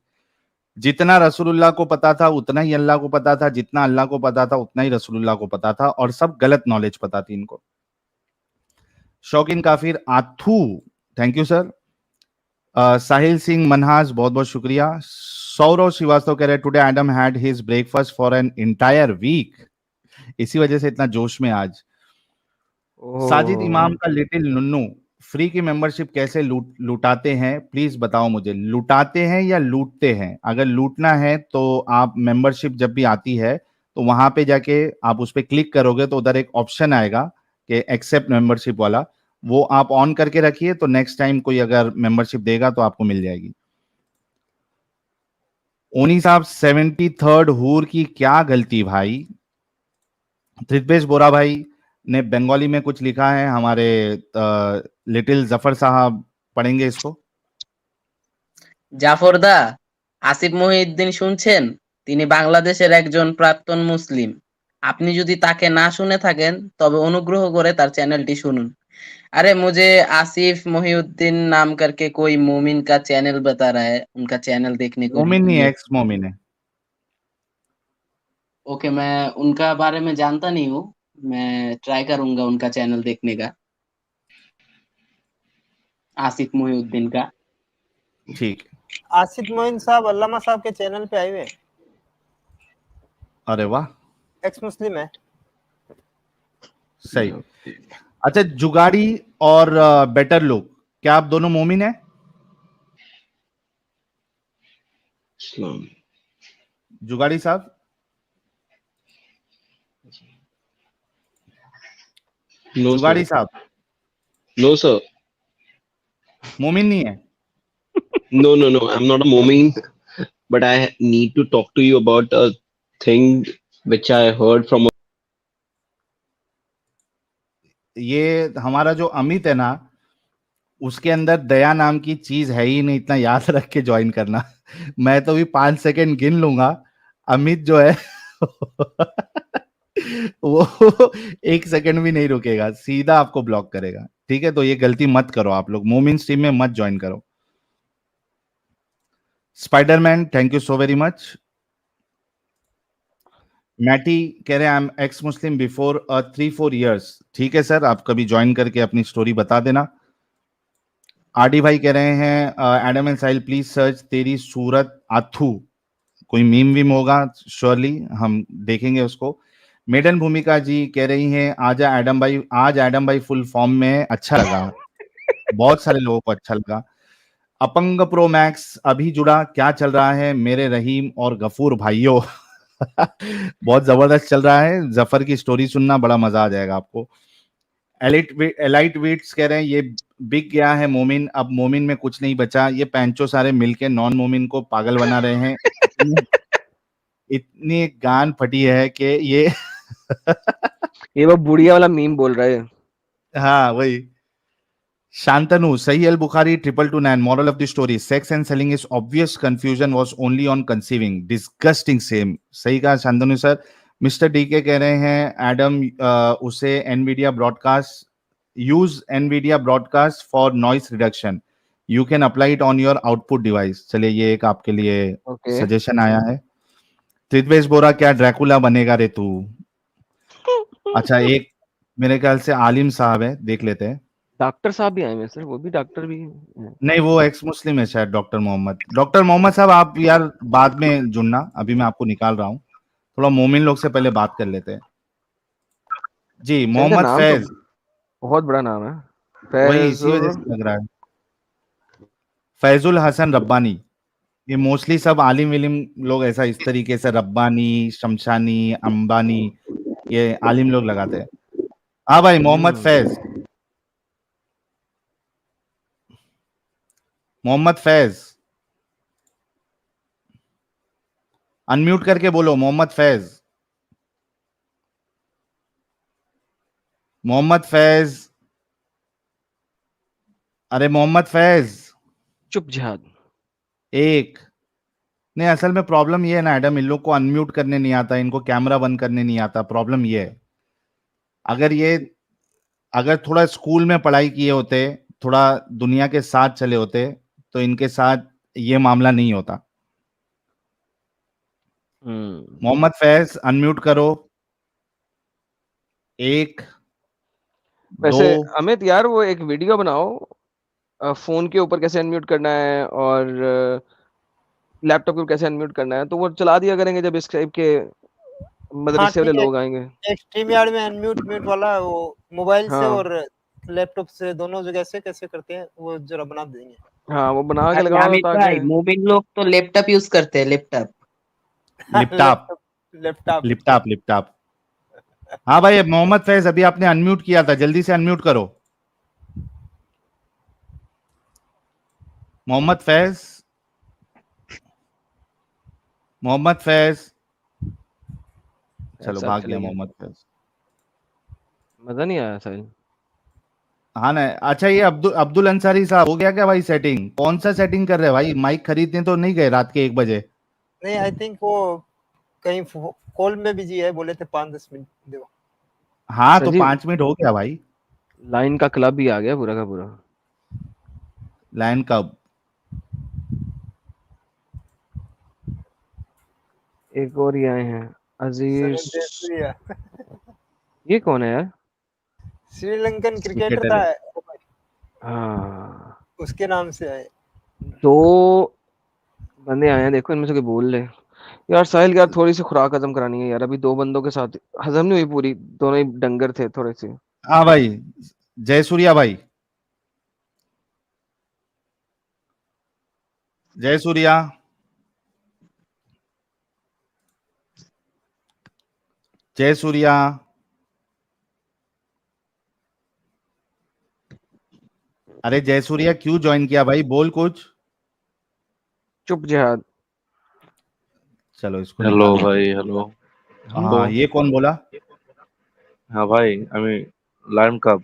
जितना रसूलुल्लाह को पता था उतना ही अल्लाह को पता था, जितना अल्लाह को पता था उतना ही रसूलुल्लाह को पता था, और सब गलत नॉलेज पता थी इनको। शौकीन काफिर आथू, thank you sir. Sahil Singh Manhas बहुत बहुत शुक्रिया। सौरव श्रीवास्तव कह रहे today Adam had his breakfast for an entire week, इसी वजह से इतना जोश में आज। साजिद इमाम का लिटिल नुन्नू, फ्री की मेंबरशिप कैसे लूटाते हैं प्लीज बताओ मुझे। लूटाते हैं या लूटते हैं? अगर लूटना है तो आप मेंबरशिप जब भी आती है तो वहां पे जाके आप उस पर क्लिक करोगे तो उधर एक ऑप्शन आएगा कि एक्सेप्ट मेंबरशिप वाला, वो आप ऑन करके रखिए तो नेक्स्ट टाइम कोई अगर मेंबरशिप देगा तो आपको मिल जाएगी। ओनी साहब 73rd हूर की क्या गलती भाई? त्रिपेश बोरा भाई ने बंगाली में कुछ लिखा है, हमारे लिटिल जफर साहब पढ़ेंगे इसको। জাফর দা, আসিফ মহিউদ্দিন শুনছেন? তিনি বাংলাদেশের একজন প্রাক্তন মুসলিম। আপনি যদি তাকে না শুনে থাকেন তবে অনুগ্রহ করে তার চ্যানেলটি শুনুন। अरे मुझे आसिफ मोहिउद्दीन नाम करके कोई मोमिन का चैनल बता रहा है, उनका चैनल देखने को मोमिन नहीं है, लिए। एक्स मोमिन है। ओके, मैं उनका बारे में जानता नहीं हूँ, मैं ट्राई करूंगा उनका चैनल देखने का, आसिफ मोहिउद्दीन का। ठीक। आसिफ मोइन साहब अल्लामा साहब के चैनल पे आए हुए। अरे वाह, एक्स मुस्लिम है। सही। अच्छा जुगाड़ी और बेटर लुक, क्या आप दोनों मोमिन हैं? जुगाड़ी साहब, जुगाड़ी साहब, No, sir. मोमिन नहीं है? No, no, no. I'm not a Momin, but I need to talk to you about a thing which I heard from. ये हमारा जो अमित है ना, उसके अंदर दया नाम की चीज है ही नहीं, इतना याद रख के ज्वाइन करना। मैं तो भी 5 सेकंड गिन लूंगा, अमित जो है वो 1 सेकंड भी नहीं रुकेगा, सीधा आपको ब्लॉक करेगा। ठीक है, तो ये गलती मत करो आप लोग, मोमिन स्ट्रीम में मत ज्वाइन करो। Spiderman thank you so very much. मैटी कह रहे हैं I am ex Muslim before 3-4 years। ठीक है सर, आप कभी ज्वाइन करके अपनी स्टोरी बता देना। आरडी भाई कह रहे हैं Adam and Sahil please search तेरी सूरत आथू, कोई मीम वीम होगा श्योरली हम देखेंगे उसको। मेडन भूमिका जी कह रही हैं आजा एडम भाई, आज एडम भाई फुल फॉर्म में, अच्छा लगा, बहुत सारे लोगों को अच्छा लगा। अपंग प्रो मैक्स अभी जुड़ा, क्या चल रहा है मेरे रहीम और गफूर भाइयों? बहुत जबरदस्त चल रहा है, जफर की स्टोरी सुनना बड़ा मजा आ जाएगा आपको। एलाइट वेट्स कह रहे हैं ये बिक गया है मोमिन, अब मोमिन में कुछ नहीं बचा, ये पैंचो सारे मिलके नॉन मोमिन को पागल बना रहे हैं। इतनी गान फटी है कि ये वो बुढ़िया वाला मीम बोल रहा है। हाँ वही। शांतनु, सही अल Bukhari 2229, moral of the story, sex and selling is obvious confusion was only on conceiving, disgusting same। सही कहा शांतनु सर। मिस्टर डी के कह रहे हैं एडम उसे Nvidia broadcast, use Nvidia broadcast for noise reduction, you can apply it on your output device. चलिए ये एक आपके लिए सजेशन आया है। त्रिद्वेश बोरा, क्या ड्रैकुला बनेगा रे तू? अच्छा, एक मेरे ख्याल से आलिम साहब है, देख लेते हैं। डॉक्टर साहब भी आए हैं सर, वो भी डॉक्टर भी हैं। नहीं, वो एक्स मुस्लिम है शायद, डॉक्टर मोहम्मद। डॉक्टर मोहम्मद साहब आप यार बाद में जुड़ना, अभी मैं आपको निकाल रहा हूँ, थोड़ा मोमिन लोग से पहले बात कर लेते हैं। जी, मोहम्मद फैज, बहुत बड़ा नाम है। वही इसी वजह से लग रहा है। फैजुल हसन रब्बानी, ये मोस्टली सब आलिम विलिम लोग ऐसा इस तरीके से रब्बानी, शमशानी, अंबानी, ये आलिम लोग लगाते हैं। हाँ भाई, मोहम्मद फैज, मोहम्मद फैज अनम्यूट करके बोलो, मोहम्मद फैज, मोहम्मद फैज, अरे मोहम्मद फैज। चुप जिहाद। एक नहीं, असल में प्रॉब्लम ये है ना एडम, इन लोग को अनम्यूट करने नहीं आता, इनको कैमरा बंद करने नहीं आता। प्रॉब्लम ये है, अगर थोड़ा स्कूल में पढ़ाई किए होते, थोड़ा दुनिया के साथ चले होते, तो इनके साथ ये मामला नहीं होता। मोहम्मद फैज अनम्यूट करो। एक, वैसे दो, अमित यार वो एक वीडियो बनाओ, फोन के ऊपर कैसे अनम्यूट करना है और लैपटॉप के ऊपर कैसे अनम्यूट करना है, तो वो चला दिया करेंगे जब स्क्राइब के मतलब हाँ इससे वाले ठीक है, लोग आएंगे। एक स्ट्रीम यार्ड में अनम्यूट म्यूट वाला वो मोबाइल से हाँ। और लैपटॉप से दोनों जगह से कैसे करते हैं वो जरा बना देंगे। हाँ वो बना के अरे लगाओ अमित भाई, ताकि मोबिल लोग तो लैपटॉप यूज करते हैं, लैपटॉप। लिपटॉप, लैपटॉप लिपटॉप, लिपटॉप। हाँ भाई, मोहम्मद फैज अभी आपने अनम्यूट किया था, जल्दी से अनम्यूट करो। मोहम्मद फैज, मोहम्मद फैज, चलो ऐसा भाग चले गया गए। मोहम्मद फैज। मजा नहीं आया साहिल। हाँ ना। अच्छा, ये अब्दुल अंसारी साहब, हो गया क्या भाई सेटिंग? कौन सा सेटिंग कर रहे हैं भाई? माइक खरीदने तो नहीं गए रात के 1 बजे? नहीं, आई थिंक वो कहीं कॉल में बिजी है, बोले थे 5-10 मिनट दो। हाँ तो जी। 5 मिनट हो गया भाई। लाइन का क्लब भी आ गया पूरा का पूरा। लाइन कब? एक और ये आए हैं अजीज। जयसूर्या, ये कौन है यार? श्रीलंकन क्रिकेटर क्रिकेटर था, है। हाँ उसके नाम से आए। 2 बंदे आए हैं, देखो इनमें से कोई बोल ले। यार साहिल यार थोड़ी सी खुराक हजम करानी है यार, अभी 2 बंदों के साथ हजम नहीं हुई पूरी, दोनों ही डंगर थे थोड़े से। हाँ भाई, जयसूर्या भाई, जयसूर्या, जयसूर्या, अरे जयसूर्या क्यों ज्वाइन किया भाई? बोल कुछ। चुप जिहाद। चलो इसको हेलो निकाल देते भाई, हैं। हेलो। हाँ, ये कौन बोला? हाँ भाई, लायन कब?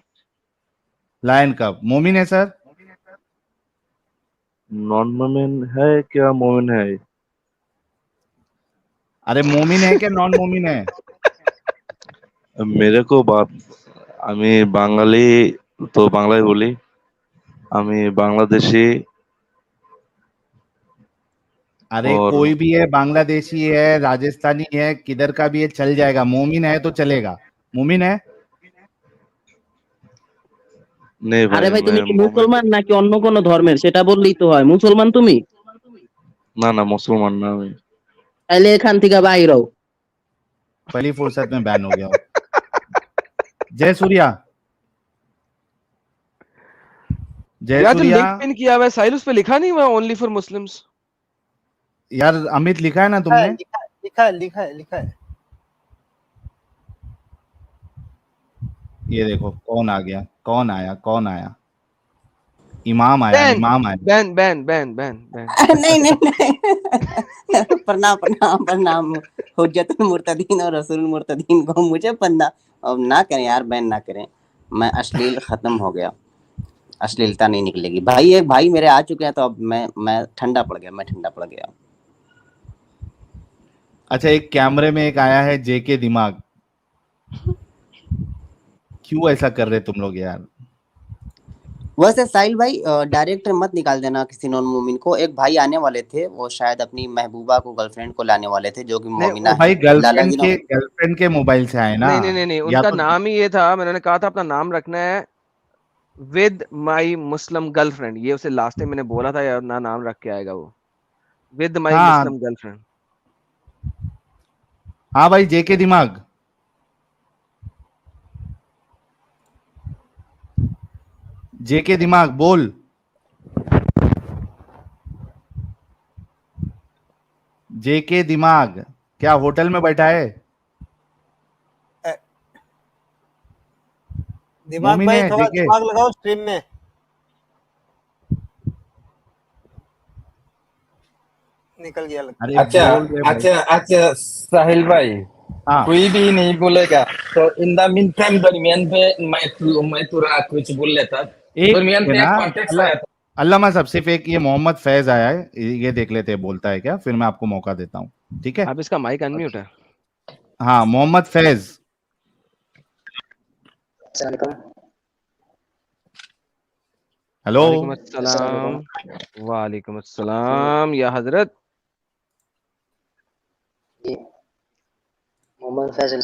लायन कब? मोमिन है सर। नॉन मोमिन है क्या मोमिन है? अरे मोमिन है क्या नॉन मोमिन है? मेरे को बात, बांगाली तो बांग्लाई बोली, बांग्लादेशी। अरे और कोई भी है, बांग्लादेशी है, राजस्थानी है, किधर का भी है, चल जाएगा। मोमिन है तो चलेगा। मोमिन है? নেই ভাই আরে ভাই তুমি मैं কি মোমেন মুসলমান নাকি অন্য কোনো ধর্মের সেটা বললেই তো হয়। মুসলমান তুমি? না না মুসলমান না আমি। তাহলে এখান থেকে বাইর হও। पहली फुर्सत में बैन हो गया हूँ। जय सूर्या, जय यार जो सूर्या। लिंक पिन किया हुआ है साहिल, उस पे लिखा नहीं हुआ ओनली फॉर मुस्लिम्स? यार अमित लिखा है ना तुमने? लिखा है। ये देखो कौन आ गया, कौन आया? इमाम आया, बैन इमाम आया। Ban ban ban ban ban. नहीं नहीं नहीं प्रणाम प्रणाम प्रणाम। हुज्जतुल मुर्तदीन और रसूलुल मुर्तदीन को मुझे पन्ना अब ना करें यार, बैन ना करें। मैं अश्लील खत्म हो गया, अश्लीलता नहीं निकलेगी भाई। एक भाई मेरे आ चुके हैं तो अब मैं ठंडा पड़ गया। अच्छा, एक कैमरे में एक आया है जेके दिमाग। क्यों ऐसा कर रहे तुम लोग यार? वैसे साहिल भाई डायरेक्ट मत निकाल देना किसी नॉन मोमिन को। एक भाई आने वाले थे, वो शायद अपनी महबूबा को गर्लफ्रेंड को लाने वाले थे जो कि नहीं, मोमिना वो भाई है। लाला जी ने गर्लफ्रेंड के मोबाइल से आए ना। नहीं या उनका तो नाम ही ये था। मैंने कहा था अपना नाम रखना है विद माई मुस्लिम गर्लफ्रेंड, ये उसे लास्ट टाइम मैंने बोला था यार, ना नाम रख के आएगा वो विद माई हाँ मुस्लिम गर्लफ्रेंड। हाँ भाई, जेके दिमाग, जेके दिमाग बोल। जेके दिमाग क्या होटल में बैठा है? दिमाग मोमिन भाई है थोड़ा जेके? दिमाग लगाओ स्ट्रीम में। निकल गया लगता अरे अच्छा बोल रहे भाई। अच्छा अच्छा साहिल भाई, हाँ कोई भी नहीं बोलेगा तो इन द मीन टाइम दरमियान पे मैं तुरा कुछ बोल लेता। एक दरमियान है पे ना, एक कॉन्टेक्स्ट आया था। अल्लामा साहब, सिर्फ एक ये मोहम्मद फैज आया है, ये देख लेते हैं बोलता है क्या, फिर मैं आपको मौका देता हूँ, ठीक है? अब इसका माइक अनम्यूट है। हाँ, मोहम्मद फैज। हेलो। वालेकुम अस्सलाम या हजरत। मोहम्मद फैजल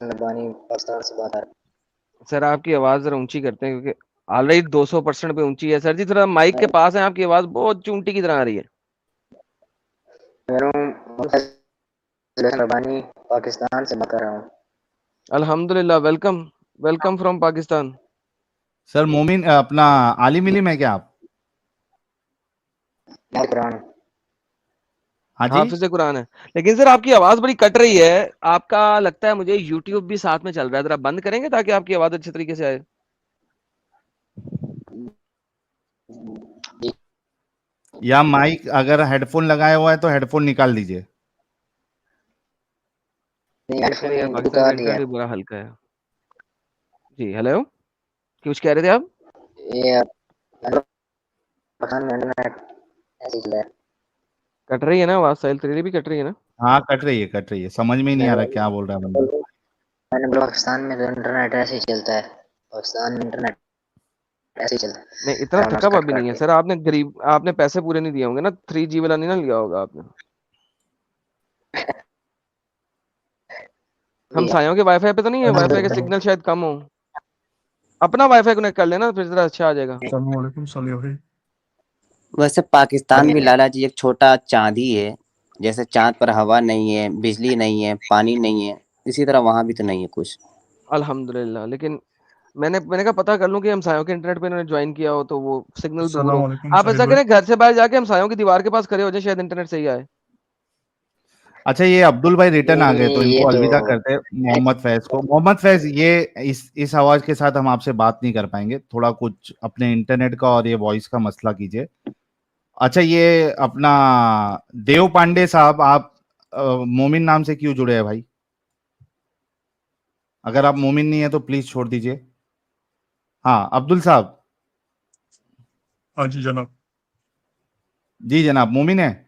नबानी पाकिस्तान से बात आ रहा सर आपकी आवाज जरा ऊंची करते हैं क्योंकि ऑलरेडी 200% पे ऊंची है। सर जी थोड़ा माइक के पास है, आपकी आवाज बहुत चूंटी की तरह आ रही है। मोहम्मद फैजल नबानी पाकिस्तान से बात कर रहा हूँ। अल्हम्दुलिल्लाह, welcome welcome from Pakistan. Sir मोमिन अपना आलिम इलिम है क्या आप? कुरान हाँ जी। हाफिज कुरान है, लेकिन सर आपकी आवाज बड़ी कट रही है। आपका लगता है मुझे यूट्यूब भी साथ में चल रहा है, जरा बंद करेंगे ताकि आपकी आवाज अच्छे तरीके से आए। या माइक अगर हेडफोन लगाया हुआ है तो हेडफोन निकाल दीजिए। पाकिस्तान का इंटरनेट भी बड़ा हल्का है जी। हेलो, कुछ कह रहे थे आप? ये पाकिस्तान में इंटरनेट ऐसे ही चल रहा है। कट रही है ना आवाज? साहिल तेरी भी कट रही है ना? हाँ कट रही है, समझ में ही नहीं आ रहा क्या बोल रहा है बंदा। मैंने बोला पाकिस्तान में तो इंटरनेट ऐसे ही चलता है। पाकिस्तान में इंटरनेट ऐसे ही चलता है। नहीं, इतना थका हुआ भी नहीं है सर। आपने पैसे पूरे नहीं दिए होंगे ना, 3G वाला नहीं ना लिया होगा आपने। हमसायों के वाईफाई पे तो नहीं है? वाईफाई के सिग्नल शायद कम हो। अपना वाईफाई कनेक्ट कर लेना, फिर जरा अच्छा आ जाएगा। अस्सलामुअलैकुम सालियो भाई। वैसे पाकिस्तान भी लाला जी एक छोटा चांद ही है। जैसे चांद पर हवा नहीं है, बिजली नहीं है, पानी नहीं है, इसी तरह वहां भी तो नहीं है कुछ। अल्हम्दुलिल्लाह, लेकिन मैंने कहा पता कर लूं कि हमसायों के इंटरनेट पे इन्होंने ज्वाइन किया हो तो वो सिग्नल दूर हो। अस्सलामुअलैकुम आप ऐसा साहिल करें, घर से बाहर जाके हमसायों की दीवार के पास खड़े हो जाए, शायद इंटरनेट सही आए। अच्छा, ये अब्दुल भाई रिटर्न आ गए तो ये इनको तो अलविदा करते हैं मोहम्मद फैज को। मोहम्मद फैज, ये इस आवाज के साथ हम आपसे बात नहीं कर पाएंगे, थोड़ा कुछ अपने इंटरनेट का और ये वॉइस का मसला कीजिए। अच्छा, ये अपना देव पांडे साहब, आप मोमिन नाम से क्यों जुड़े हैं भाई? अगर आप मोमिन नहीं है तो प्लीज छोड़ दीजिए। हाँ अब्दुल साहब। हाँ जी जनाब। जी जनाब, मोमिन है?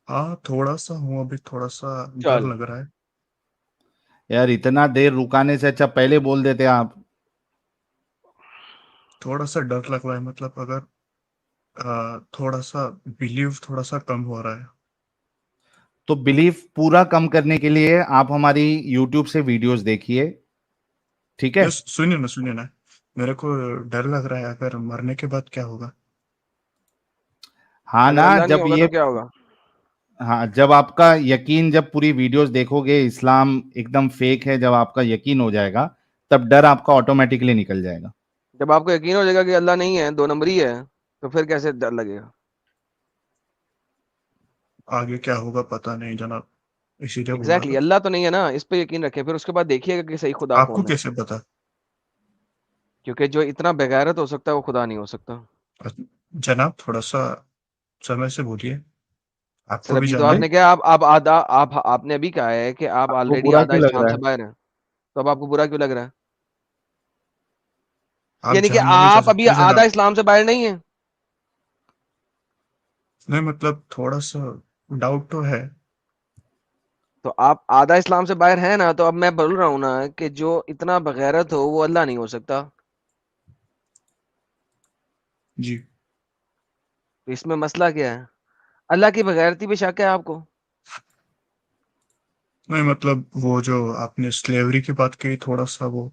हाँ थोड़ा सा हूँ, अभी थोड़ा सा डर चल लग रहा है। यार इतना देर रुकाने से अच्छा पहले बोल देते आप। थोड़ा सा डर लग रहा है, मतलब अगर थोड़ा सा बिलीव थोड़ा सा कम हो रहा है। तो बिलीफ पूरा कम करने के लिए आप हमारी यूट्यूब से वीडियोस देखिए, ठीक है? सुनिए ना मेरे को डर लग रहा है अगर मरने के बाद क्या होगा। हाँ अगर ना, अल्लाह नहीं जब होगा ये तो क्या होगा? हाँ, जब आपका यकीन, जब पूरी वीडियोस देखोगे इस्लाम एकदम फेक है, जब आपका यकीन हो जाएगा, तब डर आपका ऑटोमेटिकली निकल जाएगा। जब आपको यकीन हो जाएगा कि अल्लाह नहीं है, 2 नंबरी है, तो फिर कैसे डर लगेगा? आगे क्या होगा पता नहीं जनाब, इसीलिए बोला एग्जैक्टली, था। अल्लाह तो नहीं है ना, इस पे यकीन रखें, फिर उसके बाद देखिएगा कि सही खुदा आपको कौन है। कैसे पता? क्योंकि जो इतना बेगैरत हो सकता है वो खुदा नहीं हो सकता। जनाब थोड़ा सा समय से बोलिए, सर आपको भी अभी तो जाना है। आपने क्या, आप आधा, आप आपने अभी कहा है कि आप आपको ऑलरेडी बुरा आधा क्यों लग इस्लाम रहा से है? बाहर हैं, तो अब आपको बुरा क्यों लग रहा है? आप यानी कि जहन्नम में जा आप अभी सकते हैं आधा जनाब। इस्लाम से बाहर नहीं है? नहीं मतलब थोड़ा सा डाउट तो है। तो आप आधा इस्लाम से बाहर है ना, तो अब मैं बोल रहा हूँ ना कि जो इतना बगैरत हो वो अल्लाह नहीं हो सकता। जी। तो इसमें मसला क्या है? अल्लाह की बगैरती पे शक है आपको? नहीं मतलब वो जो आपने स्लेवरी की बात की, थोड़ा सा वो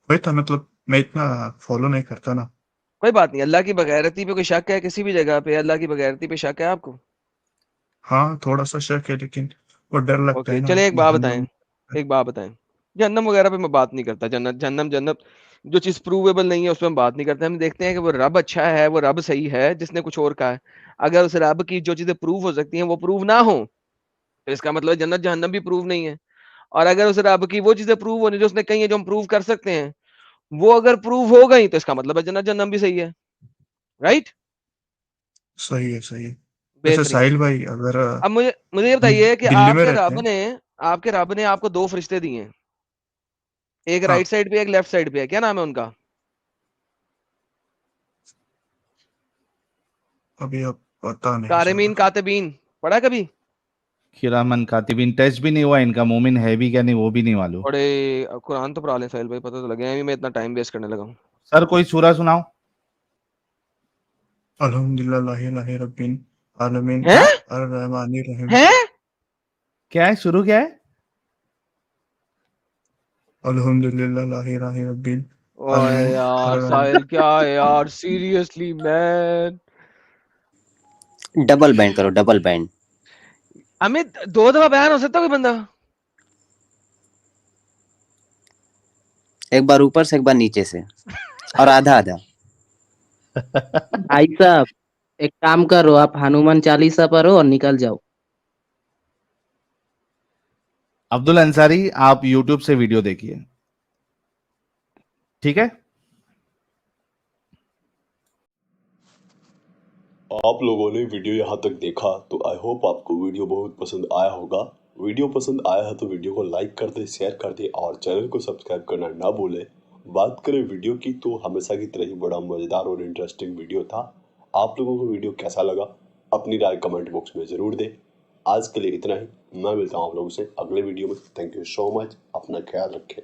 वही था, मतलब मैं इतना फॉलो नहीं करता ना। कोई बात नहीं, अल्लाह की बगैरती पे कोई शक है किसी भी जगह पे? अल्लाह की बगैरती पे शक है आपको? हाँ थोड़ा सा शक है, लेकिन वो डर लगता है ओके, ना चलिए एक बात बताएं, जहन्नम। एक बात बताएं। जहन्नम वगैरह पे मैं बात नहीं करता, जन्नत जहन्नम जन्नत, जो चीज प्रूवेबल नहीं है उस पर हम बात नहीं करते। हम देखते हैं कि वो रब अच्छा है, वो रब सही है, जिसने कुछ और कहा है। अगर उस रब की जो चीजें प्रूव हो सकती हैं वो प्रूव ना हो, तो इसका मतलब जन्नत जहन्नम भी प्रूव नहीं है। और अगर उस रब की वो चीजें प्रूव होनी जो उसने कही है, जो हम प्रूव कर सकते हैं, वो अगर प्रूव हो गई, तो इसका मतलब है जन्नत जहन्नम भी सही है। राइट? सही है, सही है। वैसे बेहतरीन। साहिल भाई अगर अब मुझे मुझे ये हम बताइए कि दिल्ली में रहते हैं। आपके रब ने आपको 2 फरिश्ते दिए हैं, एक हाँ राइट साइड पे, एक लेफ्ट साइड पे है, क्या नाम है उनका? अभी अब पता नहीं कारिमीन जरा। कातिबीन पढ़ा कभी? किरामन कातिबिन टेस्ट भी नहीं हुआ इनका, मोमिन है भी क्या नहीं वो भी नहीं मालूम। बड़े कुरान तो पढ़ा लें साहिल भाई, पता तो लगे, अभी मैं इतना टाइम वेस्ट करने लगा हूँ। सर कोई सूरा सुनाओ। अल्हम्दुलिल्लाहि रब्बिल आलमीन हैं? अर्रहमानिर रहीम। हैं? क्या है, शुरू क्या है? अल्हम्दुलिल्लाहि रब्बिल ओए आलमीन यार अर्रहमान। साहिल, क्या है यार, सीरियसली मैन। डबल बैंड करो, डबल बैंड। अमित 2 दफा बयान हो सकता है कोई बंदा? एक बार ऊपर से एक बार नीचे से, और आधा आधा। भाई साहब, एक काम करो, आप हनुमान चालीसा पढ़ो और निकल जाओ। अब्दुल अंसारी, आप YouTube से वीडियो देखिए, ठीक है? आप लोगों ने वीडियो यहाँ तक देखा तो आई होप आपको वीडियो बहुत पसंद आया होगा। वीडियो पसंद आया है तो वीडियो को लाइक कर दे, शेयर कर दे और चैनल को सब्सक्राइब करना ना भूले। बात करें वीडियो की तो हमेशा की तरह ही बड़ा मजेदार और इंटरेस्टिंग वीडियो था। आप लोगों को वीडियो कैसा लगा अपनी राय कमेंट बॉक्स में जरूर दे। आज के लिए इतना ही, मैं मिलता हूँ आप लोगों से अगले वीडियो में। थैंक यू सो मच, अपना ख्याल रखें।